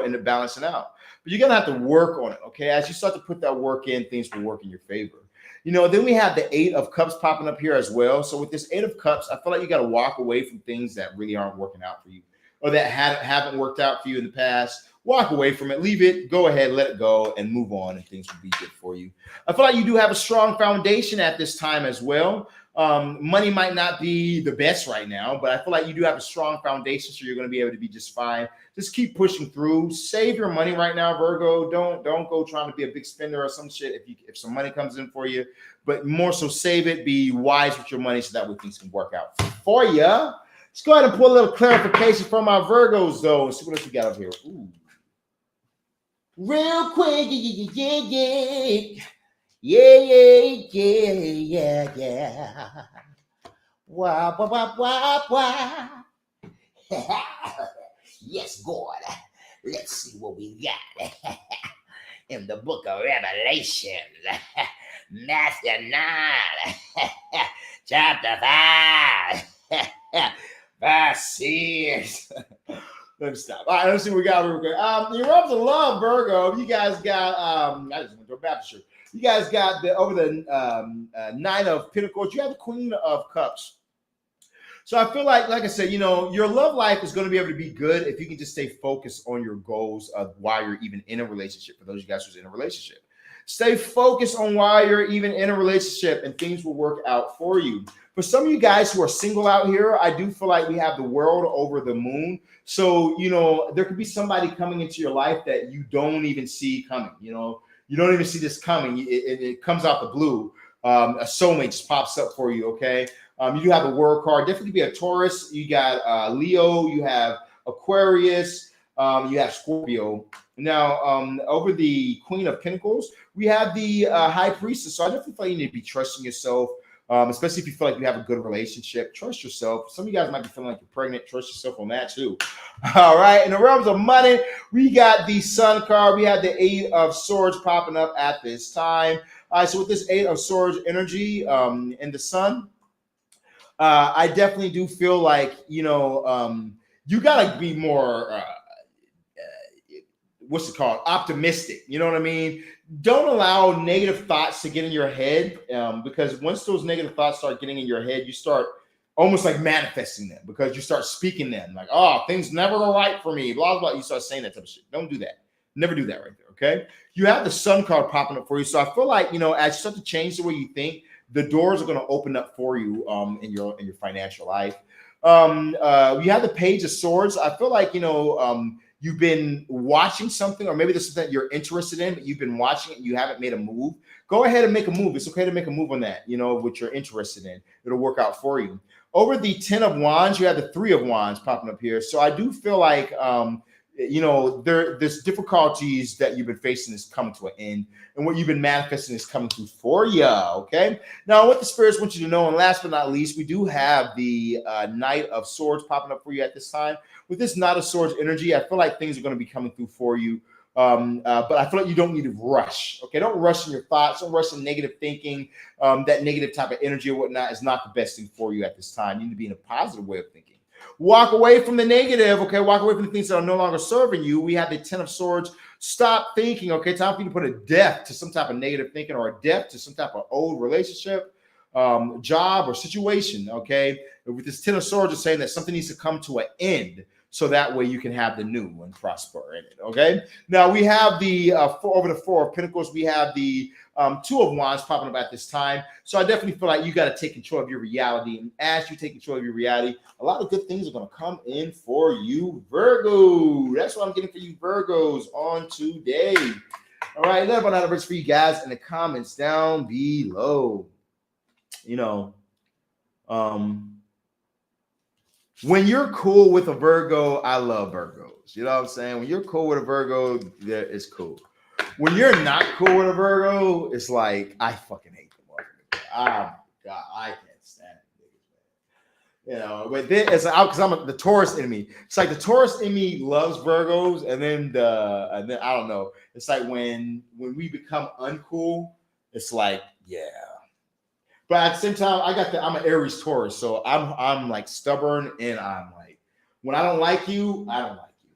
end up balancing out. But you're going to have to work on it, okay? As you start to put that work in, things will work in your favor. Then we have the 8 of Cups popping up here as well. So with this 8 of Cups, I feel like you got to walk away from things that really aren't working out for you, or that haven't worked out for you in the past. Walk away from it, leave it, go ahead, let it go, and move on, and things will be good for you. I feel like you do have a strong foundation at this time as well. Money might not be the best right now, but I feel like you do have a strong foundation, so you're going to be able to be just fine. Just keep pushing through. Save your money right now, Virgo. Don't go trying to be a big spender or some shit if some money comes in for you, but more so save it. Be wise with your money so that way things can work out for you. Let's go ahead and pull a little clarification from our Virgos, though, and see what else we got up here. Ooh. Real quick, yeah. Wow. Yes, God. Let's see what we got in the book of Revelation. Matthew 9, Chapter 5. Vaccines. Let me stop. All right, let's see what we got real quick. The realms of love, Virgo. You guys got I just went to a Baptist church. You guys got the Nine of Pentacles. You have the Queen of Cups. So I feel like I said, your love life is going to be able to be good if you can just stay focused on your goals of why you're even in a relationship. For those of you guys who's in a relationship, stay focused on why you're even in a relationship, and things will work out for you. For some of you guys who are single out here, I do feel like we have the world over the moon. So, there could be somebody coming into your life that you don't even see coming. You don't even see this coming. It comes out the blue. A soulmate just pops up for you, okay? You do have the World card. Definitely be a Taurus. You got Leo. You have Aquarius. You have Scorpio. Now, over the Queen of Pentacles, we have the High Priestess. So I definitely feel like you need to be trusting yourself, especially if you feel like you have a good relationship. Trust yourself. Some of you guys might be feeling like you're pregnant. Trust yourself on that too. All right. In the realms of money, we got the Sun card. We have the Eight of Swords popping up at this time. All right. So with this Eight of Swords energy in the Sun, I definitely do feel like, you got to be more, optimistic. You know what I mean? Don't allow negative thoughts to get in your head, because once those negative thoughts start getting in your head, you start almost like manifesting them, because you start speaking them like, oh, things never go right for me, blah, blah. You start saying that type of shit. Don't do that. Never do that right there, okay? You have the Sun card popping up for you. So I feel like, as you start to change the way you think, the doors are going to open up for you in your financial life. You have the Page of Swords. I feel like, you've been watching something, or maybe this is that you're interested in, but you've been watching it and you haven't made a move. Go ahead and make a move. It's okay to make a move on that, what you're interested in. It'll work out for you. Over the 10 of Wands, you have the 3 of Wands popping up here. So I do feel like, there's difficulties that you've been facing is coming to an end, and what you've been manifesting is coming through for you. Okay. Now, what the spirits want you to know, and last but not least, we do have the Knight of Swords popping up for you at this time. With this Knight of Swords energy, I feel like things are going to be coming through for you. But I feel like you don't need to rush. Okay. Don't rush in your thoughts. Don't rush in negative thinking. That negative type of energy or whatnot is not the best thing for you at this time. You need to be in a positive way of thinking. Walk away from the negative, okay? Walk away from the things that are no longer serving you. We have the 10 of Swords. Stop thinking, okay? Time for you to put a death to some type of negative thinking, or a death to some type of old relationship, job, or situation, okay? With this 10 of Swords, it's saying that something needs to come to an end, so that way you can have the new and prosper in it, okay? Now, we have the over the 4 of Pentacles, we have the 2 of Wands popping up at this time. So I definitely feel like you got to take control of your reality. And as you take control of your reality, a lot of good things are going to come in for you, Virgo. That's what I'm getting for you, Virgos, on today. All right, let me know numbers for you guys in the comments down below. When you're cool with a Virgo, I love Virgos. You know what I'm saying? When you're cool with a Virgo, it's cool. When you're not cool with a Virgo, it's like, I fucking hate them. Oh my God, I can't stand it. But then it's because I'm the Taurus in me. It's like the Taurus in me loves Virgos, and then I don't know. It's like when we become uncool, it's like, yeah. But at the same time, I'm an Aries Taurus, so I'm like stubborn, and I'm like, when I don't like you, I don't like you.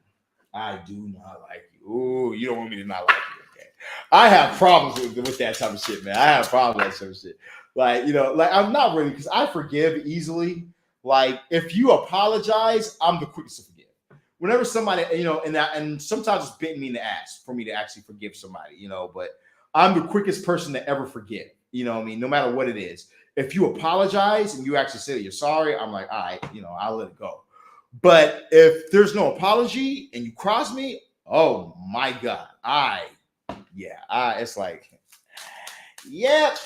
I do not like you. Ooh, you don't want me to not like you. Okay. I have problems with that type of shit, man. I have problems with that type of shit. Like I'm not really, because I forgive easily. Like, if you apologize, I'm the quickest to forgive. Whenever somebody, and sometimes it's bitten me in the ass for me to actually forgive somebody, but I'm the quickest person to ever forgive. You know what I mean? No matter what it is. If you apologize and you actually say that you're sorry, I'm like, all right, I'll let it go. But if there's no apology and you cross me, oh my God, it's like, yep.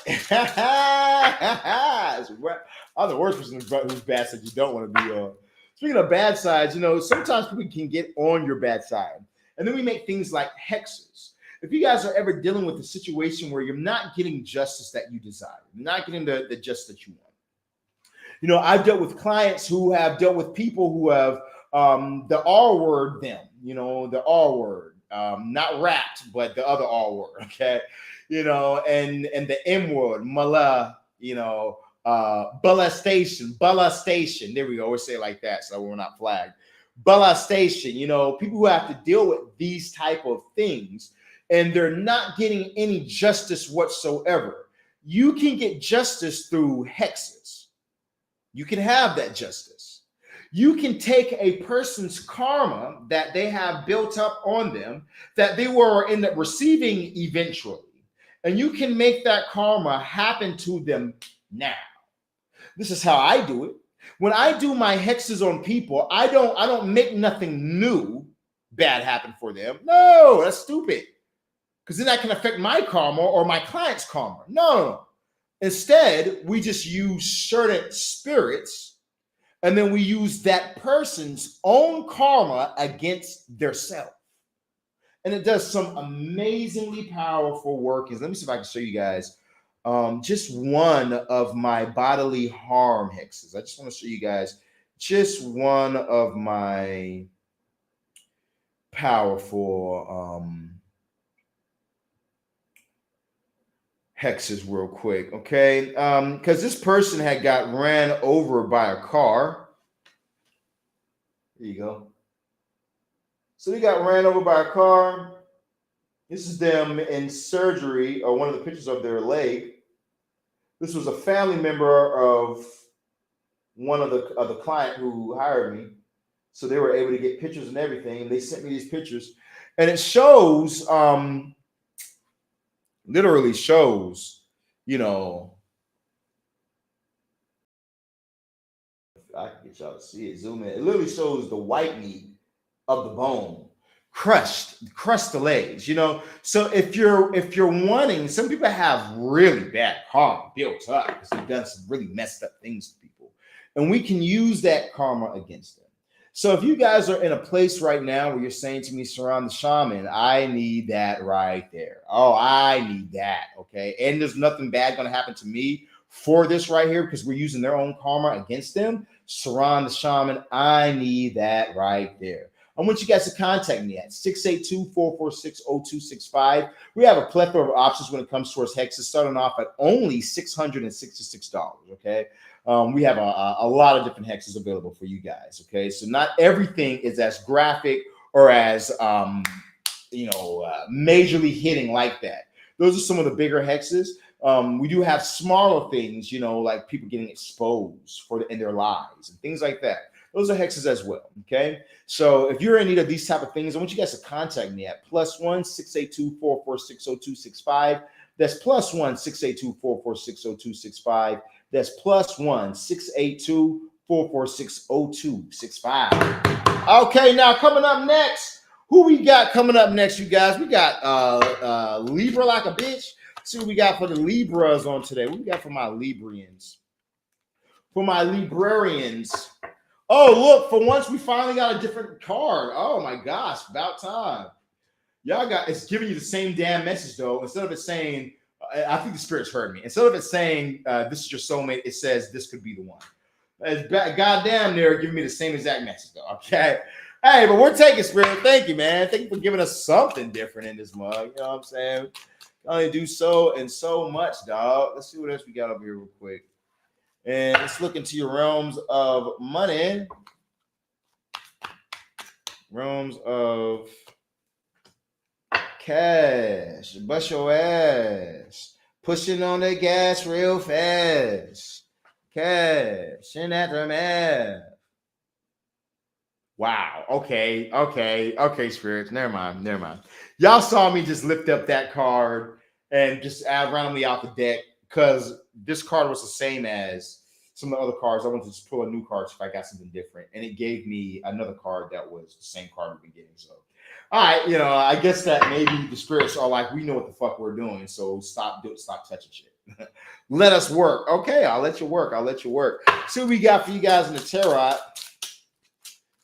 I'm the worst person whose bad side you don't want to be on. Speaking of bad sides, sometimes people can get on your bad side. And then we make things like hexes. If you guys are ever dealing with a situation where you're not getting justice that you desire, you're not getting the justice that you want. I've dealt with clients who have dealt with people who have the R word them, the R word, not wrapped, but the other R word, okay? And the M word, mala, Molestation. There we go. We'll say it like that so we're not flagged. Molestation, you know, people who have to deal with these type of things and they're not getting any justice whatsoever. You can get justice through hexes. You can have that justice. You can take a person's karma that they have built up on them that they will end up receiving eventually, and you can make that karma happen to them now. This is how I do it. When I do my hexes on people, I don't make nothing new bad happen for them. No, that's stupid. Because then that can affect my karma or my client's karma. No. Instead, we just use certain spirits and then we use that person's own karma against their self. And it does some amazingly powerful work. Let me see if I can show you guys just one of my bodily harm hexes. I just want to show you guys just one of my powerful hexes real quick, okay? Because this person had got ran over by a car. There you go. So they got ran over by a car. This is them in surgery, or one of the pictures of their leg. This was a family member of one of the client who hired me. So they were able to get pictures and everything. They sent me these pictures. And it shows, literally shows, you know, I can get y'all to see it, zoom in. It literally shows the white meat of the bone crushed the legs, you know. So if you're wanting, some people have really bad karma built up because they've done some really messed up things to people, and we can use that karma against them. So if you guys are in a place right now where you're saying to me, Saran the Shaman, I need that right there. Oh, I need that. Okay. And there's nothing bad going to happen to me for this right here because we're using their own karma against them. Saran the Shaman, I need that right there. I want you guys to contact me at 682-446-0265. We have a plethora of options when it comes towards hexes, starting off at only $666. Okay. We have a lot of different hexes available for you guys. Okay. So not everything is as graphic or as, majorly hitting like that. Those are some of the bigger hexes. We do have smaller things, you know, like people getting exposed in their lives and things like that. Those are hexes as well. Okay. So if you're in need of these type of things, I want you guys to contact me at +1 682-446-0265. That's +1 682-446-0265. That's +1 682-446-0265. Okay, now coming up next, who we got coming up next, you guys? We got Libra like a bitch. Let's see what we got for the Libras on today. What we got for my Librians? For my Librarians. Oh, look, for once we finally got a different card. Oh my gosh, about time. Y'all got, it's giving you the same damn message though. Instead of it saying, I think the spirits heard me. Instead of it saying, this is your soulmate, it says this could be the one. Goddamn, they're giving me the same exact message though, okay? Hey, but we're taking spirit. Thank you, man. Thank you for giving us something different in this mug. You know what I'm saying? Only do so and so much, dog. Let's see what else we got over here real quick. And let's look into your realms of money. Realms of cash. Bust your ass. Pushing on the gas real fast. Cash in aftermath. Wow. Okay, spirits. Never mind. Y'all saw me just lift up that card and just add randomly out the deck because this card was the same as some of the other cards. I wanted to just pull a new card if I got something different. And it gave me another card that was the same card we've been getting. So, all right, I guess that maybe the spirits are like, we know what the fuck we're doing. So stop touching shit. Let us work. Okay, I'll let you work. See what we got for you guys in the tarot.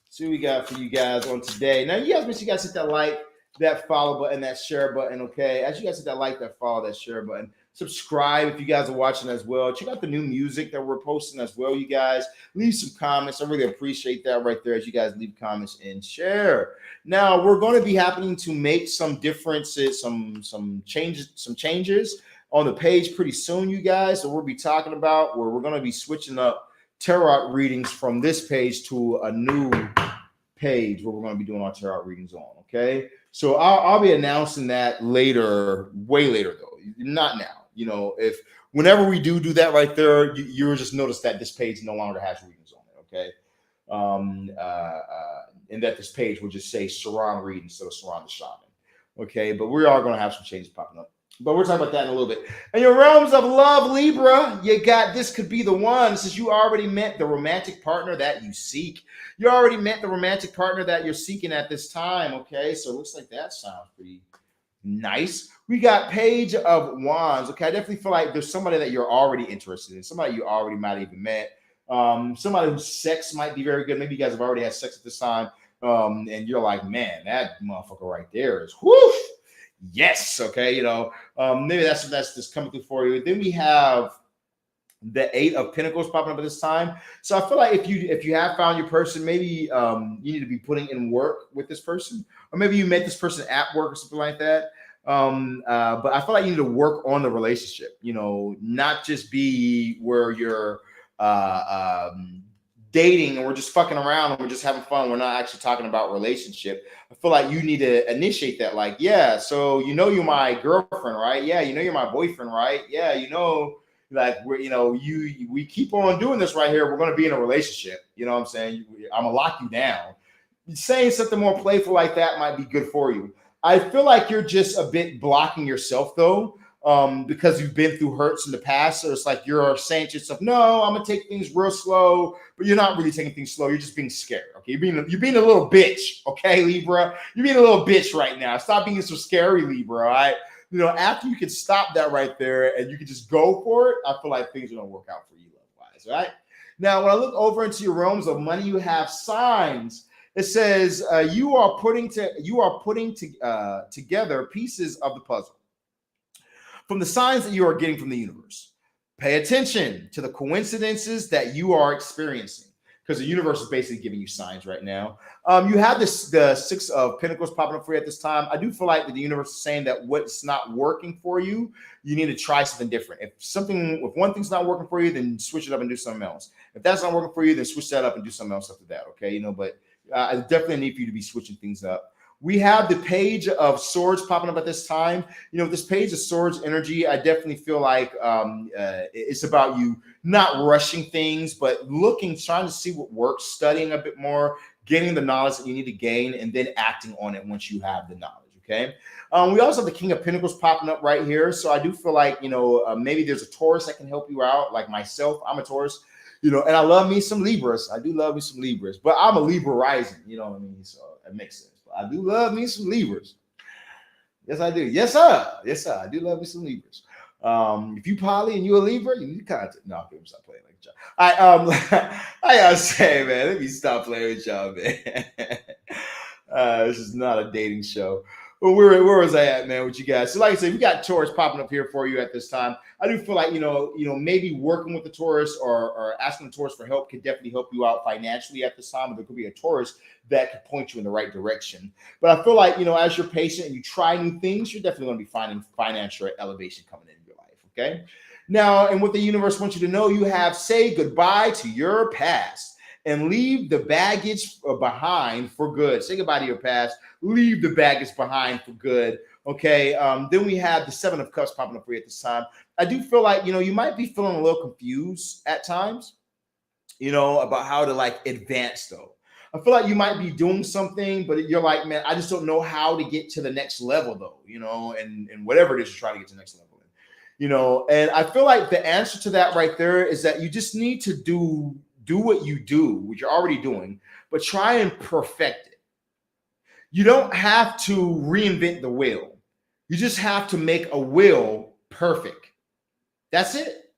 See what we got for you guys on today. Now, you guys make sure you guys hit that like, that follow button, that share button, okay? As you guys hit that like, that follow, that share button. Subscribe if you guys are watching as well. Check out the new music that we're posting as well, you guys. Leave some comments. I really appreciate that right there as you guys leave comments and share. Now, we're going to be happening to make some differences, some changes on the page pretty soon, you guys. So we'll be talking about where we're going to be switching up tarot readings from this page to a new page where we're going to be doing our tarot readings on. Okay, so I'll be announcing that later, way later though, not now. You know, if whenever we do that right there, you'll just notice that this page no longer has readings on it. Okay. And that this page will just say Saran Reed instead of Saran the Shaman. Okay, but we are going to have some changes popping up. But we're talking about that in a little bit. And your realms of love, Libra, you got this could be the one. Since you already met the romantic partner that you seek. You already met the romantic partner that you're seeking at this time. Okay, so it looks like that sounds pretty nice. We got Page of Wands. Okay, I definitely feel like there's somebody that you're already interested in, somebody you already might have even met. Somebody whose sex might be very good. Maybe you guys have already had sex at this time. And you're like, man, that motherfucker right there is whoosh. Yes. Okay. You know, maybe that's just coming through for you. Then we have the 8 of Pentacles popping up at this time. So I feel like if you have found your person, maybe you need to be putting in work with this person, or maybe you met this person at work or something like that. But I feel like you need to work on the relationship, you know, not just be where you're dating and we're just fucking around and we're just having fun. We're not actually talking about relationship. I feel like you need to initiate that. Like, yeah, so you know you're my girlfriend, right? Yeah, you know you're my boyfriend, right? Yeah, you know, like we're, you know, we keep on doing this right here. We're gonna be in a relationship. You know what I'm saying? I'm gonna lock you down. Saying something more playful like that might be good for you. I feel like you're just a bit blocking yourself though. Because you've been through hurts in the past. So it's like you're saying to yourself, no, I'm gonna take things real slow, but you're not really taking things slow. You're just being scared. Okay. You're being a little bitch. Okay, Libra. You're being a little bitch right now. Stop being so scary, Libra. All right. You know, after you can stop that right there and you can just go for it, I feel like things are gonna work out for you love-wise. Right. Now, when I look over into your realms of money, you have signs. It says you are putting together pieces of the puzzle from the signs that you are getting from the universe. Pay attention to the coincidences that you are experiencing, because the universe is basically giving you signs right now. You have the 6 of Pentacles popping up for you at this time. I do feel like that the universe is saying that what's not working for you, you need to try something different. If one thing's not working for you, then switch it up and do something else. If that's not working for you, then switch that up and do something else after that. Okay, you know, but I definitely need for you to be switching things up. We have the Page of Swords popping up at this time. You know, this Page of Swords energy, I definitely feel like it's about you not rushing things, but trying to see what works, studying a bit more, getting the knowledge that you need to gain, and then acting on it once you have the knowledge, okay? We also have the King of Pentacles popping up right here. So I do feel like, you know, maybe there's a Taurus that can help you out, like myself. I'm a Taurus, you know, and I love me some Libras. I do love me some Libras, but I'm a Libra rising, you know what I mean? So it makes sense. I do love me some Libras. Yes, I do. Yes, sir. Yes, sir. I do love me some Libras. If you poly and you a Libra, you need to contact. No, okay, stop playing like y'all. I gotta say, man, let me stop playing with y'all, man. This is not a dating show. Well, where was I at, man, with you guys? So, like I said, we got Taurus popping up here for you at this time. I do feel like, you know, maybe working with the Taurus or asking the Taurus for help could definitely help you out financially at this time. Or there could be a Taurus that could point you in the right direction. But I feel like, you know, as you're patient and you try new things, you're definitely going to be finding financial elevation coming in your life. Okay. Now, and what the universe wants you to know, you have say goodbye to your past and leave the baggage behind for good. Say goodbye to your past. Leave the baggage behind for good. Okay. Then we have the 7 of Cups popping up for you at this time. I do feel like, you know, you might be feeling a little confused at times, you know, about how to like advance though. I feel like you might be doing something, but you're like, man, I just don't know how to get to the next level though, you know, and whatever it is you're trying to get to the next level in, you know. And I feel like the answer to that right there is that you just need to do what you do, what you're already doing, but try and perfect it. You don't have to reinvent the wheel. You just have to make a wheel perfect. That's it.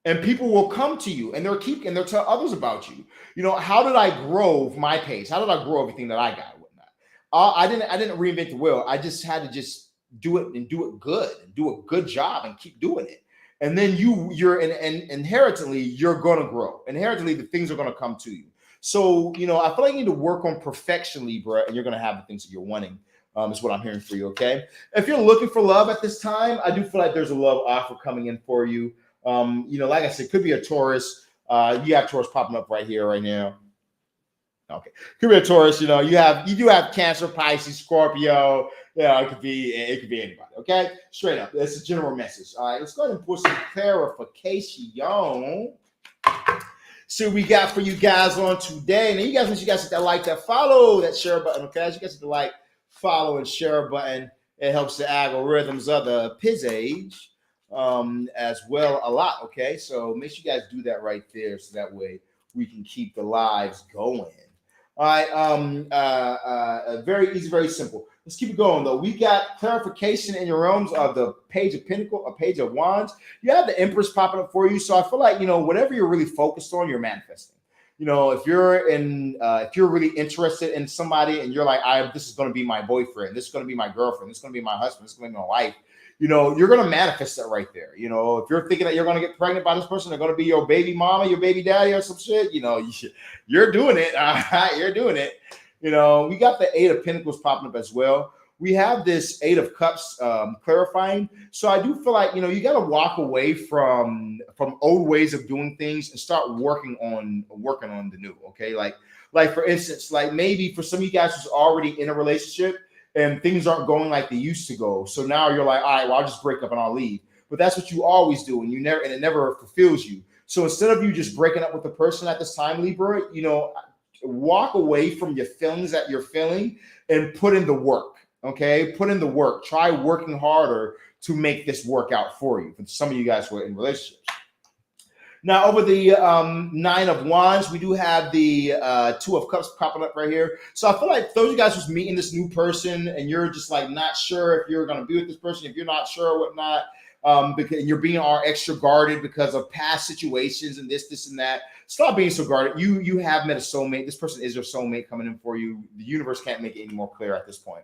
And people will come to you and they'll tell others about you. You know, how did I grow my pace? How did I grow everything that I got? Whatnot? I didn't reinvent the wheel. I just had to just do it and do it good and do a good job and keep doing it. And then you're inherently, you're going to grow. Inherently, the things are going to come to you. So, I feel like you need to work on perfection, Libra, and you're going to have the things that you're wanting. Is what I'm hearing for you. Okay. If you're looking for love at this time, I do feel like there's a love offer coming in for you. Like I said, could be a Taurus. You have Taurus popping up right here, right now. Okay, could be a Taurus. You do have Cancer, Pisces, Scorpio. Yeah, it could be anybody. Okay, straight up. That's a general message. All right, let's go ahead and put some clarification. So we got for you guys on today. Now, you guys hit that like, that follow, that share button. Okay, as you guys hit the like, follow, and share button. It helps the algorithms of the page as well a lot. Okay, so make sure you guys do that right there, so that way we can keep the lives going. All right, very easy, very simple. Let's keep it going though. We got clarification in your realms of the Page of Pentacles, a Page of Wands. You have the Empress popping up for you, so I feel like whatever you're really focused on, you're manifesting. If you're really interested in somebody and you're like, this is going to be my boyfriend, this is going to be my girlfriend, this is going to be my husband, this is going to be my wife. You're going to manifest that right there. If you're thinking that you're going to get pregnant by this person, they're going to be your baby mama, your baby daddy, or some shit, you're doing it. All right, you're doing it. We got the Eight of Pentacles popping up as well. We have this Eight of Cups clarifying. So I do feel like, you got to walk away from old ways of doing things and start working on the new. Okay. Like for instance, like maybe for some of you guys who's already in a relationship and things aren't going like they used to go. So now you're like, all right, well, I'll just break up and I'll leave. But that's what you always do. And it never fulfills you. So instead of you just breaking up with the person at this time, Libra, walk away from your feelings that you're feeling and put in the work. Okay. Put in the work. Try working harder to make this work out for you. For some of you guys who are in relationships. Now, over the Nine of Wands, we do have the Two of Cups popping up right here. So I feel like those of you guys who's meeting this new person and you're just like not sure if you're going to be with this person, if you're not sure or whatnot, because you're being all extra guarded because of past situations and this and that. Stop being so guarded. You have met a soulmate. This person is your soulmate coming in for you. The universe can't make it any more clear at this point.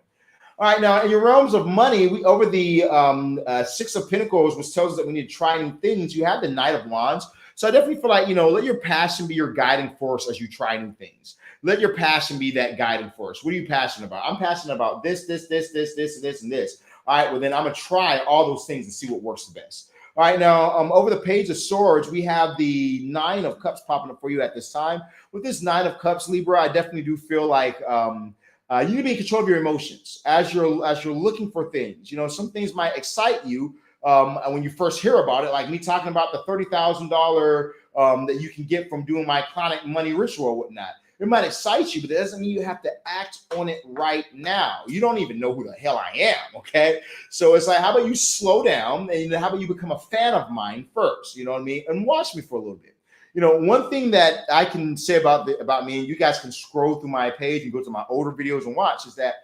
All right, now in your realms of money, over the Six of Pentacles, which tells us that we need to try new things, you have the Knight of Wands. So I definitely feel like, let your passion be your guiding force as you try new things. Let your passion be that guiding force. What are you passionate about? I'm passionate about this, and this. All right, well, then I'm going to try all those things and see what works the best. All right, now over the Page of Swords, we have the Nine of Cups popping up for you at this time. With this Nine of Cups, Libra, I definitely do feel like you need to be in control of your emotions as you're looking for things. Some things might excite you when you first hear about it, like me talking about the $30,000 that you can get from doing my Clauneck money ritual or whatnot. It might excite you, but it doesn't mean you have to act on it right now. You don't even know who the hell I am, okay? So it's like, how about you slow down and how about you become a fan of mine first, you know what I mean? And watch me for a little bit. One thing that I can say about me, and you guys can scroll through my page and go to my older videos and watch, is that,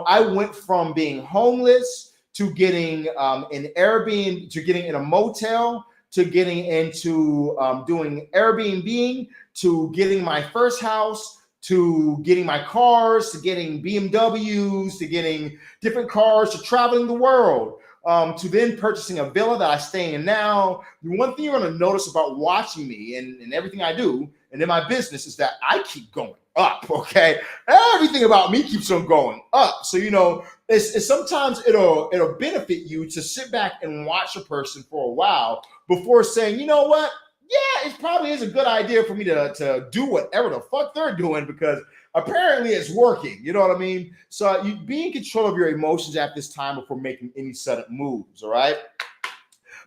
I went from being homeless to getting an Airbnb, to getting in a motel, to getting into doing Airbnb, to getting my first house, to getting my cars, to getting BMWs, to getting different cars, to traveling the world, to then purchasing a villa that I stay in now. The one thing you're going to notice about watching me and everything I do and in my business is that I keep going up, okay? Everything about me keeps on going up. So, it's sometimes it'll benefit you to sit back and watch a person for a while before saying, you know what? Yeah, it probably is a good idea for me to do whatever the fuck they're doing because apparently it's working. You know what I mean? So you be in control of your emotions at this time before making any sudden moves, all right?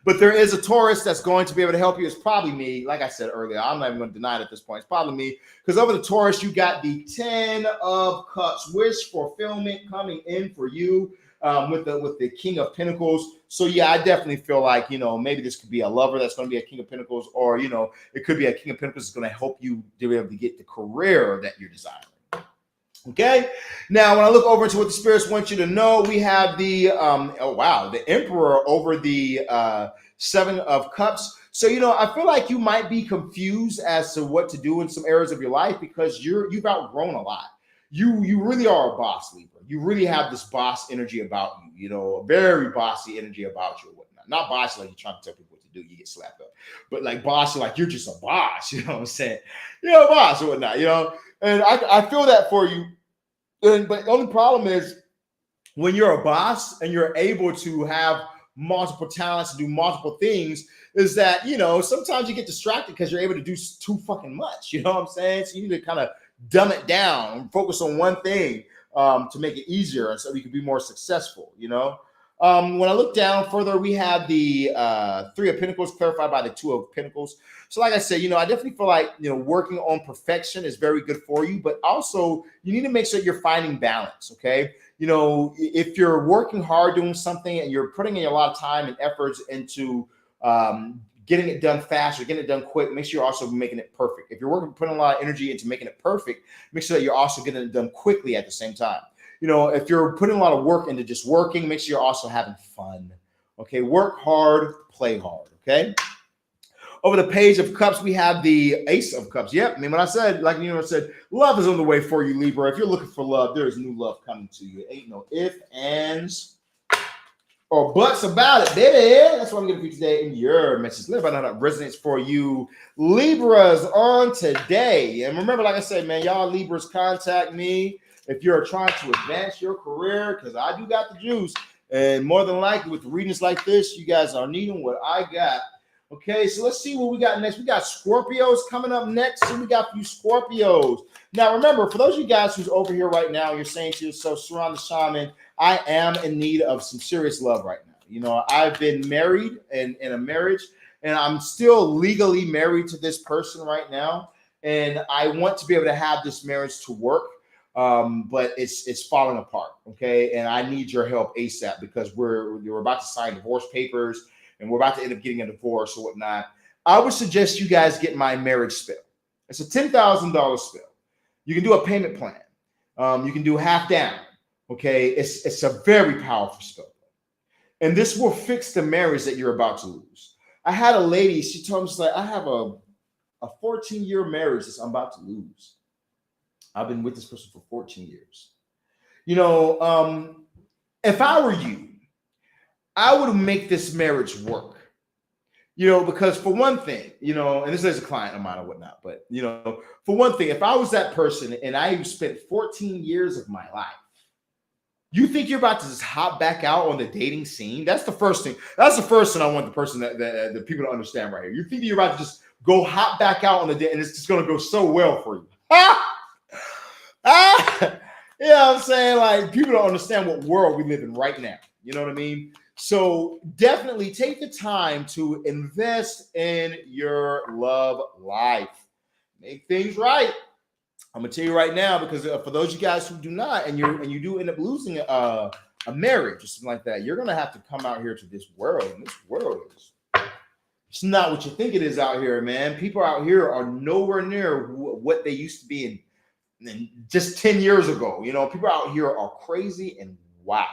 But there is a Taurus that's going to be able to help you. It's probably me. Like I said earlier, I'm not even going to deny it at this point. It's probably me. Because over the Taurus, you got the 10 of Cups, wish fulfillment coming in for you with the King of Pentacles. So, yeah, I definitely feel like, maybe this could be a lover that's going to be a King of Pentacles. Or, it could be a King of Pentacles that's going to help you to be able to get the career that you're desiring. Okay. Now, when I look over into what the spirits want you to know, we have the the Emperor over the Seven of Cups. So, I feel like you might be confused as to what to do in some areas of your life because you've outgrown a lot. You really are a boss, Libra. You really have this boss energy about you. A very bossy energy about you or whatnot. Not bossy like you're trying to tell people what to to do. You get slapped up. But like boss, like you're just a boss. You know what I'm saying? You're a boss or whatnot. You know, and I feel that for you. But the only problem is when you're a boss and you're able to have multiple talents to do multiple things, is that, you know, sometimes you get distracted because you're able to do too fucking much. You know what I'm saying? So you need to kind of dumb it down and focus on one thing to make it easier, and so we can be more successful. You know, when I look down further, we have the Three of Pentacles clarified by the Two of Pentacles. So like I said, you know, I definitely feel like, you know, working on perfection is very good for you, but also you need to make sure you're finding balance. Okay. You know, if you're working hard doing something and you're putting in a lot of time and efforts into getting it done fast or getting it done quick, make sure you're also making it perfect. If you're putting a lot of energy into making it perfect, make sure that you're also getting it done quickly at the same time. You know, if you're putting a lot of work into just working, make sure you're also having fun. Okay, work hard, play hard. Okay. Over the Page of Cups, we have the Ace of Cups. Yep. I mean, when I said, like, you know, I said, love is on the way for you, Libra. If you're looking for love, there is new love coming to you. Ain't no if, ands, or buts about it, baby. That's what I'm going to do today in your message. Let me know that resonates for you, Libras, on today. And remember, like I said, man, y'all Libras, contact me if you're trying to advance your career, because I do got the juice. And more than likely, with readings like this, you guys are needing what I got. Okay, so let's see what we got next. We got Scorpios coming up next. So we got you Scorpios. Now, remember, for those of you guys who's over here right now, you're saying to yourself, Surround the Shaman, I am in need of some serious love right now. You know, I've been married in a marriage, and I'm still legally married to this person right now. And I want to be able to have this marriage to work, but it's falling apart. Okay, and I need your help ASAP because we're about to sign divorce papers. And we're about to end up getting a divorce or whatnot. I would suggest you guys get my marriage spell. It's a $10,000 spell. You can do a payment plan. You can do half down. Okay, it's a very powerful spell, and this will fix the marriage that you're about to lose. I had a lady. She told me, she's like, I have a 14-year marriage that I'm about to lose. I've been with this person for 14 years. You know, if I were you, I would make this marriage work, you know, because for one thing, you know, and this is a client of mine or whatnot, but, you know, for one thing, if I was that person and I spent 14 years of my life, you think you're about to just hop back out on the dating scene? That's the first thing. That's the first thing I want the person that the people to understand right here. You think you're about to just go hop back out on the date and it's just going to go so well for you. You know what I'm saying? Like, people don't understand what world we live in right now. You know what I mean? So definitely take the time to invest in your love life. Make things right. I'm gonna tell you right now, because for those of you guys who do not, and you do end up losing a marriage or something like that, you're gonna have to come out here to this world. And this world it's not what you think it is out here, man. People out here are nowhere near what they used to be in just 10 years ago. You know, people out here are crazy and wild.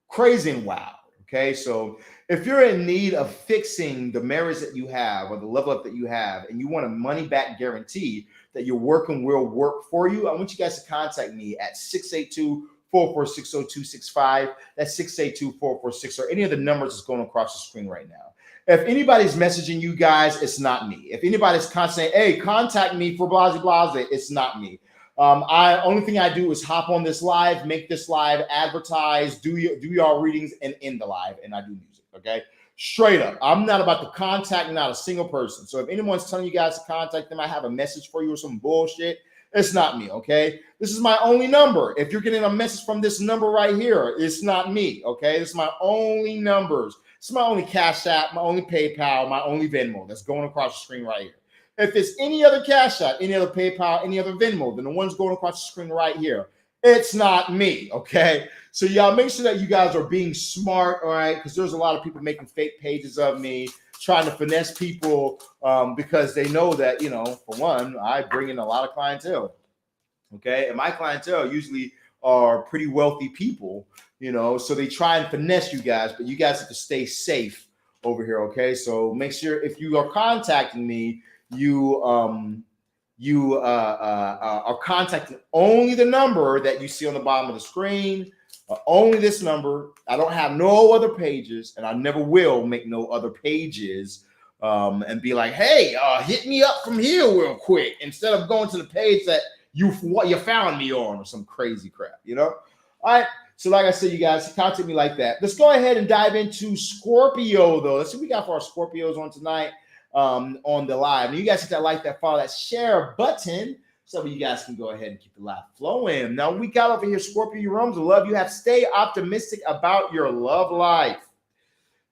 Crazy and wild. Okay, so if you're in need of fixing the marriage that you have or the level up that you have, and you want a money back guarantee that your working will work for you, I want you guys to contact me at 682-446-0265. That's 682-446, or any of the numbers that's going across the screen right now. If anybody's messaging you guys, it's not me. If anybody's saying, hey, contact me for blase blase, it's not me. Only thing I do is hop on this live, make this live, advertise, do y'all readings, and end the live, and I do music. Okay, straight up. I'm not about to contact not a single person. So if anyone's telling you guys to contact them, I have a message for you or some bullshit, it's not me. Okay, this is my only number. If you're getting a message from this number right here, it's not me. Okay, this is my only numbers. It's my only Cash App, my only PayPal, my only Venmo that's going across the screen right here. If it's any other Cash App, any other PayPal, any other Venmo than the ones going across the screen right here, it's not me, okay? So y'all make sure that you guys are being smart, all right? Because there's a lot of people making fake pages of me, trying to finesse people because they know that, you know, for one, I bring in a lot of clientele, okay? And my clientele usually are pretty wealthy people, you know, so they try and finesse you guys, but you guys have to stay safe over here, okay? So make sure if you are contacting me, you are contacting only the number that you see on the bottom of the screen. Only this number. I don't have no other pages, and I never will make no other pages and be like, hey, hit me up from here real quick, instead of going to the page that you found me on or some crazy crap, you know? All right. So like I said, you guys, contact me like that. Let's go ahead and dive into Scorpio, though. Let's see what we got for our Scorpios on tonight on the live. And you guys hit that like, that follow, that share button, so you guys can go ahead and keep the live flowing. Now, we got over here, Scorpio, your realms of love. You have stay optimistic about your love life.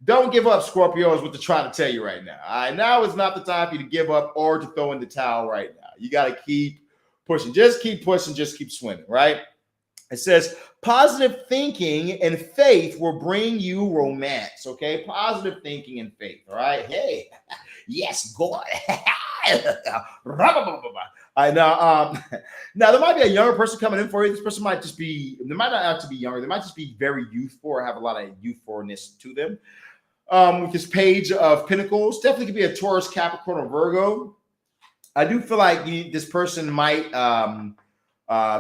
Don't give up, Scorpio, is what they're trying to tell you right now. All right, now is not the time for you to give up or to throw in the towel right now. You got to keep pushing. Just keep pushing. Just keep swimming, right? It says positive thinking and faith will bring you romance, okay? Positive thinking and faith, all right? Hey, yes, God. I know. Now, there might be a younger person coming in for you. This person might just be, they might not have to be younger. They might just be very youthful or have a lot of youthfulness to them. With this page of Pentacles, definitely could be a Taurus, Capricorn, or Virgo. I do feel like this person might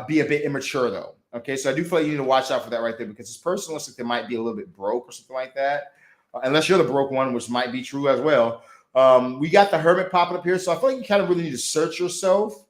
be a bit immature, though. Okay, so I do feel like you need to watch out for that right there, because this person looks like they might be a little bit broke or something like that. Unless you're the broke one, which might be true as well. We got the Hermit popping up here, so I feel like you kind of really need to search yourself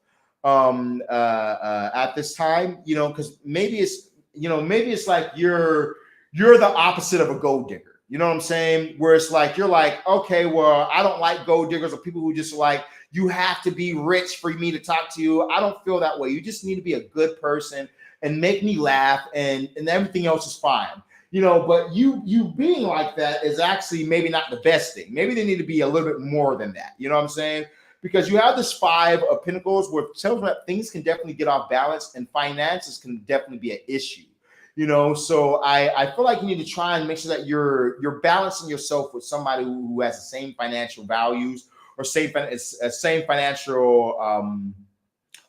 at this time, you know, because maybe it's like you're the opposite of a gold digger. You know what I'm saying? Where it's like, you're like, okay, well, I don't like gold diggers or people who just like, you have to be rich for me to talk to you. I don't feel that way. You just need to be a good person and make me laugh, and everything else is fine. You know, but you being like that is actually maybe not the best thing. Maybe they need to be a little bit more than that. You know what I'm saying? Because you have this Five of Pentacles where tells me that things can definitely get off balance and finances can definitely be an issue. You know, so I feel like you need to try and make sure that you're balancing yourself with somebody who has the same financial values or same financial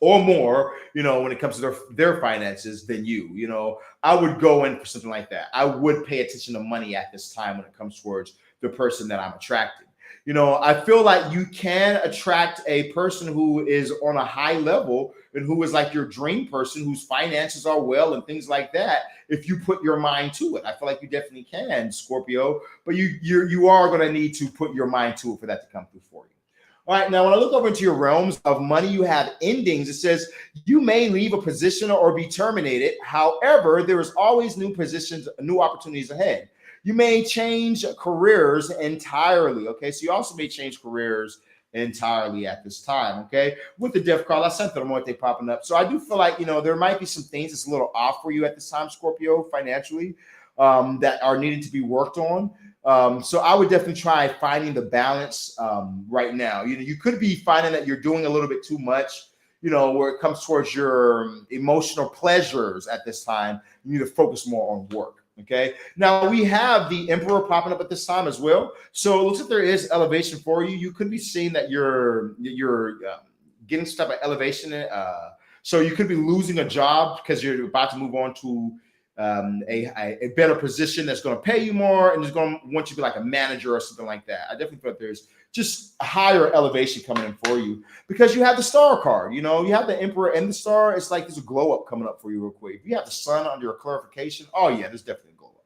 or more, you know, when it comes to their finances than you. You know, I would go in for something like that. I would pay attention to money at this time when it comes towards the person that I'm attracting. You know, I feel like you can attract a person who is on a high level and who is like your dream person, whose finances are well and things like that, if you put your mind to it. I feel like you definitely can, Scorpio, but you are going to need to put your mind to it for that to come through for you. All right, now when I look over into your realms of money, you have endings. It says you may leave a position or be terminated. However, there is always new positions, new opportunities ahead. You may change careers entirely. Okay, so you also may change careers entirely at this time. Okay, with the Death card, I sent them what they popping up. So I do feel like, you know, there might be some things that's a little off for you at this time, Scorpio, financially, that are needed to be worked on. So I would definitely try finding the balance right now. You know, you could be finding that you're doing a little bit too much, you know, where it comes towards your emotional pleasures at this time. You need to focus more on work. Okay. Now we have the Emperor popping up at this time as well. So it looks like there is elevation for you. You could be seeing that you're getting some type of elevation. So you could be losing a job because you're about to move on to a better position that's going to pay you more and is going to want you to be like a manager or something like that. I definitely feel like there's just a higher elevation coming in for you because you have the Star card. You know, you have the Emperor and the Star. It's like there's a glow up coming up for you real quick. If you have the Sun under your clarification, oh yeah, there's definitely a glow up.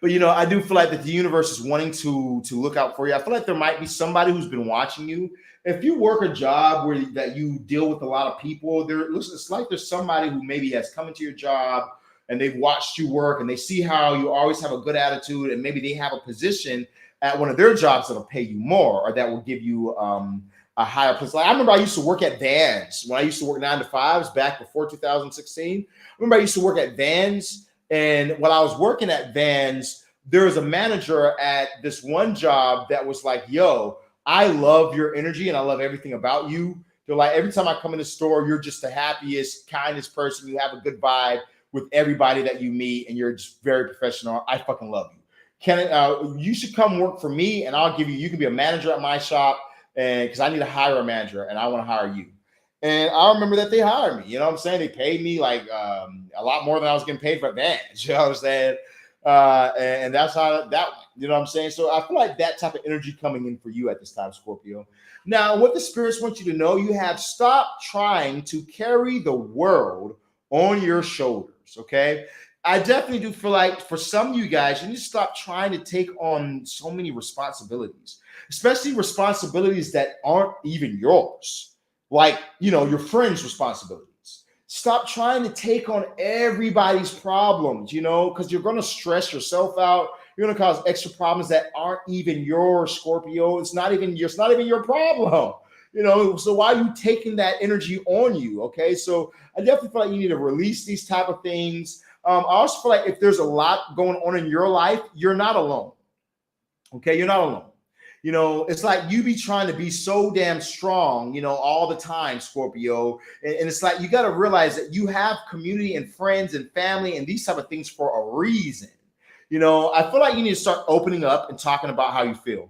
But you know, I do feel like that the universe is wanting to look out for you. I feel like there might be somebody who's been watching you. If you work a job where that you deal with a lot of people, it's like there's somebody who maybe has come into your job and they've watched you work and they see how you always have a good attitude, and maybe they have a position at one of their jobs that'll pay you more or that will give you a higher place. Like I remember I used to work at Vans when I used to work 9 to 5s back before 2016. I remember I used to work at Vans, and while I was working at Vans, there was a manager at this one job that was like, yo, I love your energy and I love everything about you. They're like, every time I come in the store, you're just the happiest, kindest person. You have a good vibe with everybody that you meet, and you're just very professional. I fucking love you. You should come work for me, and I'll give you. You can be a manager at my shop, and because I need to hire a manager, and I want to hire you. And I remember that they hired me. You know what I'm saying? They paid me like a lot more than I was getting paid for Vans. You know what I'm saying? And that's how that. You know what I'm saying? So I feel like that type of energy coming in for you at this time, Scorpio. Now, what the spirits want you to know, you have stopped trying to carry the world on your shoulders. Okay. I definitely do feel like for some of you guys, you need to stop trying to take on so many responsibilities, especially responsibilities that aren't even yours, like, your friends' responsibilities. Stop trying to take on everybody's problems, because you're going to stress yourself out. You're going to cause extra problems that aren't even yours, Scorpio. It's not even your problem. So why are you taking that energy on you? Okay, so I definitely feel like you need to release these type of things. I also feel like if there's a lot going on in your life, you're not alone. Okay, you're not alone. It's like you be trying to be so damn strong, all the time, Scorpio. And it's like you got to realize that you have community and friends and family and these type of things for a reason. I feel like you need to start opening up and talking about how you feel.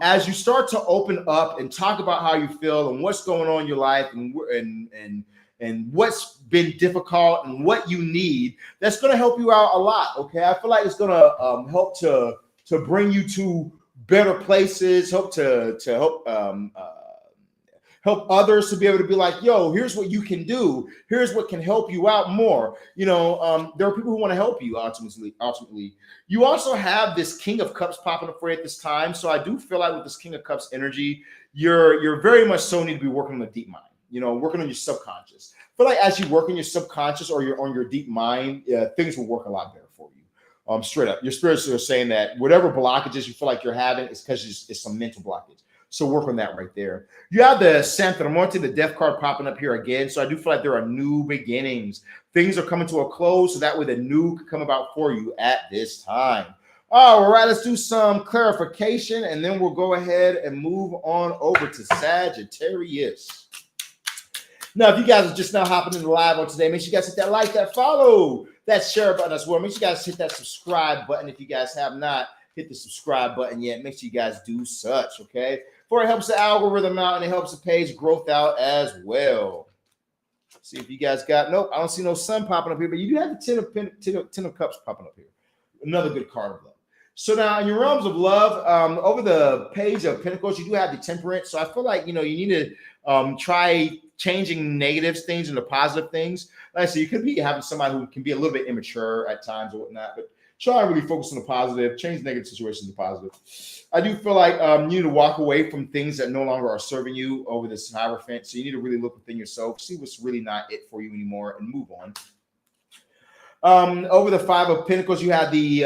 As you start to open up and talk about how you feel and what's going on in your life and what's been difficult and what you need, that's going to help you out a lot. Okay, I feel like it's going to help to bring you to better places, help to help others to be able to be like, yo, here's what you can do. Here's what can help you out more. There are people who want to help you ultimately. You also have this King of Cups popping up for you at this time. So I do feel like with this King of Cups energy, you're very much so need to be working on the deep mind, working on your subconscious. I feel like as you work on your subconscious or you're on your deep mind, things will work a lot better for you. Straight up, your spirits are saying that whatever blockages you feel like you're having is because it's some mental blockage. So work on that right there. You have the Santa Morte, the death card popping up here again. So I do feel like there are new beginnings. Things are coming to a close, so that way the new can come about for you at this time. All right, let's do some clarification, and then we'll go ahead and move on over to Sagittarius. Now, if you guys are just now hopping in the live on today, make sure you guys hit that like, that follow, that share button as well. Make sure you guys hit that subscribe button if you guys have not hit the subscribe button yet. Make sure you guys do such, okay? For it helps the algorithm out and it helps the page growth out as well. See if you guys got, nope, I don't see no sun popping up here, but you do have the Ten of Cups popping up here. Another good card of love. So now in your realms of love, over the page of Pentacles, you do have the Temperance. So I feel like, you need to try changing negative things into positive things. Like I said, you could be having somebody who can be a little bit immature at times or whatnot, but try to really focus on the positive, change negative situations to positive. I do feel like you need to walk away from things that no longer are serving you over this Hierophant. So you need to really look within yourself, see what's really not it for you anymore, and move on. Over the Five of Pentacles, you have the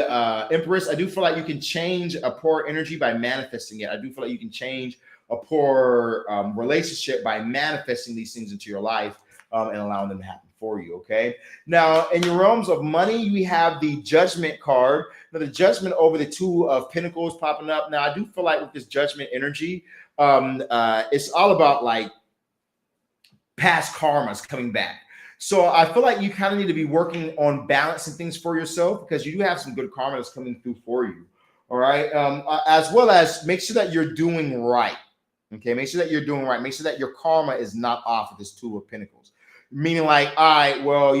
Empress. I do feel like you can change a poor energy by manifesting it. I do feel like you can change a poor relationship by manifesting these things into your life and allowing them to happen for you. Okay. Now, in your realms of money, we have the Judgment card. Now, the Judgment over the Two of Pentacles popping up. Now, I do feel like with this Judgment energy, it's all about like past karmas coming back. So I feel like you kind of need to be working on balancing things for yourself because you do have some good karma that's coming through for you. All right. As well as make sure that you're doing right. Okay. Make sure that you're doing right. Make sure that your karma is not off of this Two of Pentacles. Meaning like, all right, well,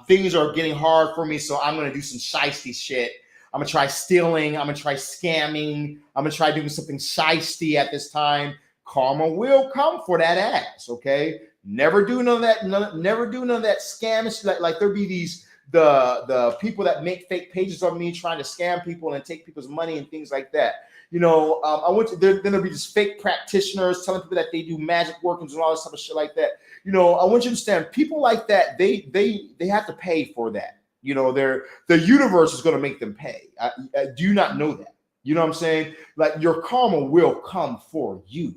things are getting hard for me. So I'm going to do some shiesty shit. I'm going to try stealing. I'm going to try scamming. I'm going to try doing something shiesty at this time. Karma will come for that ass. Okay. Never do none of that. Never do none of that scam. Like there be these the people that make fake pages of me trying to scam people and take people's money and things like that. I went to then there'll be these fake practitioners telling people that they do magic workings and all this type of shit like that. I want you to understand people like that. They have to pay for that. The universe is going to make them pay. Do you not know that? You know what I'm saying? Like your karma will come for you.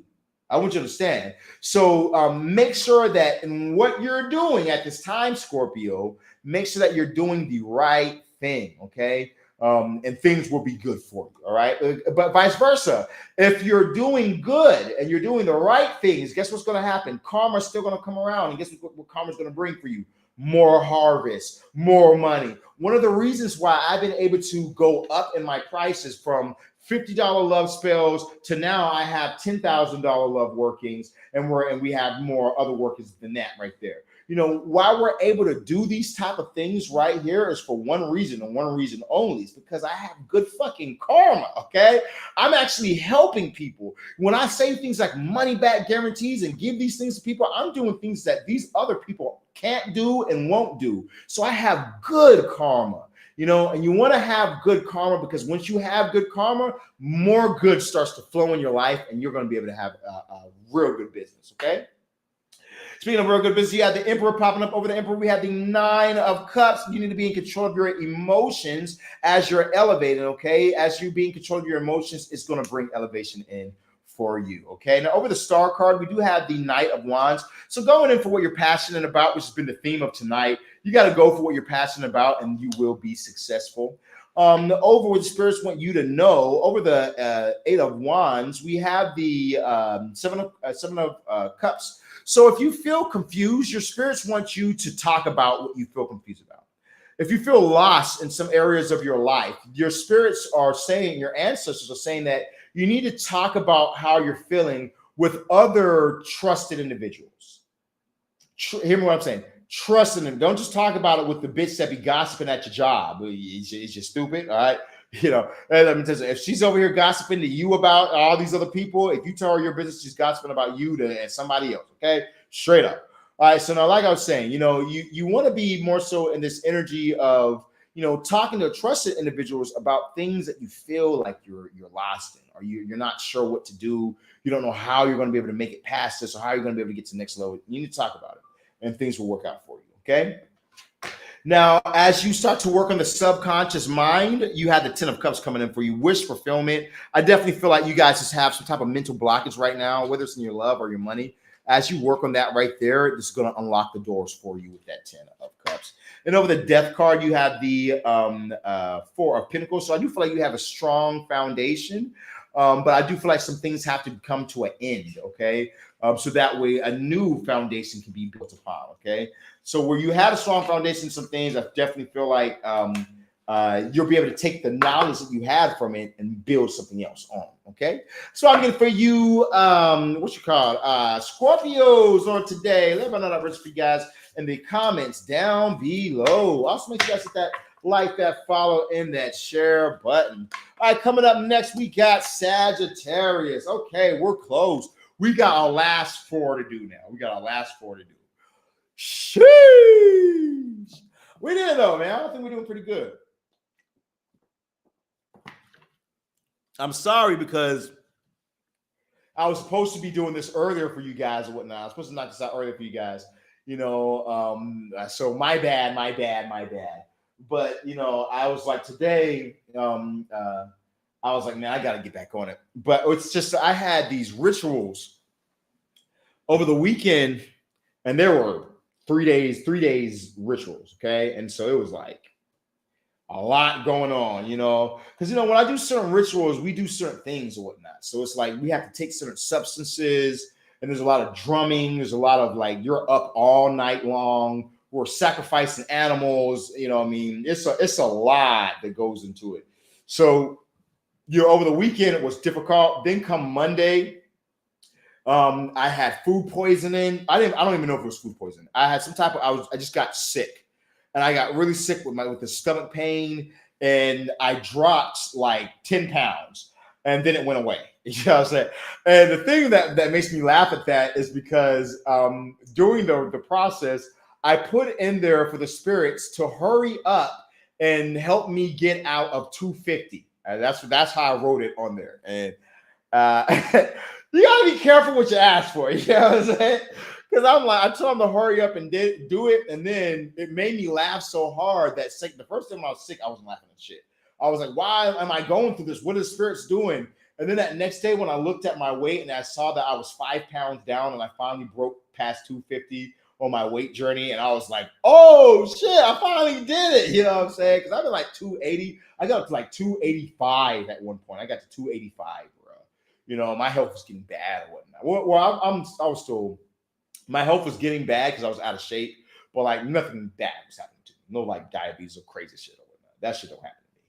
I want you to understand. So make sure that in what you're doing at this time, Scorpio, make sure that you're doing the right thing, okay? And things will be good for you, all right? But vice versa. If you're doing good and you're doing the right things, guess what's going to happen? Karma's still going to come around. And guess what karma's going to bring for you? More harvest, more money. One of the reasons why I've been able to go up in my prices from $50 love spells to now I have $10,000 love workings, and we have more other workings than that right there. why we're able to do these type of things right here is for one reason and one reason only. It's because I have good fucking karma, okay? I'm actually helping people. When I say things like money back guarantees and give these things to people, I'm doing things that these other people can't do and won't do. So I have good karma. And you want to have good karma because once you have good karma, more good starts to flow in your life and you're going to be able to have a real good business, okay? Speaking of real good business, you have the Emperor popping up. Over the Emperor, we have the Nine of Cups. You need to be in control of your emotions as you're elevating, okay? As you be in control of your emotions, it's going to bring elevation in for you, okay? Now, over the Star card, we do have the Knight of Wands. So going in for what you're passionate about, which has been the theme of tonight, you got to go for what you're passionate about and you will be successful. Over what the spirits want you to know, over the Eight of Wands, we have the Seven of Cups. So if you feel confused, your spirits want you to talk about what you feel confused about. If you feel lost in some areas of your life, your spirits are saying, your ancestors are saying that you need to talk about how you're feeling with other trusted individuals. Hear me what I'm saying. Trust in them. Don't just talk about it with the bitch that be gossiping at your job. Is you stupid? All right. Let me tell you, if she's over here gossiping to you about all these other people, if you tell her your business, she's gossiping about you and somebody else. Okay. Straight up. All right. So now, like I was saying, you want to be more so in this energy of, talking to trusted individuals about things that you feel like you're lost in, or you're not sure what to do. You don't know how you're going to be able to make it past this or how you're going to be able to get to the next level. You need to talk about it and things will work out for you. Okay. Now, as you start to work on the subconscious mind, you have the 10 of Cups coming in for you. Wish fulfillment. I definitely feel like you guys just have some type of mental blockage right now, whether it's in your love or your money. As you work on that right there, this is going to unlock the doors for you with that 10 of Cups. And over the Death card, you have the 4 of Pentacles. So I do feel like you have a strong foundation, but I do feel like some things have to come to an end, okay? So that way a new foundation can be built upon, okay? So where you had a strong foundation, some things, I definitely feel like you'll be able to take the knowledge that you had from it and build something else on, okay? So I'm getting for you, Scorpios on today. Let me know that rich for you guys in the comments down below. Also make sure you guys hit that like, that follow, and that share button. All right, coming up next, we got Sagittarius. Okay, we're close. We got our last 4 to do now. Sheesh. We did it though, man. I think we're doing pretty good. I'm sorry because I was supposed to be doing this earlier for you guys or whatnot. I was supposed to knock this out earlier for you guys. So my bad. But I was like today, I was like, man, I got to get back on it. But it's just I had these rituals over the weekend, and there were 3 days rituals. Okay. And so it was like a lot going on, because, when I do certain rituals, we do certain things or whatnot. So it's like we have to take certain substances, and there's a lot of drumming. There's a lot of like, you're up all night long. We're sacrificing animals. It's a lot that goes into it. So, over the weekend, it was difficult. Then come Monday, I had food poisoning. I don't even know if it was food poisoning. I had some type of, I just got sick, and I got really sick with the stomach pain, and I dropped like 10 pounds, and then it went away. You know what I'm saying? And the thing that makes me laugh at that is because during the process, I put in there for the spirits to hurry up and help me get out of 250. That's how I wrote it on there. And you gotta be careful what you ask for. You know what I'm saying? Because I told them to hurry up and do it, and then it made me laugh so hard that the first time I was sick, I wasn't laughing at shit. I was like, why am I going through this? What are the spirits doing? And then that next day, when I looked at my weight and I saw that I was 5 pounds down, and I finally broke past 250 on my weight journey, and I was like, oh shit, I finally did it. You know what I'm saying? Because I've been like 280. I got up to like 285 at one point. I got to 285, bro. My health was getting bad or whatnot. Well, I was still, my health was getting bad because I was out of shape, but like nothing bad was happening to me. No like diabetes or crazy shit or whatnot. That shit don't happen to me.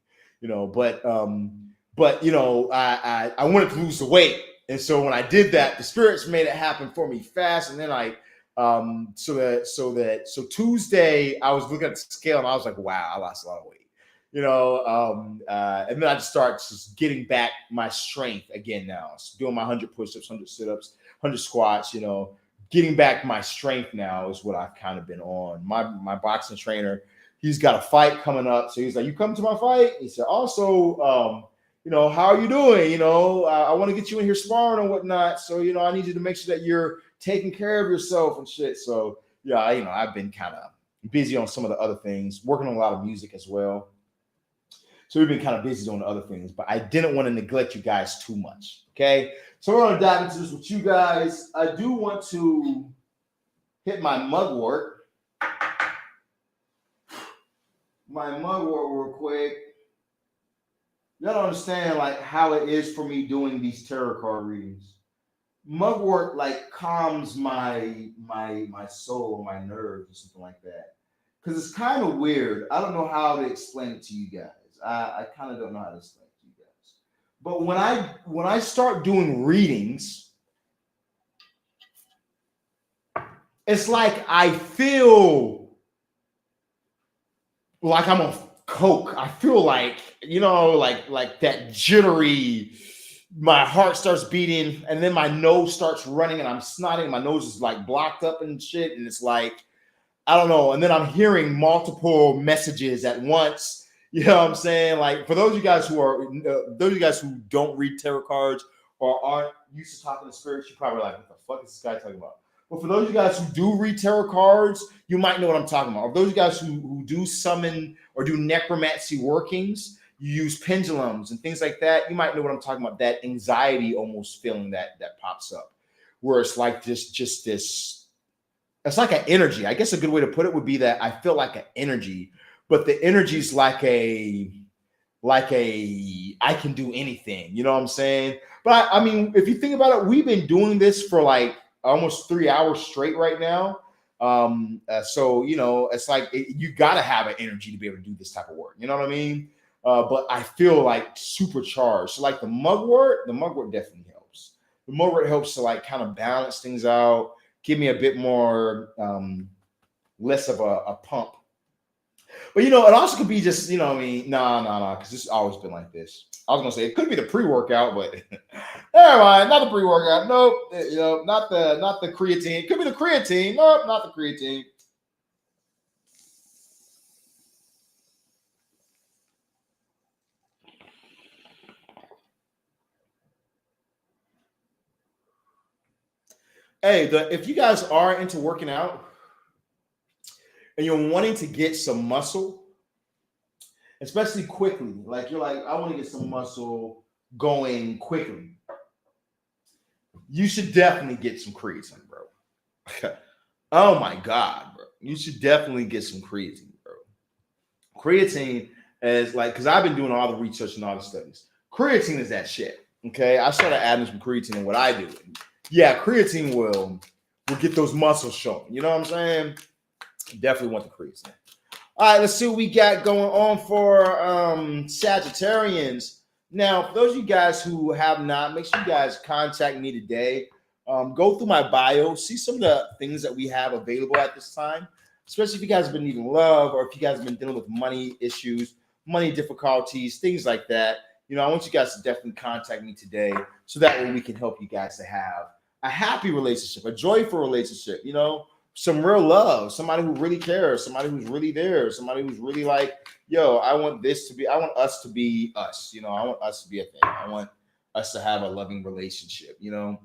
But I wanted to lose the weight. And so when I did that, the spirits made it happen for me fast. And then So Tuesday, I was looking at the scale and I was like, wow, I lost a lot of weight. And then I just start just getting back my strength again now. So doing my 100 push-ups, 100 sit-ups, 100 squats, getting back my strength now is what I've kind of been on. My boxing trainer, he's got a fight coming up. So he's like, you come to my fight? He said, also, how are you doing? I want to get you in here sparring and whatnot. So, I need you to make sure that you're taking care of yourself and shit. So, yeah, I've been kind of busy on some of the other things, working on a lot of music as well. So we've been kind of busy on the other things, but I didn't want to neglect you guys too much. Okay. So we're going to dive into this with you guys. I do want to hit my mugwort. Real quick. You gotta understand like how it is for me doing these tarot card readings. Mugwort like calms my soul, my nerves, or something like that. Because it's kind of weird. I don't know how to explain it to you guys. I kind of don't know how to explain it to you guys. But when I start doing readings, it's like I feel like I'm on coke. I feel like, like that jittery, my heart starts beating and then my nose starts running and I'm snotting. My nose is like blocked up and shit. And it's like, I don't know. And then I'm hearing multiple messages at once. You know what I'm saying? Like for those of you guys who don't read tarot cards or aren't used to talking to spirits, you're probably like, what the fuck is this guy talking about? But for those of you guys who do read tarot cards, you might know what I'm talking about. Or those of you guys who do summon or do necromancy workings, you use pendulums and things like that, you might know what I'm talking about. That anxiety almost feeling that pops up. Where it's like just this, it's like an energy. I guess a good way to put it would be that I feel like an energy, but the energy is like a I can do anything. You know what I'm saying? But I mean, if you think about it, we've been doing this for like almost 3 hours straight right now. So it's like you gotta have an energy to be able to do this type of work. You know what I mean? But I feel like supercharged. So like the mugwort definitely helps. The mugwort helps to like kind of balance things out, give me a bit more less of a pump. But it also could be just, what I mean, nah, because it's always been like this. I was gonna say it could be the pre-workout, but never mind, not the pre-workout. Nope, not the creatine. It could be the creatine. Nope, not the creatine. Hey, if you guys are into working out and you're wanting to get some muscle, especially quickly, like you're like, I want to get some muscle going quickly, you should definitely get some creatine, bro. Oh my God, bro. You should definitely get some creatine, bro. Creatine is like, because I've been doing all the research and all the studies. Creatine is that shit. Okay. I started adding some creatine in what I do. Yeah, creatine will get those muscles showing. You know what I'm saying? Definitely want the creatine. All right, let's see what we got going on for Sagittarians. Now, for those of you guys who have not, make sure you guys contact me today. Go through my bio, see some of the things that we have available at this time, especially if you guys have been needing love or if you guys have been dealing with money issues, money difficulties, things like that. I want you guys to definitely contact me today so that way we can help you guys to have a happy relationship, a joyful relationship, some real love, somebody who really cares, somebody who's really there, somebody who's really like, yo, I want us to be us, I want us to be a thing. I want us to have a loving relationship, If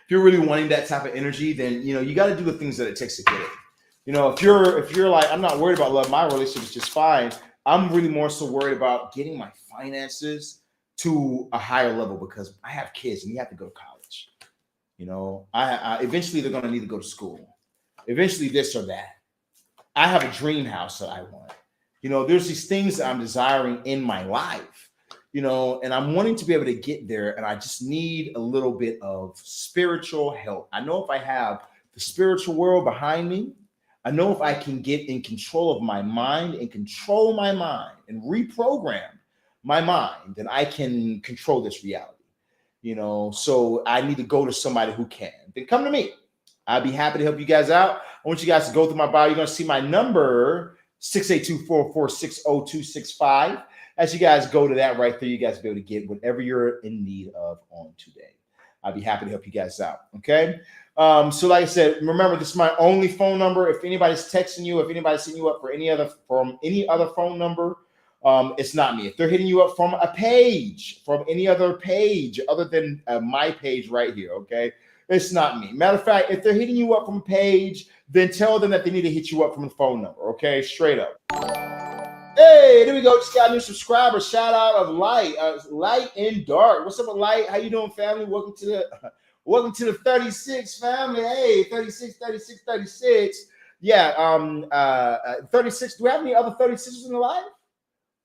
you're really wanting that type of energy, then, you got to do the things that it takes to get it. If you're like, I'm not worried about love, my relationship is just fine. I'm really more so worried about getting my finances to a higher level because I have kids and you have to go to college. I eventually they're going to need to go to school. Eventually this or that. I have a dream house that I want. There's these things that I'm desiring in my life, and I'm wanting to be able to get there. And I just need a little bit of spiritual help. I know if I have the spiritual world behind me, I know if I can get in control of my mind and control my mind and reprogram my mind, then I can control this reality. So I need to go to somebody who can. Then come to me. I'd be happy to help you guys out. I want you guys to go through my bio. You're going to see my number, 682-446-0265. As you guys go to that right there, you guys will be able to get whatever you're in need of on today. I'd be happy to help you guys out. Okay. So like I said, remember, this is my only phone number. If anybody's texting you, if anybody's hitting you up for any other phone number, it's not me. If they're hitting you up from a page, from any other page other than my page right here, okay, it's not me. Matter of fact, if they're hitting you up from a page, then tell them that they need to hit you up from the phone number, okay, straight up. Hey, there we go. Just got a new subscriber. Shout out of Light, Light and Dark. What's up, with Light? How you doing, family? Welcome to the 36 family. Hey, 36. Yeah, 36. Do we have any other 36s in the live?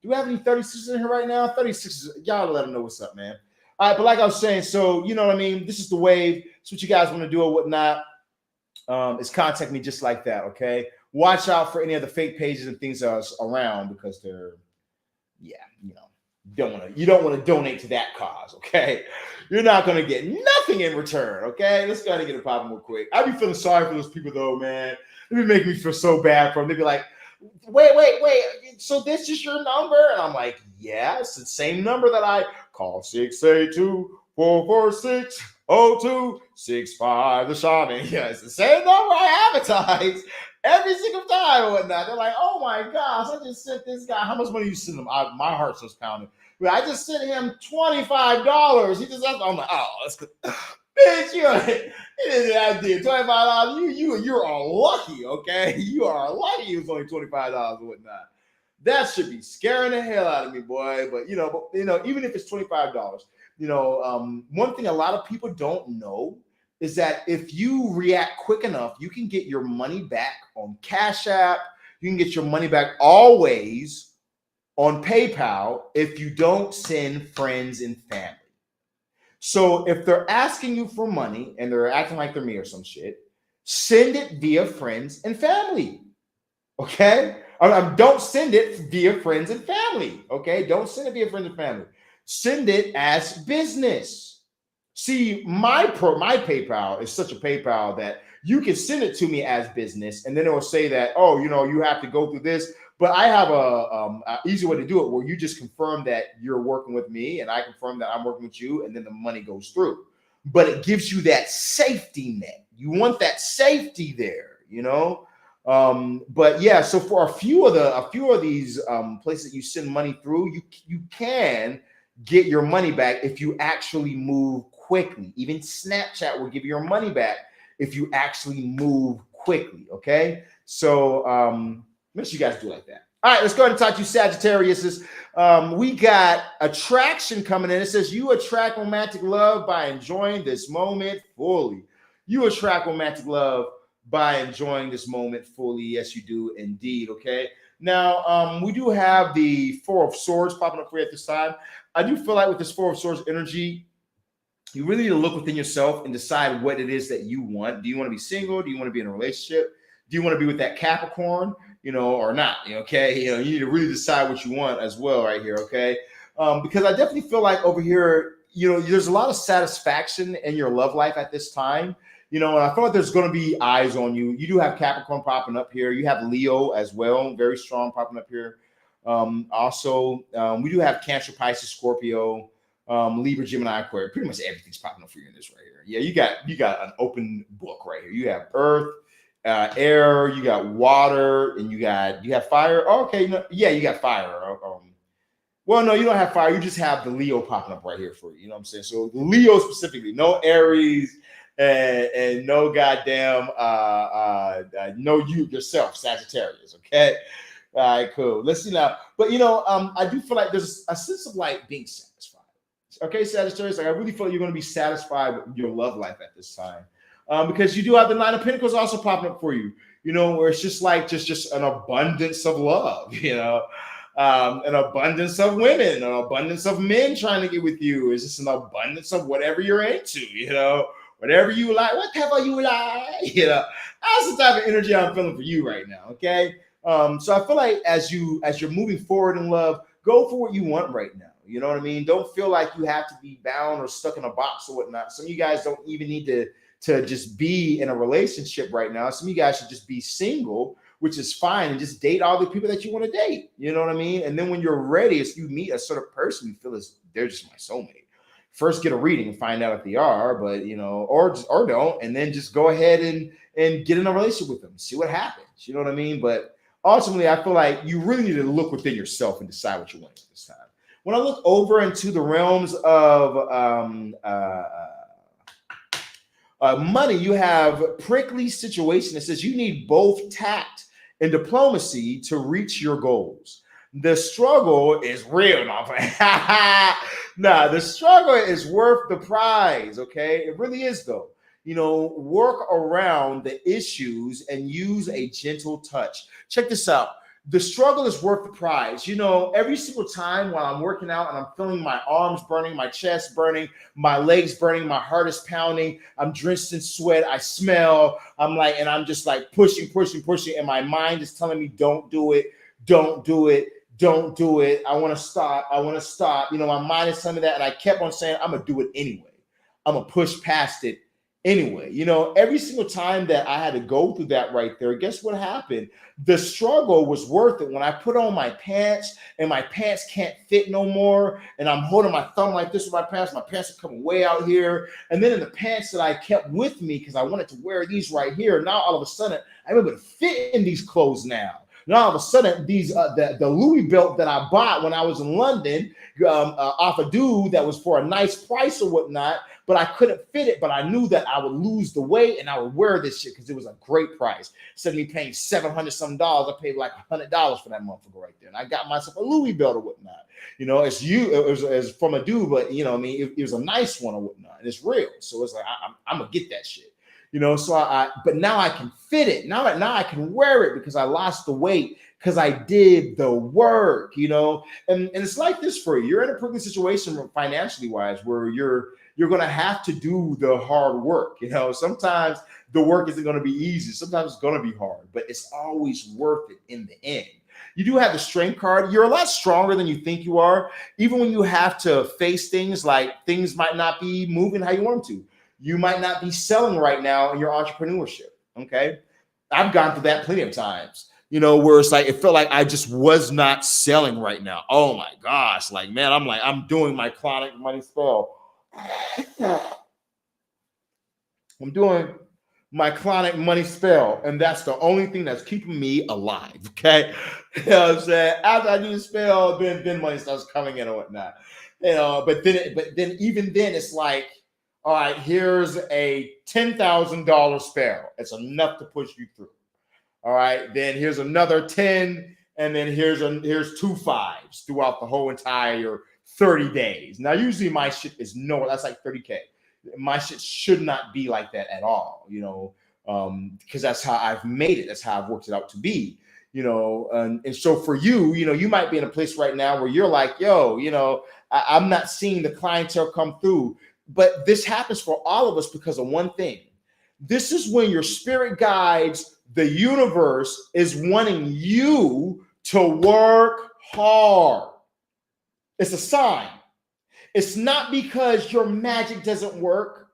Do we have any 36s in here right now? 36s. Y'all let them know what's up, man. All right, but like I was saying, so you know what I mean? This is the wave. It's what you guys want to do or whatnot. Is contact me just like that, okay? Watch out for any of the fake pages and things that's around because they're, yeah, you don't want to donate to that cause, okay? You're not going to get nothing in return, okay? Let's go ahead and get it popping real quick. I be feeling sorry for those people though, man. They be making me feel so bad for them. They be like, wait. So this is your number? And I'm like, yeah, it's the same number that I call 682-446-0265, the shaman. Yeah, it's the same number I advertise every single time or whatnot. They're like, oh my gosh, I just sent this guy. How much money you send him? My heart's just pounding. But I just sent him $25. He just, I'm like, oh, that's good. Bitch, it is that deal. $25. You are lucky, okay? You are lucky it was only $25 or whatnot. That should be scaring the hell out of me, boy. But even if it's $25, one thing a lot of people don't know is that if you react quick enough, you can get your money back on Cash App. You can get your money back always on PayPal if you don't send friends and family. So if they're asking you for money and they're acting like they're me or some shit, send it via friends and family. Okay? Don't send it via friends and family. Okay? Don't send it via friends and family. Send it as business. See, my PayPal is such a PayPal that you can send it to me as business, and then it will say that, oh, you have to go through this. But I have a easy way to do it where you just confirm that you're working with me, and I confirm that I'm working with you, and then the money goes through. But it gives you that safety net. You want that safety there, But yeah, so for a few of these places that you send money through, you can get your money back if you actually move quickly. Even Snapchat will give you your money back if you actually move quickly. Okay, so make sure you guys do like that. All right, let's go ahead and talk to you Sagittarius. We got attraction coming in. It says you attract romantic love by enjoying this moment fully. You attract romantic love by enjoying this moment fully. Yes, you do indeed. Okay. Now, we do have the Four of Swords popping up for you at this time. I do feel like with this Four of Swords energy, you really need to look within yourself and decide what it is that you want. Do you want to be single? Do you want to be in a relationship? Do you want to be with that Capricorn, or not? Okay. You need to really decide what you want as well right here. Okay. Because I definitely feel like over here, there's a lot of satisfaction in your love life at this time. And I feel like there's going to be eyes on you. You do have Capricorn popping up here. You have Leo as well, very strong popping up here. Also, we do have Cancer, Pisces, Scorpio, Libra, Gemini, Aquarius. Pretty much everything's popping up for you in this right here. Yeah, you got an open book right here. You have Earth, air, you got water, and you have fire. Oh, okay, you got fire. Well, no, you don't have fire. You just have the Leo popping up right here for you. You know what I'm saying? So Leo specifically, no Aries. And no goddamn no you yourself, Sagittarius. Okay. All right, cool. Let's see now. But I do feel like there's a sense of like being satisfied. Okay, Sagittarius, like I really feel like you're going to be satisfied with your love life at this time. Because you do have the Nine of Pentacles also popping up for you, where it's just like just an abundance of love, an abundance of women, an abundance of men trying to get with you. It's just an abundance of whatever you're into, whatever you like, whatever you like, that's the type of energy I'm feeling for you right now. Okay. So I feel like as you're moving forward in love, go for what you want right now. You know what I mean? Don't feel like you have to be bound or stuck in a box or whatnot. Some of you guys don't even need to to just be in a relationship right now. Some of you guys should just be single, which is fine, and just date all the people that you want to date. You know what I mean? And then when you're ready, if you meet a sort of person you feel as they're just my soulmate, first get a reading and find out if they are, but or don't, and then just go ahead and get in a relationship with them, see what happens. You know what I mean? But ultimately, I feel like you really need to look within yourself and decide what you want at this time. When I look over into the realms of money, you have prickly situation that says you need both tact and diplomacy to reach your goals. The struggle is real. Nah, the struggle is worth the prize. Okay, it really is though. Work around the issues and use a gentle touch. Check this out. The struggle is worth the prize. Every single time while I'm working out and I'm feeling my arms burning, my chest burning, my legs burning, my heart is pounding, I'm drenched in sweat, I smell, and I'm just like pushing, and my mind is telling me, don't do it, don't do it, don't do it. I want to stop. My mind is telling me that, and I kept on saying, I'm going to do it anyway. I'm going to push past it anyway. Every single time that I had to go through that right there, guess what happened? The struggle was worth it. When I put on my pants and my pants can't fit no more, and I'm holding my thumb like this with my pants are coming way out here. And then in the pants that I kept with me, because I wanted to wear these right here, now all of a sudden I'm able to fit in these clothes now. Now all of a sudden, these the Louis belt that I bought when I was in London off a dude that was for a nice price or whatnot, but I couldn't fit it. But I knew that I would lose the weight and I would wear this shit because it was a great price. Instead of me paying $700 some, I paid like $100 for that motherfucker right there, and I got myself a Louis belt or whatnot. It was from a dude, but it was a nice one or whatnot, and it's real. So it's like I'm gonna get that shit. But now I can fit it. Now I can wear it because I lost the weight because I did the work, and it's like this for you. You're in a prickly situation financially wise where you're going to have to do the hard work. Sometimes the work isn't going to be easy. Sometimes it's going to be hard, but it's always worth it in the end. You do have the strength card. You're a lot stronger than you think you are, even when you have to face things like things might not be moving how you want them to. You might not be selling right now in your entrepreneurship. Okay. I've gone through that plenty of times, where it's like, it felt like I just was not selling right now. Oh my gosh. I'm doing my Clauneck money spell. I'm doing my Clauneck money spell. And that's the only thing that's keeping me alive. Okay. You know what I'm saying? After I do the spell, then money starts coming in or whatnot. But then even then it's like, all right, here's a $10,000 spell. It's enough to push you through. All right, then here's another 10, and then here's 2 5s throughout the whole entire 30 days. Now, usually my shit is that's like 30K. My shit should not be like that at all, because that's how I've made it. That's how I've worked it out to be, and so for you, you might be in a place right now where you're like, yo, I'm not seeing the clientele come through. But this happens for all of us because of one thing. This is when your spirit guides, the universe is wanting you to work hard. It's a sign. It's not because your magic doesn't work.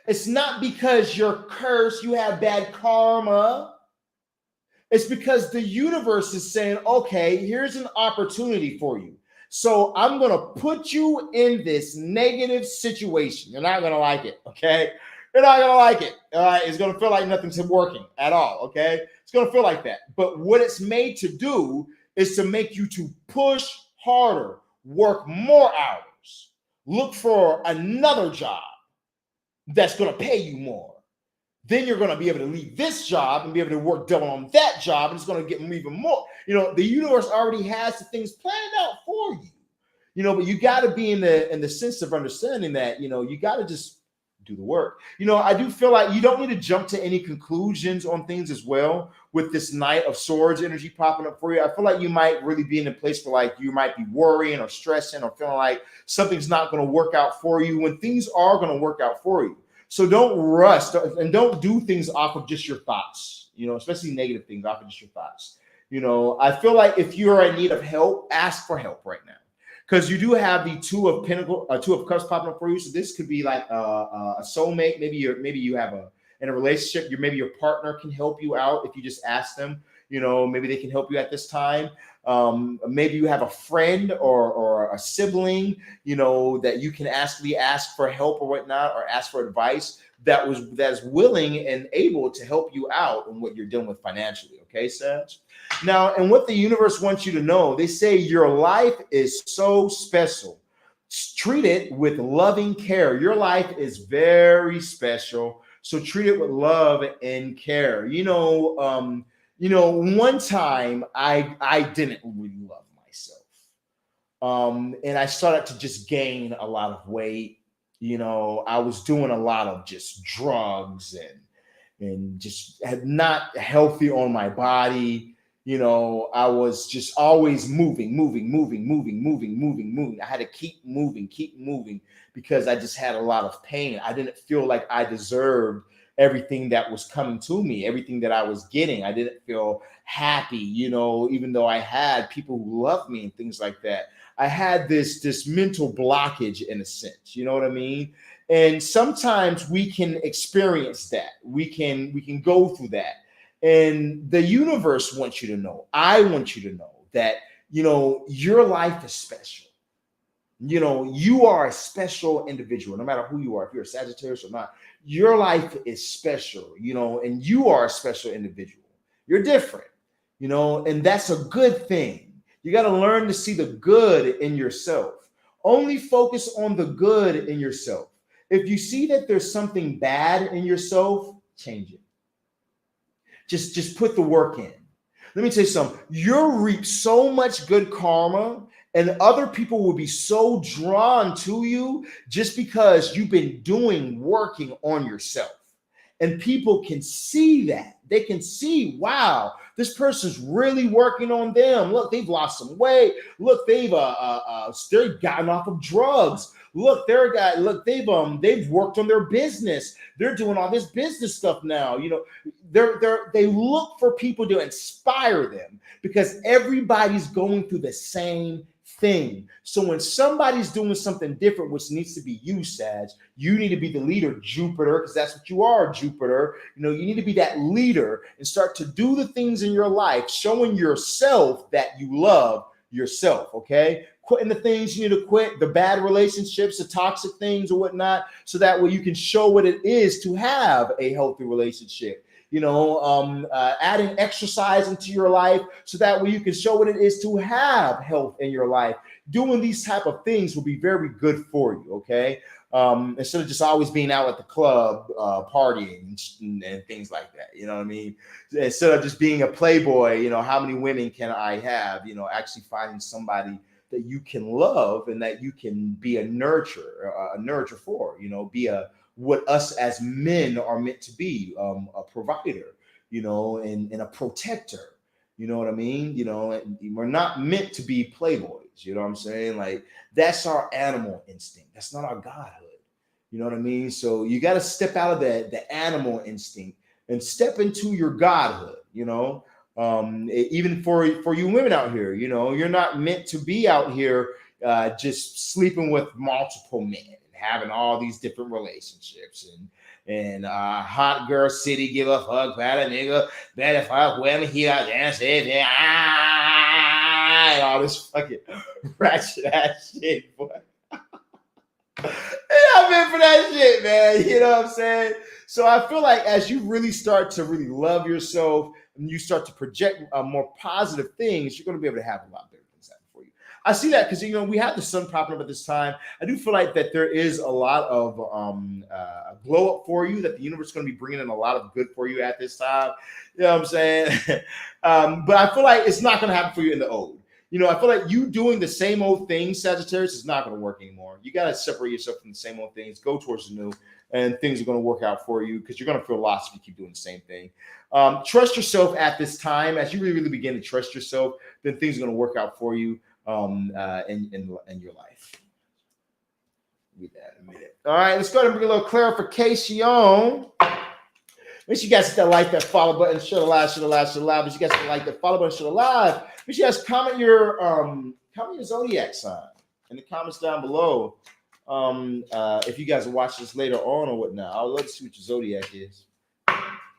It's not because you're cursed, you have bad karma. It's because the universe is saying, okay, here's an opportunity for you. So I'm going to put you in this negative situation. You're not going to like it, okay? You're not going to like it, all right? It's going to feel like nothing's working at all, okay? It's going to feel like that. But what it's made to do is to make you to push harder, work more hours, look for another job that's going to pay you more. Then you're going to be able to leave this job and be able to work double on that job, and it's going to get even more. The universe already has the things planned out for you. But you got to be in the sense of understanding that, you got to just do the work. I do feel like you don't need to jump to any conclusions on things as well with this Knight of Swords energy popping up for you. I feel like you might really be in a place where like you might be worrying or stressing or feeling like something's not going to work out for you when things are going to work out for you. So don't rush and don't do things off of just your thoughts, especially negative things off of just your thoughts. I feel like if you're in need of help, ask for help right now. because you do have the two of cups popping up for you. So this could be like a soulmate. Maybe you have in a relationship. Maybe your partner can help you out if you just ask them. Maybe they can help you at this time. Maybe you have a friend or a sibling, that you can ask for help or whatnot, or ask for advice that is willing and able to help you out in what you're dealing with financially. Okay, Sag? Now, and what the universe wants you to know, they say your life is so special. Treat it with loving care. Your life is very special. So treat it with love and care. One time I didn't really love myself. And I started to just gain a lot of weight. I was doing a lot of just drugs and just not healthy on my body. I was just always moving. I had to keep moving because I just had a lot of pain. I didn't feel like I deserved everything that was coming to me, everything that I was getting. I didn't feel happy, even though I had people who loved me and things like that. I had this mental blockage in a sense, you know what I mean? And sometimes we can experience that. We can go through that. And the universe wants you to know, I want you to know that, your life is special. You are a special individual, no matter who you are, if you're a Sagittarius or not. Your life is special, and you are a special individual. You're different, and that's a good thing. You got to learn to see the good in yourself. Only focus on the good in yourself. If you see that there's something bad in yourself, change it. Just put the work in. Let me tell you something. You'll reap so much good karma, and other people will be so drawn to you just because you've been working on yourself. And people can see that. They can see, wow, this person's really working on them. Look, they've lost some weight. Look, they've gotten off of drugs. Look, they've worked on their business. They're doing all this business stuff now. They look for people to inspire them because everybody's going through the same thing. So when somebody's doing something different, which needs to be you, Sag, you need to be the leader, Jupiter, because that's what you are, Jupiter. You need to be that leader and start to do the things in your life, showing yourself that you love yourself, okay? Quitting the things you need to quit, the bad relationships, the toxic things or whatnot, so that way you can show what it is to have a healthy relationship. Adding exercise into your life so that way you can show what it is to have health in your life. Doing these type of things will be very good for you, okay? Instead of just always being out at the club, partying and things like that, you know what I mean? Instead of just being a playboy, how many women can I have? Actually finding somebody that you can love and that you can be a nurture for, what us as men are meant to be, a provider, and a protector. You know what I mean? And we're not meant to be playboys. You know what I'm saying? Like, that's our animal instinct. That's not our godhood. You know what I mean? So you got to step out of the animal instinct and step into your godhood, even for you women out here, you're not meant to be out here just sleeping with multiple men and having all these different relationships and hot girl city give a fuck about a nigga, better fuck women here dance it and all this fucking ratchet ass shit, boy. I'm in for that shit, man. You know what I'm saying? So I feel like as you really start to really love yourself and you start to project more positive things, you're going to be able to have a lot better things happen for you. I see that because, we have the sun popping up at this time. I do feel like that there is a lot of glow up for you, that the universe is going to be bringing in a lot of good for you at this time. You know what I'm saying? But I feel like it's not going to happen for you in the old. I feel like you doing the same old things, Sagittarius, is not going to work anymore. You got to separate yourself from the same old things, go towards the new, and things are going to work out for you because you're going to feel lost if you keep doing the same thing. Trust yourself at this time. As you really, really begin to trust yourself, then things are going to work out for you in your life. Read that in a minute. All right, let's go ahead and bring a little clarification. Make sure you guys hit that like, that follow button, share the live, share the live, share the live. But you guys hit the like, that follow button, share the live. Make sure you guys comment your zodiac sign. in the comments down below. If you guys are watching this later on or whatnot, I'd love to see what your Zodiac is.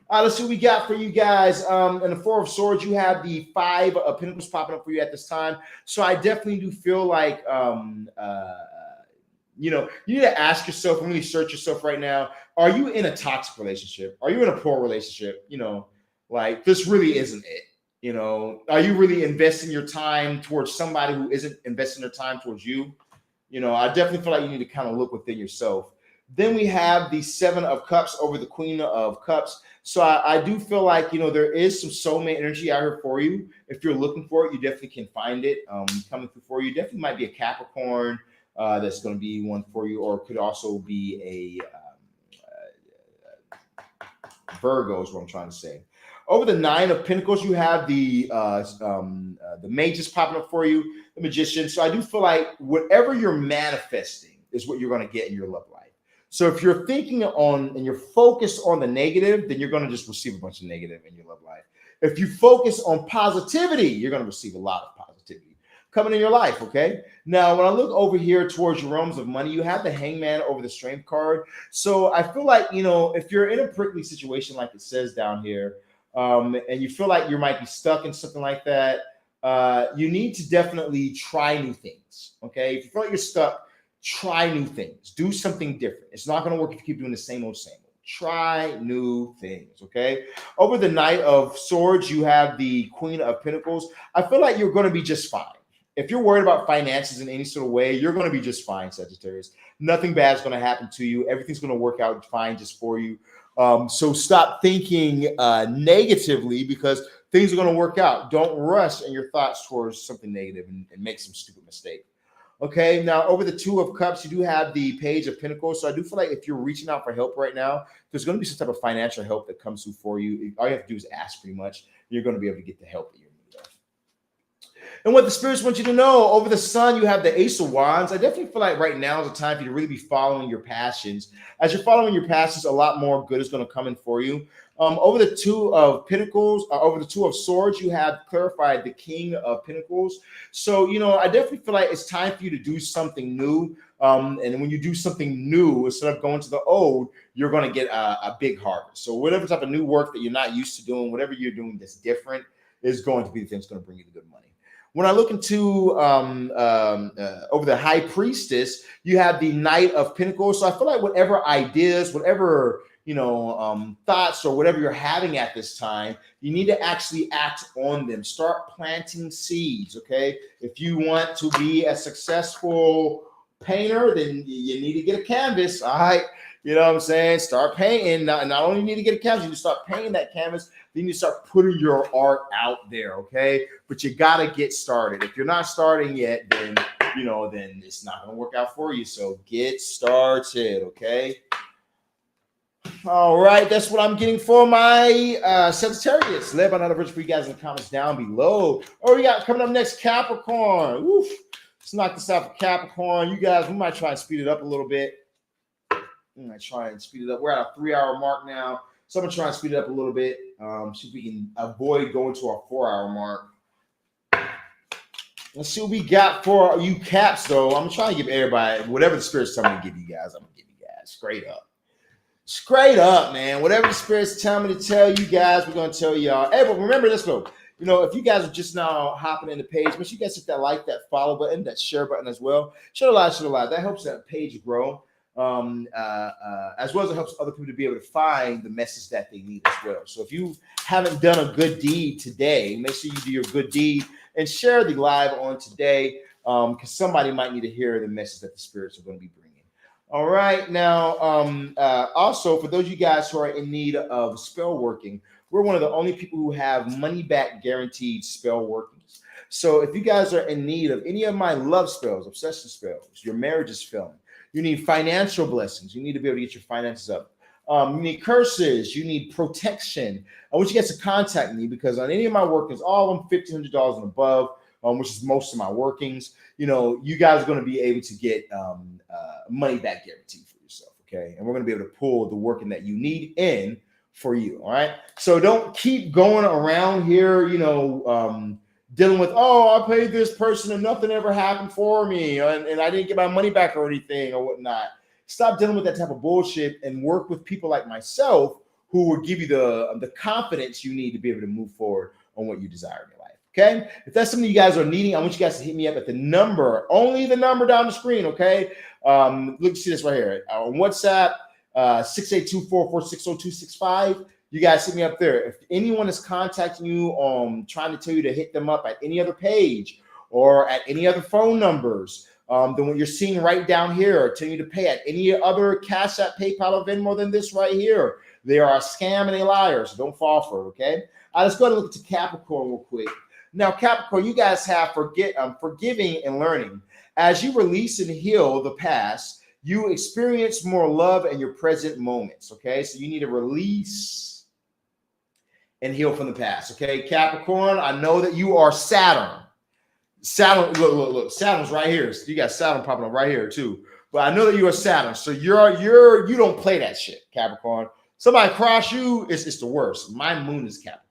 All right, let's see what we got for you guys. In the Four of Swords, you have the Five of Pentacles popping up for you at this time. So I definitely do feel like, you know, you need to ask yourself and really search yourself right now. Are you in a toxic relationship? Are you in a poor relationship? You know, like this really isn't it. You know, are you really investing your time towards somebody who isn't investing their time towards you? You know, I definitely feel like you need to kind of look within yourself. Then we have the Seven of Cups over the Queen of Cups. So I do feel like, you know, there is some soulmate energy out here for you. If you're looking for it, you definitely can find it coming through for you. Definitely might be a Capricorn that's going to be one for you, or it could also be a Virgo is what I'm trying to say. Over the Nine of Pentacles, you have the Mages popping up for you, the Magician. So I do feel like whatever you're manifesting is what you're going to get in your love life. So if you're thinking on and you're focused on the negative, then you're going to just receive a bunch of negative in your love life. If you focus on positivity, you're going to receive a lot of positivity coming in your life, okay? Now, when I look over here towards your realms of money, you have the Hangman over the Strength card. So I feel like, you know, if you're in a prickly situation like it says down here, and you feel like you might be stuck in something like that, you need to definitely try new things, okay? If you feel like you're stuck, try new things. Do something different. It's not going to work if you keep doing the same old, same old. Try new things, okay? Over the Knight of Swords, you have the Queen of Pentacles. I feel like you're going to be just fine. If you're worried about finances in any sort of way, you're going to be just fine, Sagittarius. Nothing bad is going to happen to you. Everything's going to work out fine just for you. So stop thinking negatively, because things are going to work out. Don't rush in your thoughts towards something negative and make some stupid mistake. Okay, now over the Two of Cups, you do have the Page of Pentacles. So I do feel like if you're reaching out for help right now, there's going to be some type of financial help that comes through for you. All you have to do is ask pretty much. You're going to be able to get the help that you're in need of. And what the spirits want you to know, over the Sun, you have the Ace of Wands. I definitely feel like right now is a time for you to really be following your passions. As you're following your passions, a lot more good is going to come in for you. Over the Two of Pentacles, over the Two of Swords, you have clarified the King of Pentacles. So, you know, I definitely feel like it's time for you to do something new. And when you do something new, instead of going to the old, you're going to get a big harvest. So whatever type of new work that you're not used to doing, whatever you're doing that's different, is going to be the thing that's going to bring you the good money. When I look into over the High Priestess, you have the Knight of Pentacles. So I feel like whatever ideas, whatever, you know, thoughts or whatever you're having at this time, you need to actually act on them. Start planting seeds, okay? If you want to be a successful painter, then you need to get a canvas, all right? You know what I'm saying? Start painting. Not only need to get a canvas, you need to start painting that canvas. Then you start putting your art out there, okay? But you got to get started. If you're not starting yet, then, you know, then it's not going to work out for you. So get started, okay? All right, that's what I'm getting for my Sagittarius. Led by another version for you guys in the comments down below. Oh, we got coming up next, Capricorn. Woof. Let's knock this out for Capricorn. You guys, we might try and speed it up a little bit. I'm going to try and speed it up. We're at a 3-hour mark now. So I'm going to try and speed it up a little bit. See if we can avoid going to our 4-hour mark. Let's see what we got for you Caps, though. I'm trying to give everybody whatever the Spirit's telling me to give you guys. I'm going to give you guys straight up. Straight up, man. Whatever the Spirit's telling me to tell you guys, we're going to tell y'all. Hey, but remember, let's go. You know, if you guys are just now hopping in the page, make sure you guys hit that like, that follow button, that share button as well. Share a lot, share a lot. That helps that page grow. As well as it helps other people to be able to find the message that they need as well. So if you haven't done a good deed today, make sure you do your good deed and share the live on today, because somebody might need to hear the message that the spirits are going to be bringing. All right. Now, also, for those of you guys who are in need of spell working, we're one of the only people who have money back guaranteed spell workings. So if you guys are in need of any of my love spells, obsession spells, your marriage is failing, you need financial blessings, you need to be able to get your finances up, you need curses, you need protection, I want you guys to contact me, because on any of my workings, all of them $1,500 and above, which is most of my workings, you know, you guys are going to be able to get money back guarantee for yourself, okay? And we're going to be able to pull the working that you need in for you, all right? So don't keep going around here, you know, dealing with, oh, I paid this person and nothing ever happened for me, and I didn't get my money back or anything or whatnot. Stop dealing with that type of bullshit and work with people like myself who will give you the confidence you need to be able to move forward on what you desire in your life. Okay. If that's something you guys are needing, I want you guys to hit me up at the number, only the number down the screen. Okay. Look, see this right here on WhatsApp, 682-446-0265. You guys hit me up there. If anyone is contacting you, trying to tell you to hit them up at any other page or at any other phone numbers, than what you're seeing right down here, telling you to pay at any other Cash App, PayPal, or Venmo than this right here, they are a scam and a liar, so don't fall for it, okay? Let's go ahead and look at Capricorn real quick. Now, Capricorn, you guys have forgiving and learning. As you release and heal the past, you experience more love in your present moments, okay? So you need to release and heal from the past, okay? Capricorn, I know that you are Saturn. Saturn, look, Saturn's right here. You got Saturn popping up right here too. But I know that you are Saturn, so you don't play that shit, Capricorn. Somebody cross you, it's the worst. My moon is Capricorn.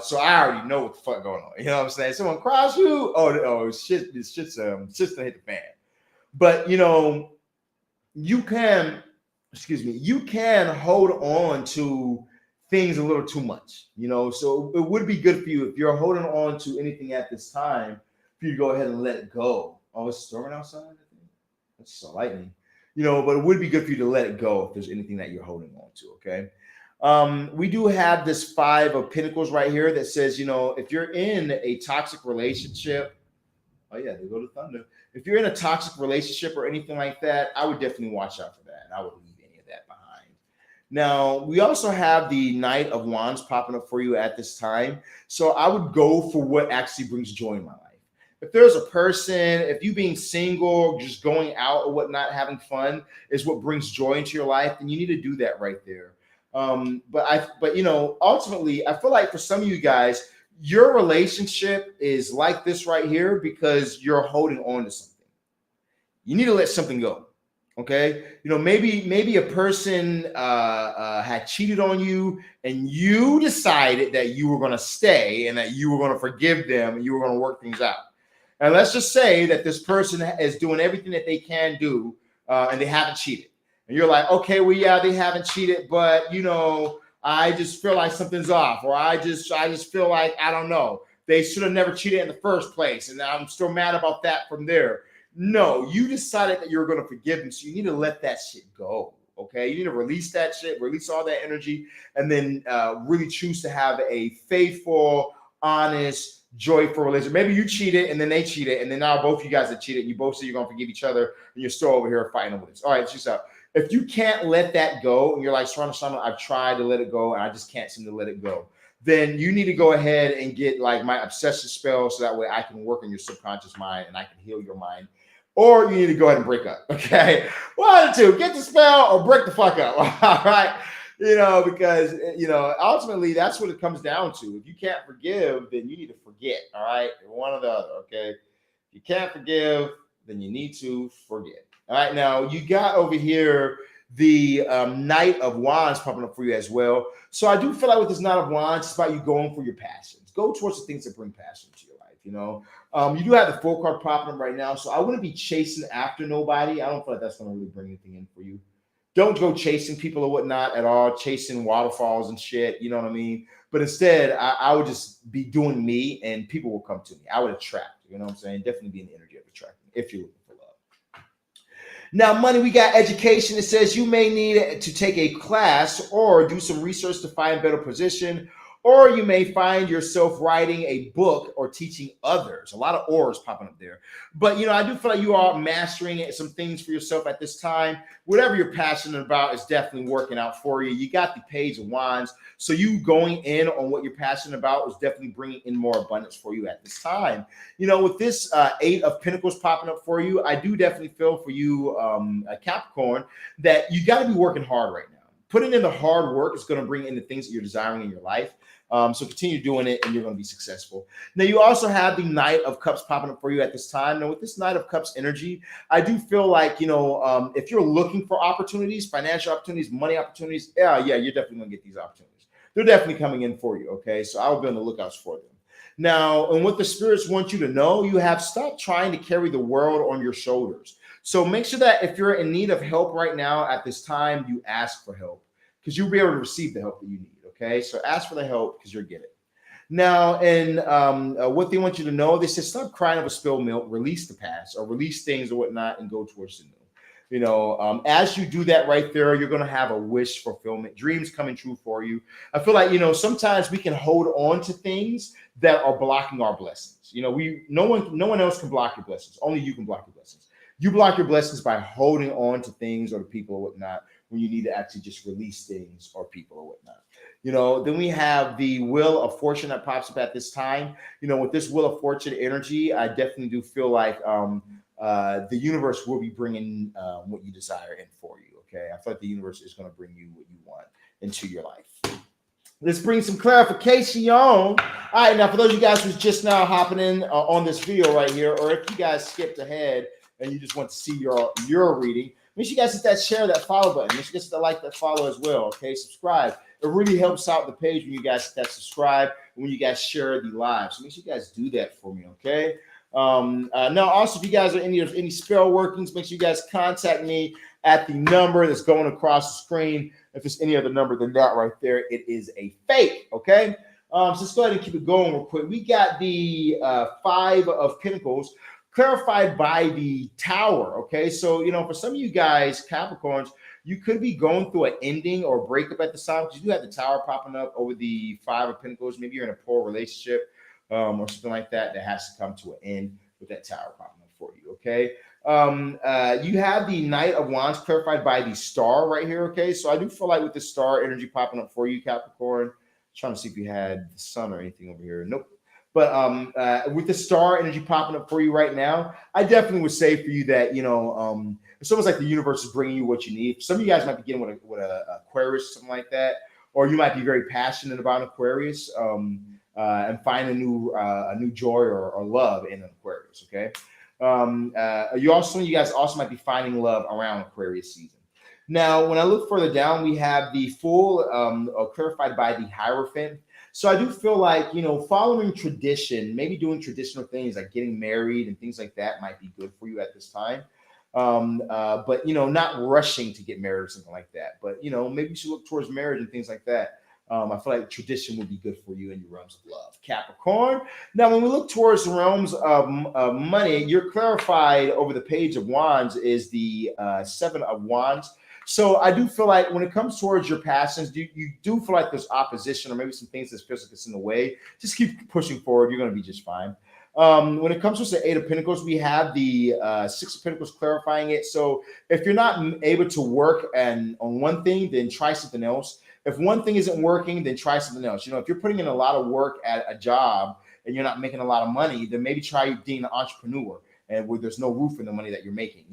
So I already know what the fuck going on. You know what I'm saying? Someone cross you, shit, it's just gonna hit the fan. But you can hold on to things a little too much, so it would be good for you if you're holding on to anything at this time for you to go ahead and let it go. Oh, it's storming outside. I think that's so lightning, but it would be good for you to let it go if there's anything that you're holding on to. Okay. We do have this 5 of Pentacles right here that says, if you're in a toxic relationship, oh yeah, they go to Thunder. If you're in a toxic relationship or anything like that, I would definitely watch out for that. And I would leave any of that behind. Now, we also have the Knight of Wands popping up for you at this time. So I would go for what actually brings joy in my life. If there's a person, if you being single, just going out or whatnot, having fun is what brings joy into your life, then you need to do that right there. But ultimately, I feel like for some of you guys, your relationship is like this right here because you're holding on to something. You need to let something go. Okay. Maybe a person had cheated on you and you decided that you were going to stay and that you were going to forgive them and you were going to work things out. And let's just say that this person is doing everything that they can do and they haven't cheated. And you're like, okay, well, yeah, they haven't cheated, but I just feel like something's off, or I just feel like, I don't know, they should have never cheated in the first place, and I'm still mad about that from there. No, you decided that you're going to forgive them, so you need to let that shit go, okay? You need to release that shit, release all that energy, and then really choose to have a faithful, honest, joyful relationship. Maybe you cheated, and then they cheated, and then now both you guys have cheated, and you both say you're going to forgive each other, and you're still over here fighting over this. All right, check out. If you can't let that go, and you're like, Shaman, I've tried to let it go, and I just can't seem to let it go, then you need to go ahead and get like my obsession spell so that way I can work on your subconscious mind and I can heal your mind. Or you need to go ahead and break up, okay? One of the two, get the spell or break the fuck up, all right? Because, ultimately that's what it comes down to. If you can't forgive, then you need to forget, all right? One or the other, okay? If you can't forgive, then you need to forget. All right, now you got over here the Knight of Wands popping up for you as well. So I do feel like with this Knight of Wands, it's about you going for your passions. Go towards the things that bring passion to your life, You do have the Four card popping up right now, so I wouldn't be chasing after nobody. I don't feel like that's going to really bring anything in for you. Don't go chasing people or whatnot at all, chasing waterfalls and shit, you know what I mean? But instead, I would just be doing me and people will come to me. I would attract, you know what I'm saying? Definitely be in the energy of attracting if you're looking for love. Now, money, we got education. It says you may need to take a class or do some research to find a better position, or you may find yourself writing a book or teaching others. A lot of ors popping up there. But, I do feel like you are mastering some things for yourself at this time. Whatever you're passionate about is definitely working out for you. You got the Page of Wands. So you going in on what you're passionate about is definitely bringing in more abundance for you at this time. With this 8 of Pentacles popping up for you, I do definitely feel for you, Capricorn, that you got to be working hard right now. Putting in the hard work is going to bring in the things that you're desiring in your life. So continue doing it and you're going to be successful. Now, you also have the Knight of Cups popping up for you at this time. Now, with this Knight of Cups energy, I do feel like, if you're looking for opportunities, financial opportunities, money opportunities, yeah, you're definitely going to get these opportunities. They're definitely coming in for you, okay? So I will be on the lookouts for them. Now, and what the spirits want you to know, you have stopped trying to carry the world on your shoulders. So make sure that if you're in need of help right now at this time, you ask for help because you'll be able to receive the help that you need. Okay, so ask for the help because you'll get it. Now, and what they want you to know, they said, stop crying over spilled milk, release the past or release things or whatnot and go towards the new. As you do that right there, you're going to have a wish fulfillment, dreams coming true for you. I feel like, sometimes we can hold on to things that are blocking our blessings. No one else can block your blessings. Only you can block your blessings. You block your blessings by holding on to things or to people or whatnot when you need to actually just release things or people or whatnot. Then we have the Wheel of Fortune that pops up at this time. With this Wheel of Fortune energy, I definitely do feel like the universe will be bringing what you desire in for you. Okay, I feel like the universe is going to bring you what you want into your life. Let's bring some clarification on. All right, now for those of you guys who's just now hopping in on this video right here, or if you guys skipped ahead and you just want to see your reading, make sure you guys hit that share, that follow button. Make sure you guys hit that like, that follow as well. Okay, subscribe. It really helps out the page when you guys hit that subscribe and when you guys share the live. So make sure you guys do that for me. Okay. Now, also, if you guys are any spell workings, make sure you guys contact me at the number that's going across the screen. If it's any other number than that right there, it is a fake. Okay. So let's go ahead and keep it going real quick. We got the Five of Pentacles clarified by the Tower. Okay. So, for some of you guys, Capricorns, you could be going through an ending or breakup at the time because you do have the Tower popping up over the Five of Pentacles. Maybe you're in a poor relationship or something like that has to come to an end with that Tower popping up for you. Okay. You have the Knight of Wands clarified by the Star right here. Okay. So I do feel like with the Star energy popping up for you, Capricorn, trying to see if you had the Sun or anything over here. Nope. But with the Star energy popping up for you right now, I definitely would say for you that, it's almost like the universe is bringing you what you need. Some of you guys might be getting with a Aquarius, something like that, or you might be very passionate about Aquarius and find a new joy or love in an Aquarius. Okay. You guys also might be finding love around Aquarius season. Now, when I look further down, we have the Fool clarified by the Hierophant. So I do feel like, following tradition, maybe doing traditional things like getting married and things like that might be good for you at this time. But, not rushing to get married or something like that. But, maybe you should look towards marriage and things like that. I feel like tradition would be good for you in your realms of love. Capricorn. Now, when we look towards the realms of money, you're clarified over the Page of Wands is the Seven of Wands. So I do feel like when it comes towards your passions, you do feel like there's opposition or maybe some things that feels like it's in the way. Just keep pushing forward. You're going to be just fine. When it comes to the Eight of Pentacles, we have the Six of Pentacles clarifying it. So if you're not able to work on one thing, then try something else. If one thing isn't working, then try something else. If you're putting in a lot of work at a job and you're not making a lot of money, then maybe try being an entrepreneur and where there's no roof in the money that you're making,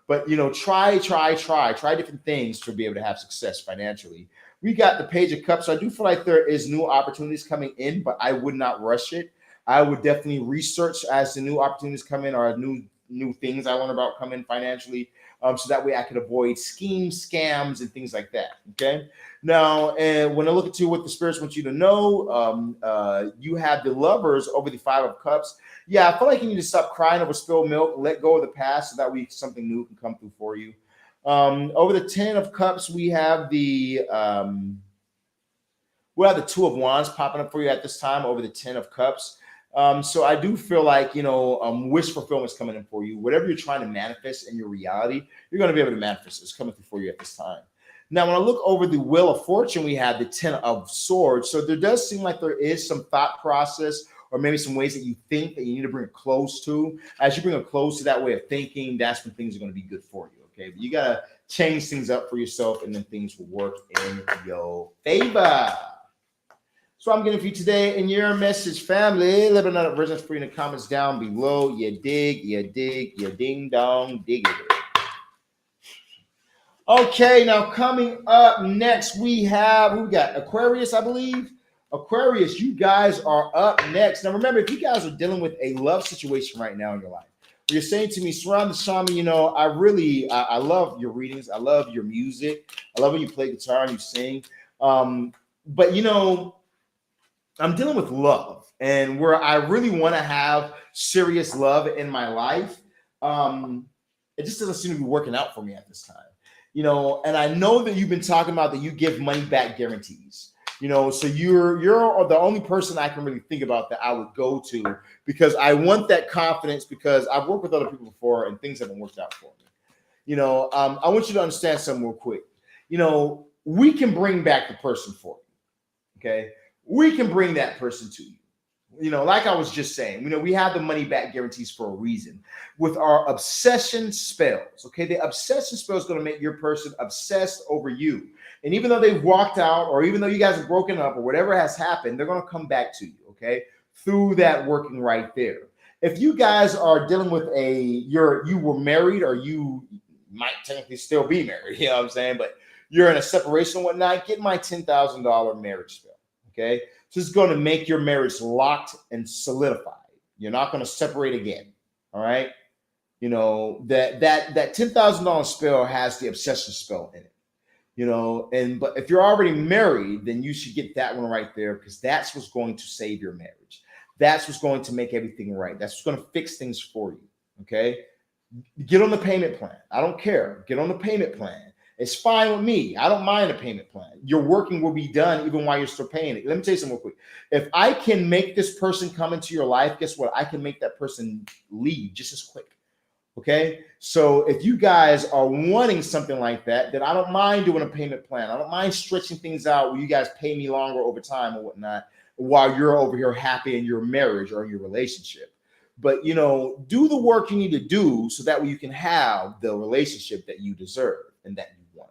But, try different things to be able to have success financially. We got the Page of Cups. So I do feel like there is new opportunities coming in, but I would not rush it. I would definitely research as the new opportunities come in or new things I learn about come in financially. So that way I could avoid schemes, scams, and things like that. Okay. Now, and when I look into what the spirits want you to know, you have the Lovers over the Five of Cups. Yeah, I feel like you need to stop crying over spilled milk, let go of the past, so that way something new can come through for you. Over the Ten of Cups, we have the Two of Wands popping up for you at this time over the Ten of Cups. So I do feel like, wish fulfillment is coming in for you. Whatever you're trying to manifest in your reality, you're going to be able to manifest. It's coming through for you at this time. Now, when I look over the Wheel of Fortune, we have the Ten of Swords. So there does seem like there is some thought process or maybe some ways that you think that you need to bring it close to. As you bring it close to that way of thinking, that's when things are going to be good for you. Okay. But you got to change things up for yourself and then things will work in your favor. So I'm getting for you today in your message, family. Let me know the versions for you in the comments down below. You dig, you ding dong, dig it. Okay, now coming up next, we got Aquarius, I believe. Aquarius, you guys are up next. Now remember, if you guys are dealing with a love situation right now in your life, you're saying to me, Surround the Shaman, I love your readings. I love your music. I love when you play guitar and you sing. But I'm dealing with love, and where I really want to have serious love in my life, um, it just doesn't seem to be working out for me at this time. And I know that you've been talking about that you give money back guarantees. So you're the only person I can really think about that I would go to, because I want that confidence, because I've worked with other people before and things haven't worked out for me. I want you to understand something real quick. We can bring back the person for you. Okay, we can bring that person to you. Like I was just saying, we have the money back guarantees for a reason. With our obsession spells, okay, the obsession spell is going to make your person obsessed over you. And even though they've walked out, or even though you guys have broken up, or whatever has happened, they're going to come back to you, okay, through that working right there. If you guys are dealing with you were married, or you might technically still be married, you know what I'm saying, but you're in a separation and whatnot, get my $10,000 marriage spell, okay? So it's going to make your marriage locked and solidified. You're not going to separate again. All right. That $10,000 spell has the obsession spell in it. But if you're already married, then you should get that one right there, because that's what's going to save your marriage. That's what's going to make everything right. That's what's going to fix things for you. Okay. Get on the payment plan. I don't care. Get on the payment plan. It's fine with me. I don't mind a payment plan. Your working will be done even while you're still paying it. Let me tell you something real quick. If I can make this person come into your life, guess what? I can make that person leave just as quick. Okay. So if you guys are wanting something like that, then I don't mind doing a payment plan. I don't mind stretching things out where you guys pay me longer over time or whatnot, while you're over here happy in your marriage or in your relationship. But, do the work you need to do so that way you can have the relationship that you deserve and that you want.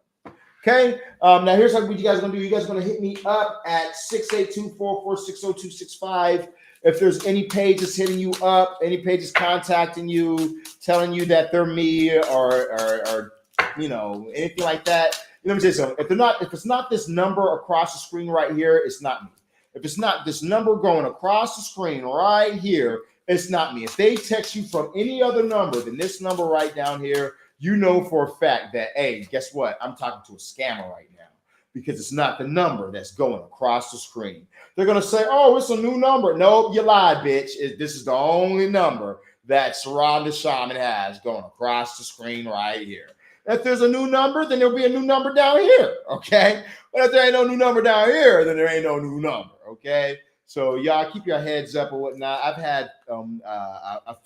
Okay. Now here's what you guys are going to do. You guys are going to hit me up at 682-446-0265. If there's any pages hitting you up, any pages contacting you, telling you that they're me, or anything like that. Let me tell you something. If it's not this number across the screen right here, it's not me. If it's not this number going across the screen right here, it's not me. If they text you from any other number than this number right down here, you know for a fact that, hey, guess what? I'm talking to a scammer right now, because it's not the number that's going across the screen. They're going to say, oh, it's a new number. Nope, you lied, bitch. This is the only number that Sarah the Shaman has going across the screen right here. If there's a new number, then there'll be a new number down here, okay? But if there ain't no new number down here, then there ain't no new number, okay? So y'all keep your heads up or whatnot. I've had a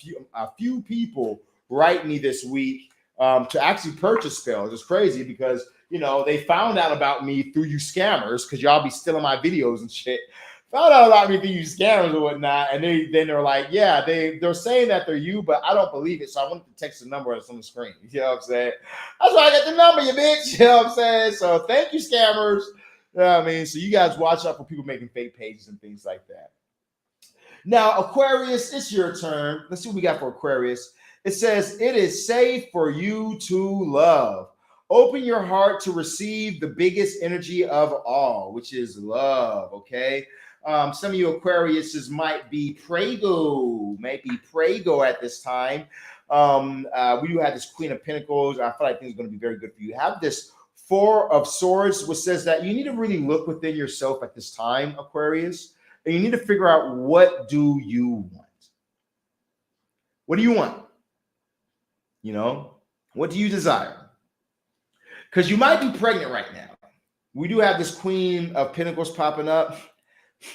few people write me this week to actually purchase spells. It's crazy because, they found out about me through you scammers, because y'all be stealing my videos and shit. Found out about me through you scammers or whatnot. And they're like, yeah, they're saying that they're you, but I don't believe it. So I wanted to text the number that's on the screen. You know what I'm saying? That's why I got the number, you bitch. You know what I'm saying? So thank you, scammers. You know what I mean? So you guys watch out for people making fake pages and things like that. Now, Aquarius, it's your turn. Let's see what we got for Aquarius. It says, it is safe for you to love. Open your heart to receive the biggest energy of all, which is love, okay? Some of you Aquariuses might be prego at this time. We do have this Queen of Pentacles. I feel like things are going to be very good for you. Have this Four of Swords, which says that you need to really look within yourself at this time, Aquarius, and you need to figure out, what do you want? What do you want? What do you desire? Because you might be pregnant right now. We do have this Queen of Pentacles popping up. I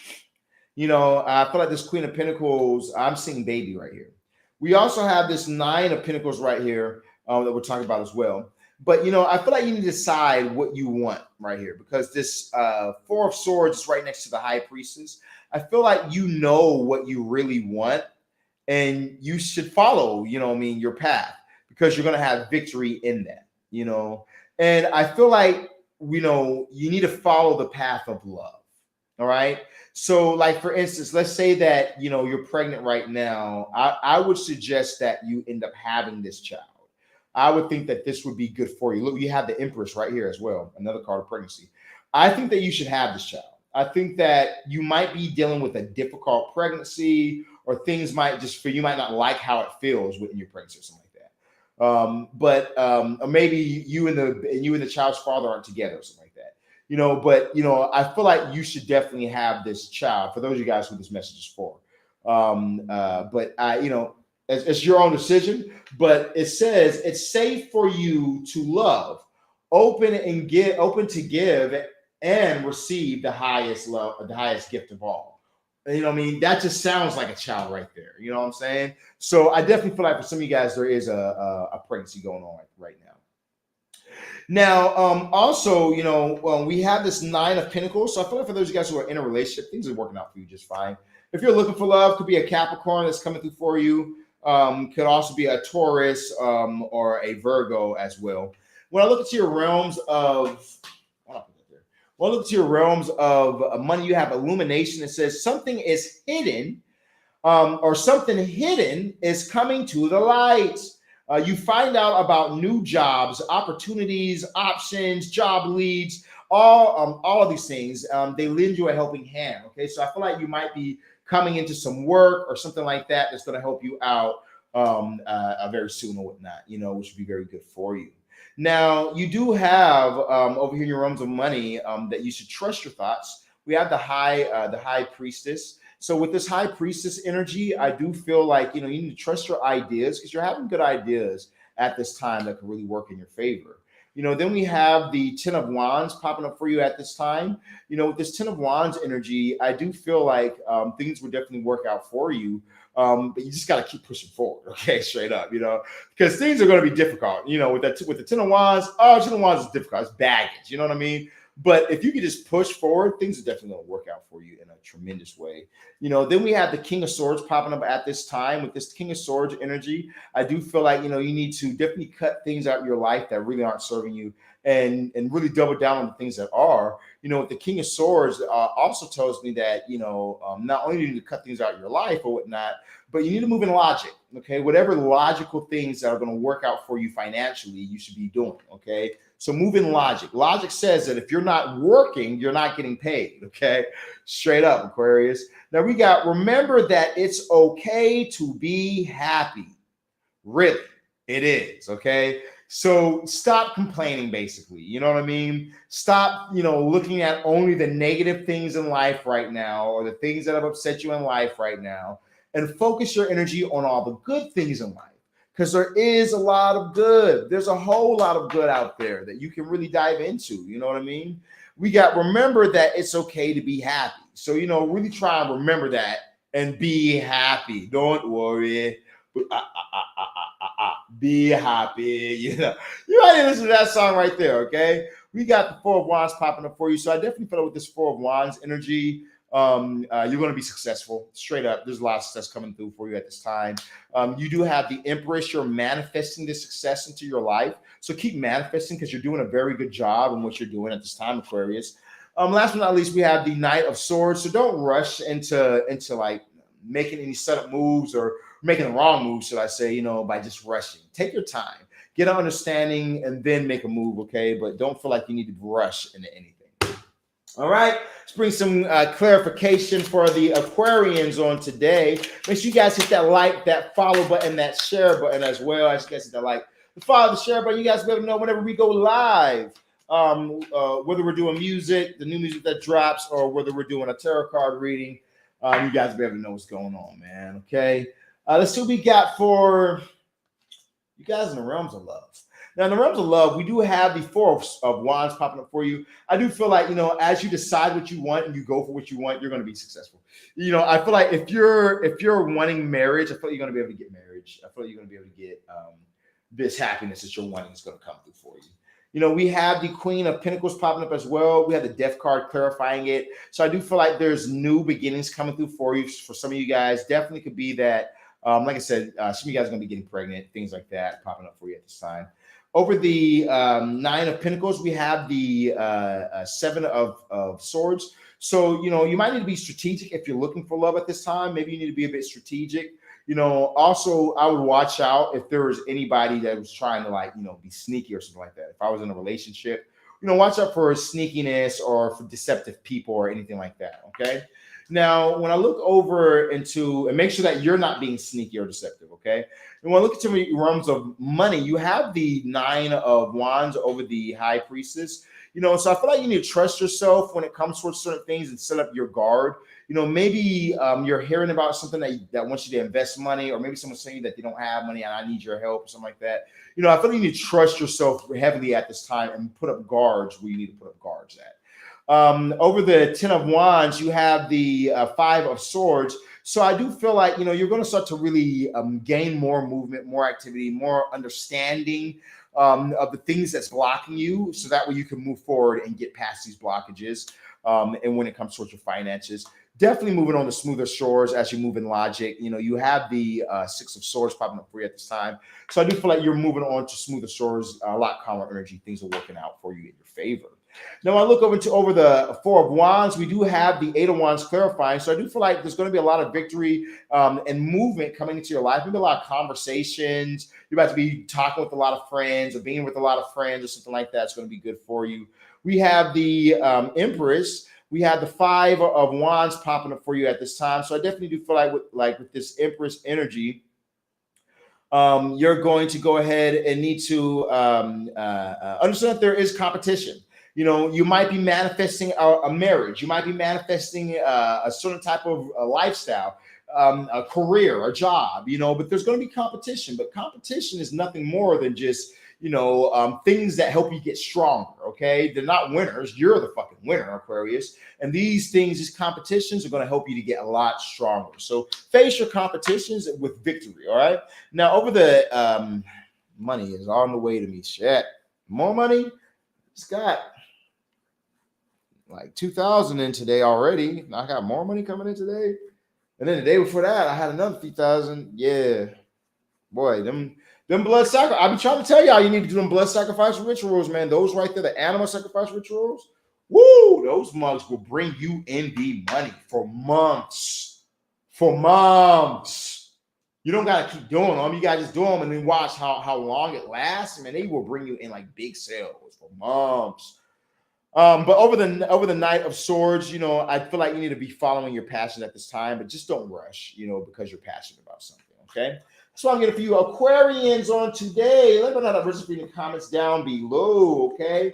feel like this Queen of Pentacles, I'm seeing baby right here. We also have this Nine of Pentacles right here that we're talking about as well. But, I feel like you need to decide what you want right here, because this Four of Swords is right next to the High Priestess. I feel like you know what you really want, and you should follow, your path, because you're going to have victory in that, And I feel like, you need to follow the path of love. All right. So, like, for instance, let's say that, you're pregnant right now. I would suggest that you end up having this child. I would think that this would be good for you. Look, you have the Empress right here as well, another card of pregnancy. I think that you should have this child. I think that you might be dealing with a difficult pregnancy, or things might you might not like how it feels when you're pregnant or something like that. Or maybe you and the child's father aren't together or something like that. But I feel like you should definitely have this child. For those of you guys who this message is for, but it's your own decision. But it says it's safe for you to love, open to give and receive the highest love, the highest gift of all. I mean? That just sounds like a child right there. You know what I'm saying? So I definitely feel like for some of you guys, there is a pregnancy going on right now. Now, also, we have this Nine of Pentacles. So I feel like for those of you guys who are in a relationship, things are working out for you just fine. If you're looking for love, could be a Capricorn that's coming through for you. Could also be a Taurus or a Virgo as well. When I look into your realms of, well, look to your realms of money, you have illumination. It says something is hidden, or something hidden is coming to the light. You find out about new jobs, opportunities, options, job leads, all of these things. They lend you a helping hand. Okay, so I feel like you might be coming into some work or something like that that's going to help you out very soon or whatnot. Which would be very good for you. Now, you do have over here in your realms of money that you should trust your thoughts. We have the high priestess. So with this high priestess energy, I do feel like, you need to trust your ideas because you're having good ideas at this time that could really work in your favor. Then we have the 10 of Wands popping up for you at this time. With this 10 of Wands energy, I do feel like things will definitely work out for you. But you just got to keep pushing forward, okay? Straight up, because things are going to be difficult. With the 10 of Wands, 10 of Wands is difficult. It's baggage, you know what I mean? But if you could just push forward, things are definitely going to work out for you in a tremendous way. Then we have the King of Swords popping up at this time. With this King of Swords energy, I do feel like, you need to definitely cut things out of your life that really aren't serving you and really double down on the things that are. With the King of Swords also tells me that, not only do you need to cut things out of your life or whatnot, but you need to move in logic, okay? Whatever logical things that are going to work out for you financially, you should be doing, okay? So move in logic. Logic says that if you're not working, you're not getting paid, okay? Straight up, Aquarius. Now we got, remember that it's okay to be happy. Really, it is, okay? So stop complaining, basically. You know what I mean? Stop, looking at only the negative things in life right now or the things that have upset you in life right now, and focus your energy on all the good things in life. Because there is a lot of good. There's a whole lot of good out there that you can really dive into. You know what I mean? We got, remember that it's okay to be happy. So, really try and remember that and be happy. Don't worry. Be happy. You might listen to that song right there, okay? We got the Four of Wands popping up for you. So I definitely feel with this Four of Wands energy, you're going to be successful. Straight up, there's a lot of success coming through for you at this time. You do have the Empress. You're manifesting this success into your life. So keep manifesting because you're doing a very good job in what you're doing at this time, Aquarius. Last but not least, we have the Knight of Swords. So don't rush into like making any setup moves or making the wrong moves, should I say, by just rushing. Take your time, get an understanding, and then make a move, okay? But don't feel like you need to rush into anything. All right, let's bring some clarification for the Aquarians on today. Make sure you guys hit that like, that follow button, that share button as well. As you guys hit that like, the follow, the share button, you guys will know whenever we go live, whether we're doing music, the new music that drops, or whether we're doing a tarot card reading. You guys will be able to know what's going on, man, okay? Let's see what we got for you guys in the realms of love. Now, in the realms of love, we do have the Four of Wands popping up for you. I do feel like, as you decide what you want and you go for what you want, you're going to be successful. I feel like if you're wanting marriage, I feel like you're going to be able to get marriage. I feel like you're going to be able to get this happiness that you're wanting is going to come through for you. We have the Queen of Pentacles popping up as well. We have the Death card clarifying it. So I do feel like there's new beginnings coming through for you. For some of you guys, definitely could be that. Like I said, some of you guys are going to be getting pregnant, things like that popping up for you at this time. Over the Nine of Pentacles, we have the Seven of Swords. So, you might need to be strategic if you're looking for love at this time. Maybe you need to be a bit strategic. Also, I would watch out if there was anybody that was trying to be sneaky or something like that. If I was in a relationship, watch out for sneakiness or for deceptive people or anything like that, okay? Now, when I look over into, and make sure that you're not being sneaky or deceptive, okay? And when I look into the realms of money, you have the Nine of Wands over the High Priestess. So I feel like you need to trust yourself when it comes towards certain things and set up your guard. Maybe you're hearing about something that wants you to invest money, or maybe someone's saying that they don't have money and I need your help or something like that. I feel like you need to trust yourself heavily at this time and put up guards where you need to put up guards at. Over the Ten of Wands, you have the Five of Swords. So I do feel like, you're going to start to really gain more movement, more activity, more understanding of the things that's blocking you. So that way you can move forward and get past these blockages. And when it comes towards your finances, definitely moving on to smoother shores as you move in logic. You have the Six of Swords popping up for you at this time. So I do feel like you're moving on to smoother shores, a lot calmer energy. Things are working out for you in your favor. Now I look over the Four of Wands. We do have the Eight of Wands clarifying. So I do feel like there's going to be a lot of victory and movement coming into your life. Maybe a lot of conversations. You're about to be talking with a lot of friends or being with a lot of friends or something like that. It's going to be good for you. We have the Empress. We have the Five of Wands popping up for you at this time. So I definitely do feel like with this Empress energy, you're going to go ahead and need to understand that there is competition. You might be manifesting a marriage. You might be manifesting a certain type of lifestyle, a career, a job, but there's going to be competition. But competition is nothing more than just, things that help you get stronger, okay? They're not winners. You're the fucking winner, Aquarius. And these competitions are going to help you to get a lot stronger. So face your competitions with victory, all right? Now, over the money is on the way to me. Shit. More money? It's got like 2,000 in today already. I got more money coming in today. And then the day before that, I had another 3,000. Yeah. Boy, them blood sacrifice. I be trying to tell y'all you need to do them blood sacrifice rituals, man. Those right there, the animal sacrifice rituals. Woo! Those mugs will bring you in the money for months. For months. You don't gotta keep doing them. You gotta just do them and then watch how long it lasts. Man, they will bring you in like big sales for months. But over the Knight of Swords, I feel like you need to be following your passion at this time, but just don't rush, because you're passionate about something. Okay. So I'm getting for you Aquarians on today. Let me know in the comments down below. Okay.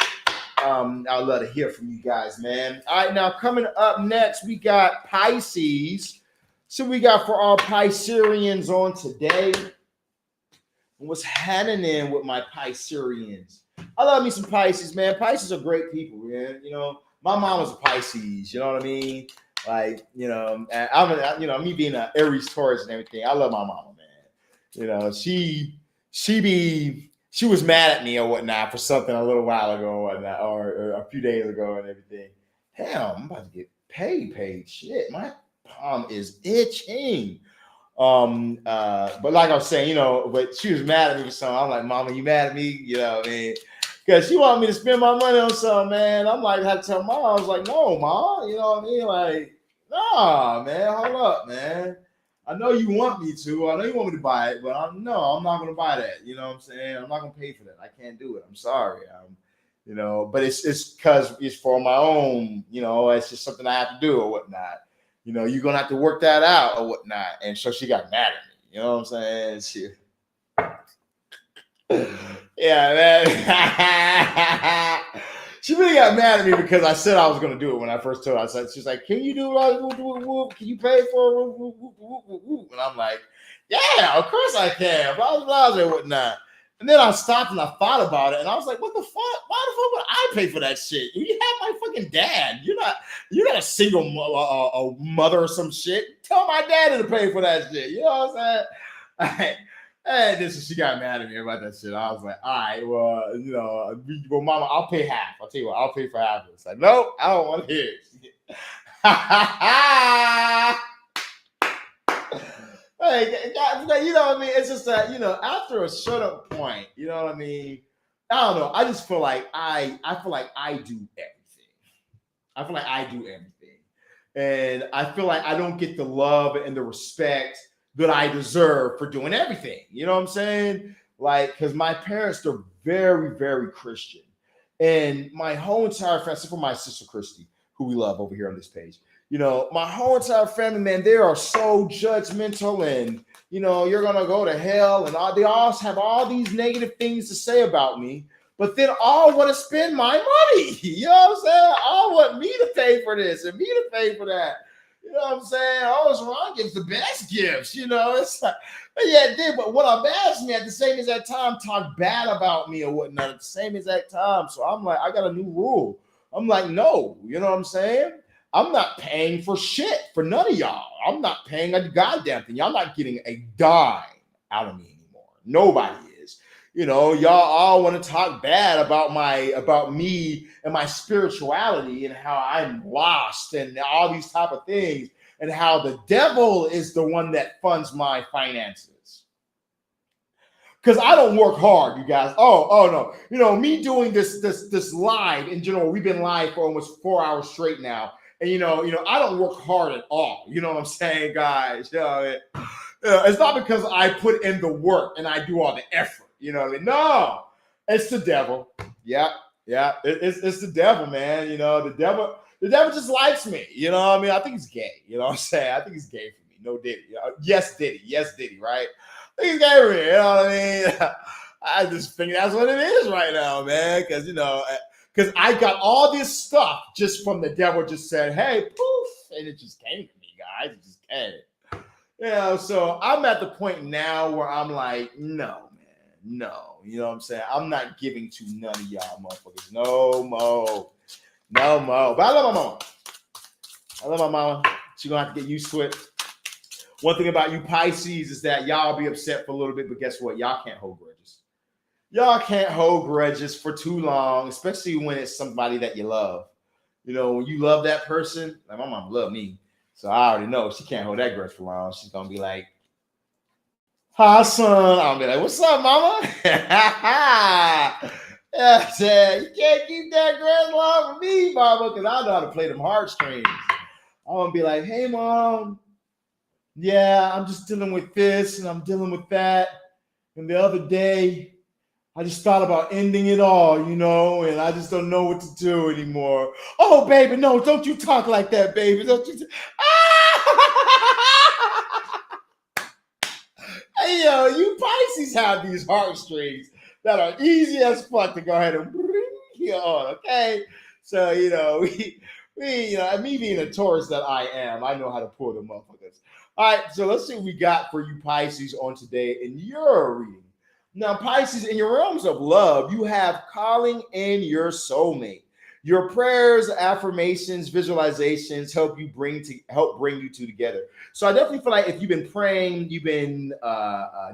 I'd love to hear from you guys, man. All right, now coming up next, we got Pisces. So we got for our Pisceans on today. What's happening with my Pisceans? I love me some Pisces, man. Pisces are great people, man. My mom was a Pisces. You know what I mean? Like, I'm, me being an Aries, Taurus, and everything. I love my mama, man. She was mad at me or whatnot for something a little while ago or whatnot, or a few days ago and everything. Damn, I'm about to get paid. Shit, my palm is itching. But like I was saying, but she was mad at me for something. I'm like, Mama, you mad at me? You know what I mean? Because she wanted me to spend my money on something, man. I'm like, I had to tell Mom. I was like, no, Mom. You know what I mean? Like, nah, man, hold up, man. I know you want me to. I know you want me to buy it, but I'm not going to buy that. You know what I'm saying? I'm not going to pay for that. I can't do it. I'm sorry. But it's because it's for my own, it's just something I have to do or whatnot. You're going to have to work that out or whatnot. And so she got mad at me. You know what I'm saying? Yeah, man. She really got mad at me because I said I was going to do it when I first told her. I said, she's like, can you do it? Can you pay for it? And I'm like, yeah, of course I can. Blah, blah, blah, and whatnot. And then I stopped and I thought about it, and I was like, "What the fuck? Why the fuck would I pay for that shit? You have my fucking dad. You're not a single mother or some shit. Tell my daddy to pay for that shit. You know what I'm saying?" And she got mad at me about that shit. I was like, "All right, well, well, Mama, I'll pay half. I'll tell you what, I'll pay for half of it." It's like, "Nope, I don't want to hear it." Like, you know what I mean? It's just that, after a certain point, you know what I mean? I don't know. I just feel like I feel like I do everything. I feel like I do everything. And I feel like I don't get the love and the respect that I deserve for doing everything. You know what I'm saying? Like, because my parents, they're very, very Christian. And my whole entire family, except for my sister Christy, who we love over here on this page, My whole entire family, man, they are so judgmental and, you're going to go to hell. And they all have all these negative things to say about me, but then all want to spend my money. You know what I'm saying? All want me to pay for this and me to pay for that. You know what I'm saying? Always Ron gives the best gifts, It's like, but what I'm asking me at the same exact time, talk bad about me or whatnot at the same exact time. So I'm like, I got a new rule. I'm like, no, you know what I'm saying? I'm not paying for shit for none of y'all. I'm not paying a goddamn thing. Y'all not getting a dime out of me anymore. Nobody is. Y'all all want to talk bad about me and my spirituality and how I'm lost and all these type of things and how the devil is the one that funds my finances. Because I don't work hard, you guys. Oh no. Me doing this live in general, we've been live for almost 4 hours straight now. And I don't work hard at all. You know what I'm saying, guys? It's not because I put in the work and I do all the effort. You know what I mean? No, it's the devil. Yeah. It's the devil, man. The devil just likes me. You know what I mean? I think he's gay. You know what I'm saying? I think he's gay for me. No Diddy. Yes, Diddy, right? I think he's gay for me. You know what I mean? I just think that's what it is right now, man. Because I got all this stuff just from the devil just said, hey, poof, and it just came to me, guys. It just came. So I'm at the point now where I'm like, no, man, no. You know what I'm saying? I'm not giving to none of y'all motherfuckers. No more. But I love my mama. She's going to have to get used to it. One thing about you Pisces is that y'all be upset for a little bit, but guess what? Y'all can't hold grudges. Y'all can't hold grudges for too long, especially when it's somebody that you love. When you love that person, like my mom loved me. So I already know she can't hold that grudge for long. She's going to be like, hi, son. I'll be like, what's up, mama? You can't keep that grudge long for me, mama, because I know how to play them heartstrings. I'm going to be like, hey, mom. Yeah, I'm just dealing with this and I'm dealing with that. And the other day, I just thought about ending it all, and I just don't know what to do anymore. Oh, baby, no, don't you talk like that, baby. Don't you? Hey, you Pisces have these heartstrings that are easy as fuck to go ahead and bring you on, okay? So, me being a Taurus that I am, I know how to pull them motherfuckers. All right, so let's see what we got for you Pisces on today in your reading. Now, Pisces, in your realms of love, you have calling in your soulmate. Your prayers, affirmations, visualizations help bring you two together. So I definitely feel like if you've been praying, you've been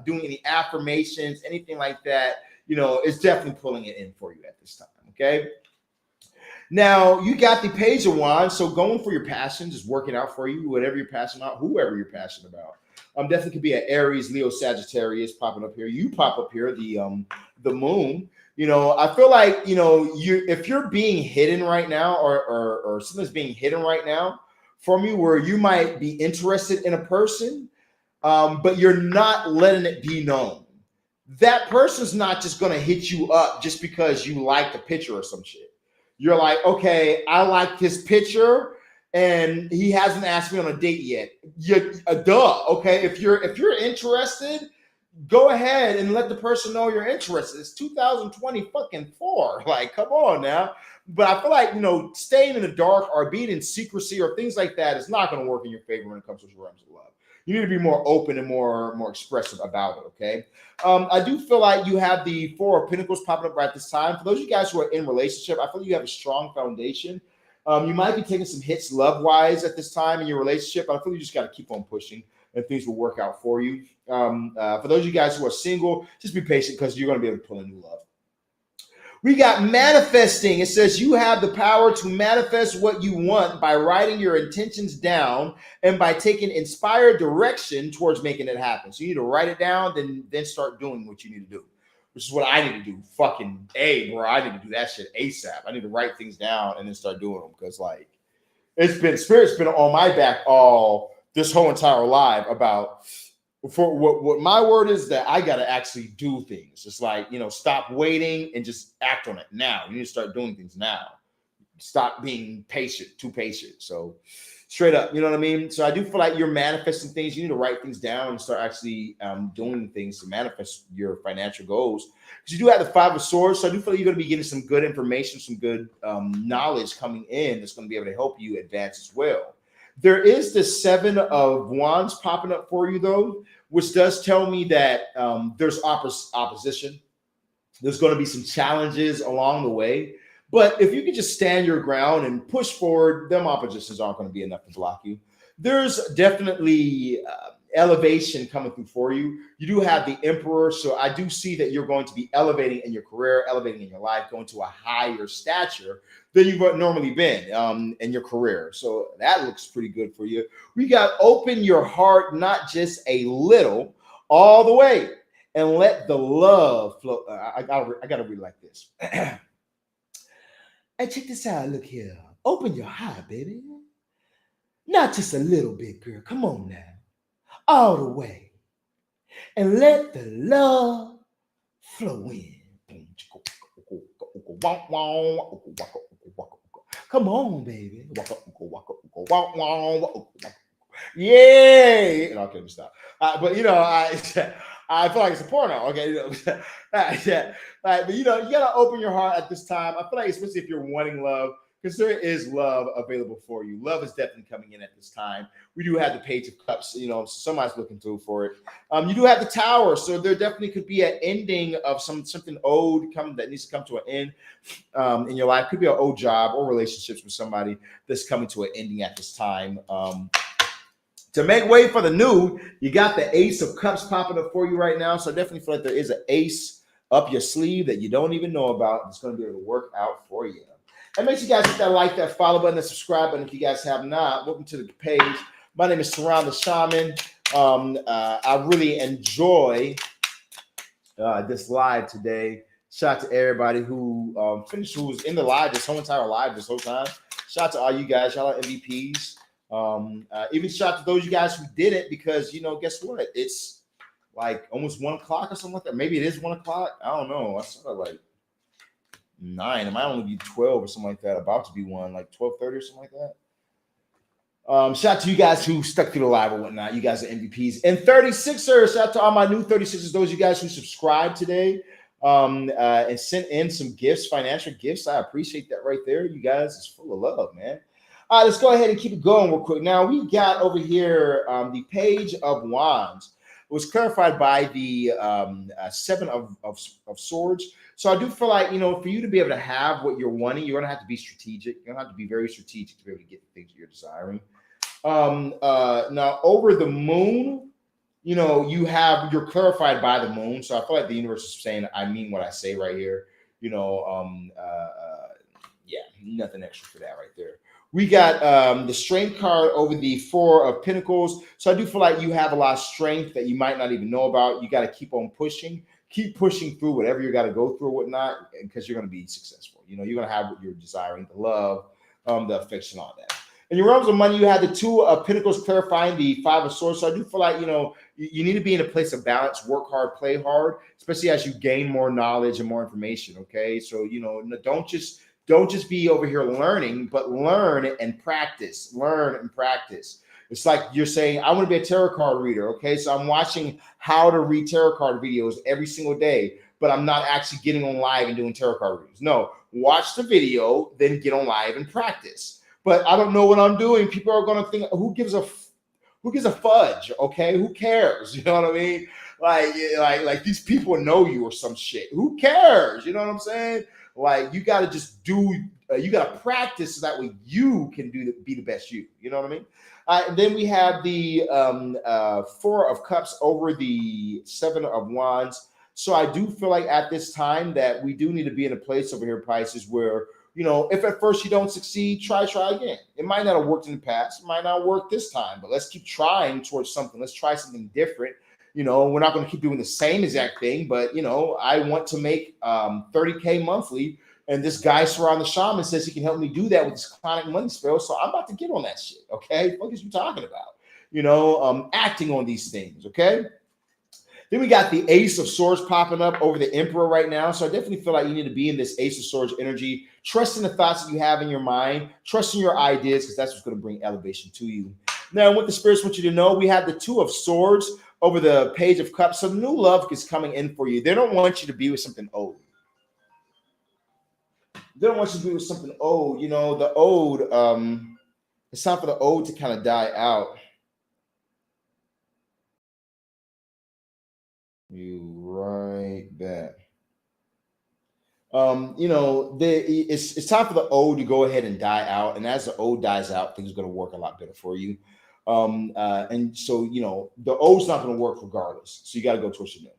doing any affirmations, anything like that, it's definitely pulling it in for you at this time. Okay. Now, you got the Page of Wands, so going for your passions is working out for you, whatever you're passionate about, whoever you're passionate about. Definitely could be an Aries, Leo, Sagittarius popping up here. You pop up here, the moon. I feel like, if you're being hidden right now or something's being hidden right now from you where you might be interested in a person, but you're not letting it be known. That person's not just going to hit you up just because you like the picture or some shit. You're like, okay, I like his picture, and he hasn't asked me on a date yet. Duh. Okay, if you're interested, go ahead and let the person know you're interested. It's 2020 fucking 4. Like, come on now. But I feel like staying in the dark or being in secrecy or things like that is not going to work in your favor when it comes to realms of love. You need to be more open and more expressive about it, okay? I do feel like you have the Four of Pentacles popping up right at this time. For those of you guys who are in relationship, I feel like you have a strong foundation. You might be taking some hits love-wise at this time in your relationship. I feel you just got to keep on pushing and things will work out for you. For those of you guys who are single, just be patient because you're going to be able to pull in new love. We got manifesting. It says you have the power to manifest what you want by writing your intentions down and by taking inspired direction towards making it happen. So you need to write it down, then start doing what you need to do, which is what I need to do. Fucking A, bro. I need to do that shit ASAP. I need to write things down and then start doing them because, like, Spirit's been on my back all this whole entire live about. For what my word is that I got to actually do things. It's like, stop waiting and just act on it now. You need to start doing things now. Stop being too patient. So Straight up, you know what I mean? So I do feel like you're manifesting things. You need to write things down and start actually doing things to manifest your financial goals. Because you do have the Five of Swords, so I do feel like you're going to be getting some good information, some good knowledge coming in that's going to be able to help you advance as well. There is the Seven of Wands popping up for you, though, which does tell me that there's opposition. There's going to be some challenges along the way. But if you can just stand your ground and push forward, them oppositions aren't going to be enough to block you. There's definitely elevation coming through for you. You do have the Emperor, so I do see that you're going to be elevating in your career, elevating in your life, going to a higher stature than you've normally been in your career. So that looks pretty good for you. We got open your heart, not just a little, all the way, and let the love flow. I gotta read like this. Hey, check this out. Look here. Open your heart, baby. Not just a little bit, girl. Come on now. All the way. And let the love flow in. Come on, baby. Yay! And okay, let me stop. But you know, I feel like it's a porno. Okay, you know, yeah. But you know, you gotta open your heart at this time. I feel like, especially if you're wanting love, because there is love available for you. Love is definitely coming in at this time. We do have the Page of Cups. You know, somebody's looking through for it. You do have the Tower, so there definitely could be an ending of something old that needs to come to an end in your life. Could be an old job or relationships with somebody that's coming to an ending at this time. To make way for the new, you got the Ace of Cups popping up for you right now. So I definitely feel like there is an ace up your sleeve that you don't even know about. It's going to be able to work out for you. And make sure you guys hit that like, that follow button, that subscribe button if you guys have not. Welcome to the page. My name is Teron the Shaman. I really enjoy this live today. Shout out to everybody who who was in the live this whole time. Shout out to all you guys. Y'all are MVPs. Even shout out to those you guys who did it, because, you know, guess what? It's like almost 1 o'clock or something like that. Maybe it is 1 o'clock. I don't know. I started like 9. It might only be 12 or something like that. About to be 1, like 12:30 or something like that. Shout out to you guys who stuck through the live or whatnot. You guys are MVPs. And 36ers, shout out to all my new 36ers, those you guys who subscribed today and sent in some gifts, financial gifts. I appreciate that right there. You guys is full of love, man. All right, let's go ahead and keep it going real quick. Now, we got over here the Page of Wands. It was clarified by the Seven of Swords. So I do feel like, you know, for you to be able to have what you're wanting, you're going to have to be strategic. You're going to have to be very strategic to be able to get the things you're desiring. Now, over the moon, you know, you're clarified by the moon. So I feel like the universe is saying, I mean what I say right here. You know, yeah, nothing extra for that right there. We got the strength card over the Four of Pentacles. So I do feel like you have a lot of strength that you might not even know about. You got to keep on pushing. Keep pushing through whatever you got to go through or whatnot, because you're going to be successful. You know, you're going to have what you're desiring, the love, the affection, all that. In your realms of money, you have the Two of Pentacles clarifying the Five of Swords. So I do feel like, you know, you need to be in a place of balance, work hard, play hard, especially as you gain more knowledge and more information, okay? So, you know, don't just be over here learning, but learn and practice. Learn and practice. It's like you're saying, I want to be a tarot card reader. Okay, so I'm watching how to read tarot card videos every single day, but I'm not actually getting on live and doing tarot card readings. No, watch the video, then get on live and practice. But I don't know what I'm doing. People are going to think, who gives a fudge? Okay, who cares? You know what I mean? Like these people know you or some shit. Who cares? You know what I'm saying? Like, you got to just you got to practice so that way you can be the best you. You know what I mean? And then we have the Four of Cups over the Seven of Wands. So I do feel like at this time that we do need to be in a place over here, Pisces, where, you know, if at first you don't succeed, try again. It might not have worked in the past. It might not work this time, but let's keep trying towards something. Let's try something different. You know, we're not going to keep doing the same exact thing, but, you know, I want to make $30K monthly. And this guy, Saran the Shaman, says he can help me do that with this Clauneck money spell. So I'm about to get on that shit. Okay. What is you talking about? You know, acting on these things. Okay. Then we got the Ace of Swords popping up over the Emperor right now. So I definitely feel like you need to be in this Ace of Swords energy, trusting the thoughts that you have in your mind, trusting your ideas, because that's what's going to bring elevation to you. Now, what the spirits want you to know, we have the Two of Swords over the Page of Cups. So new love is coming in for you. They don't want you to be with something old. They don't want you to be with something old. You know, the old, it's time for the old to kind of die out. You right back. You know, it's time for the old to go ahead and die out. And as the old dies out, things are going to work a lot better for you. And so, you know, the old's not going to work regardless. So you got to go towards the new.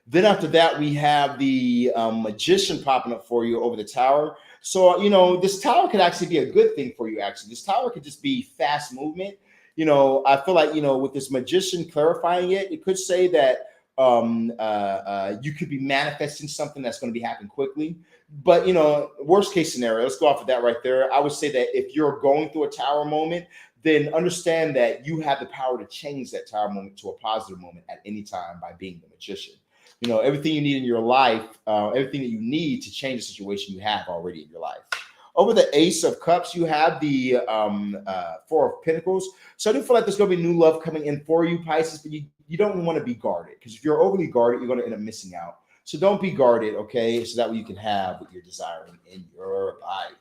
Then after that, we have the Magician popping up for you over the Tower. So, you know, this Tower could actually be a good thing for you, actually. This Tower could just be fast movement. You know, I feel like, you know, with this Magician clarifying it, it could say that you could be manifesting something that's going to be happening quickly. But, you know, worst case scenario, let's go off of that right there. I would say that if you're going through a Tower moment, then understand that you have the power to change that Tower moment to a positive moment at any time by being the Magician. You know, everything you need in your life, everything that you need to change the situation you have already in your life. Over the Ace of Cups, you have the Four of Pentacles. So I do feel like there's going to be new love coming in for you, Pisces, but you don't want to be guarded, because if you're overly guarded, you're going to end up missing out. So don't be guarded, okay? So that way you can have what you're desiring in your life.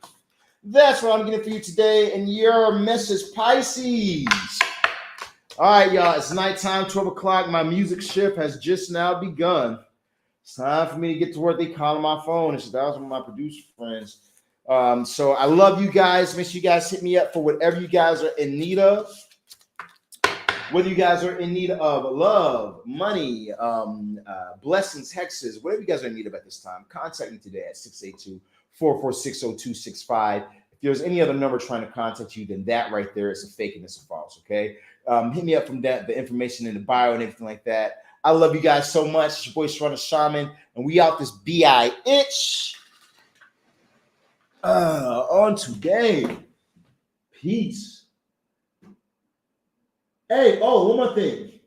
That's what I'm getting for you today in your message, Pisces. All right, y'all, it's nighttime, 12 o'clock. My music shift has just now begun. It's time for me to get to work. They call on my phone. That was one of my producer friends. So I love you guys. Make sure you guys hit me up for whatever you guys are in need of. Whether you guys are in need of love, money, blessings, hexes, whatever you guys are in need of at this time, contact me today at 682-446-0265. If there's any other number trying to contact you, then that right there is a fake and it's a false, okay? Hit me up from that, the information in the bio and everything like that. I love you guys so much. It's your boy Sharon Shaman, and we out this B-I-itch on today. Peace. Hey, one more thing.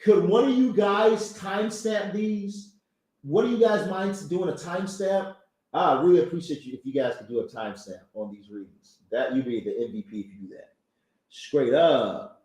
Could one of you guys timestamp these? What do you guys mind doing a timestamp? I really appreciate you if you guys could do a timestamp on these readings. That you'd be the MVP if you do that. Straight up.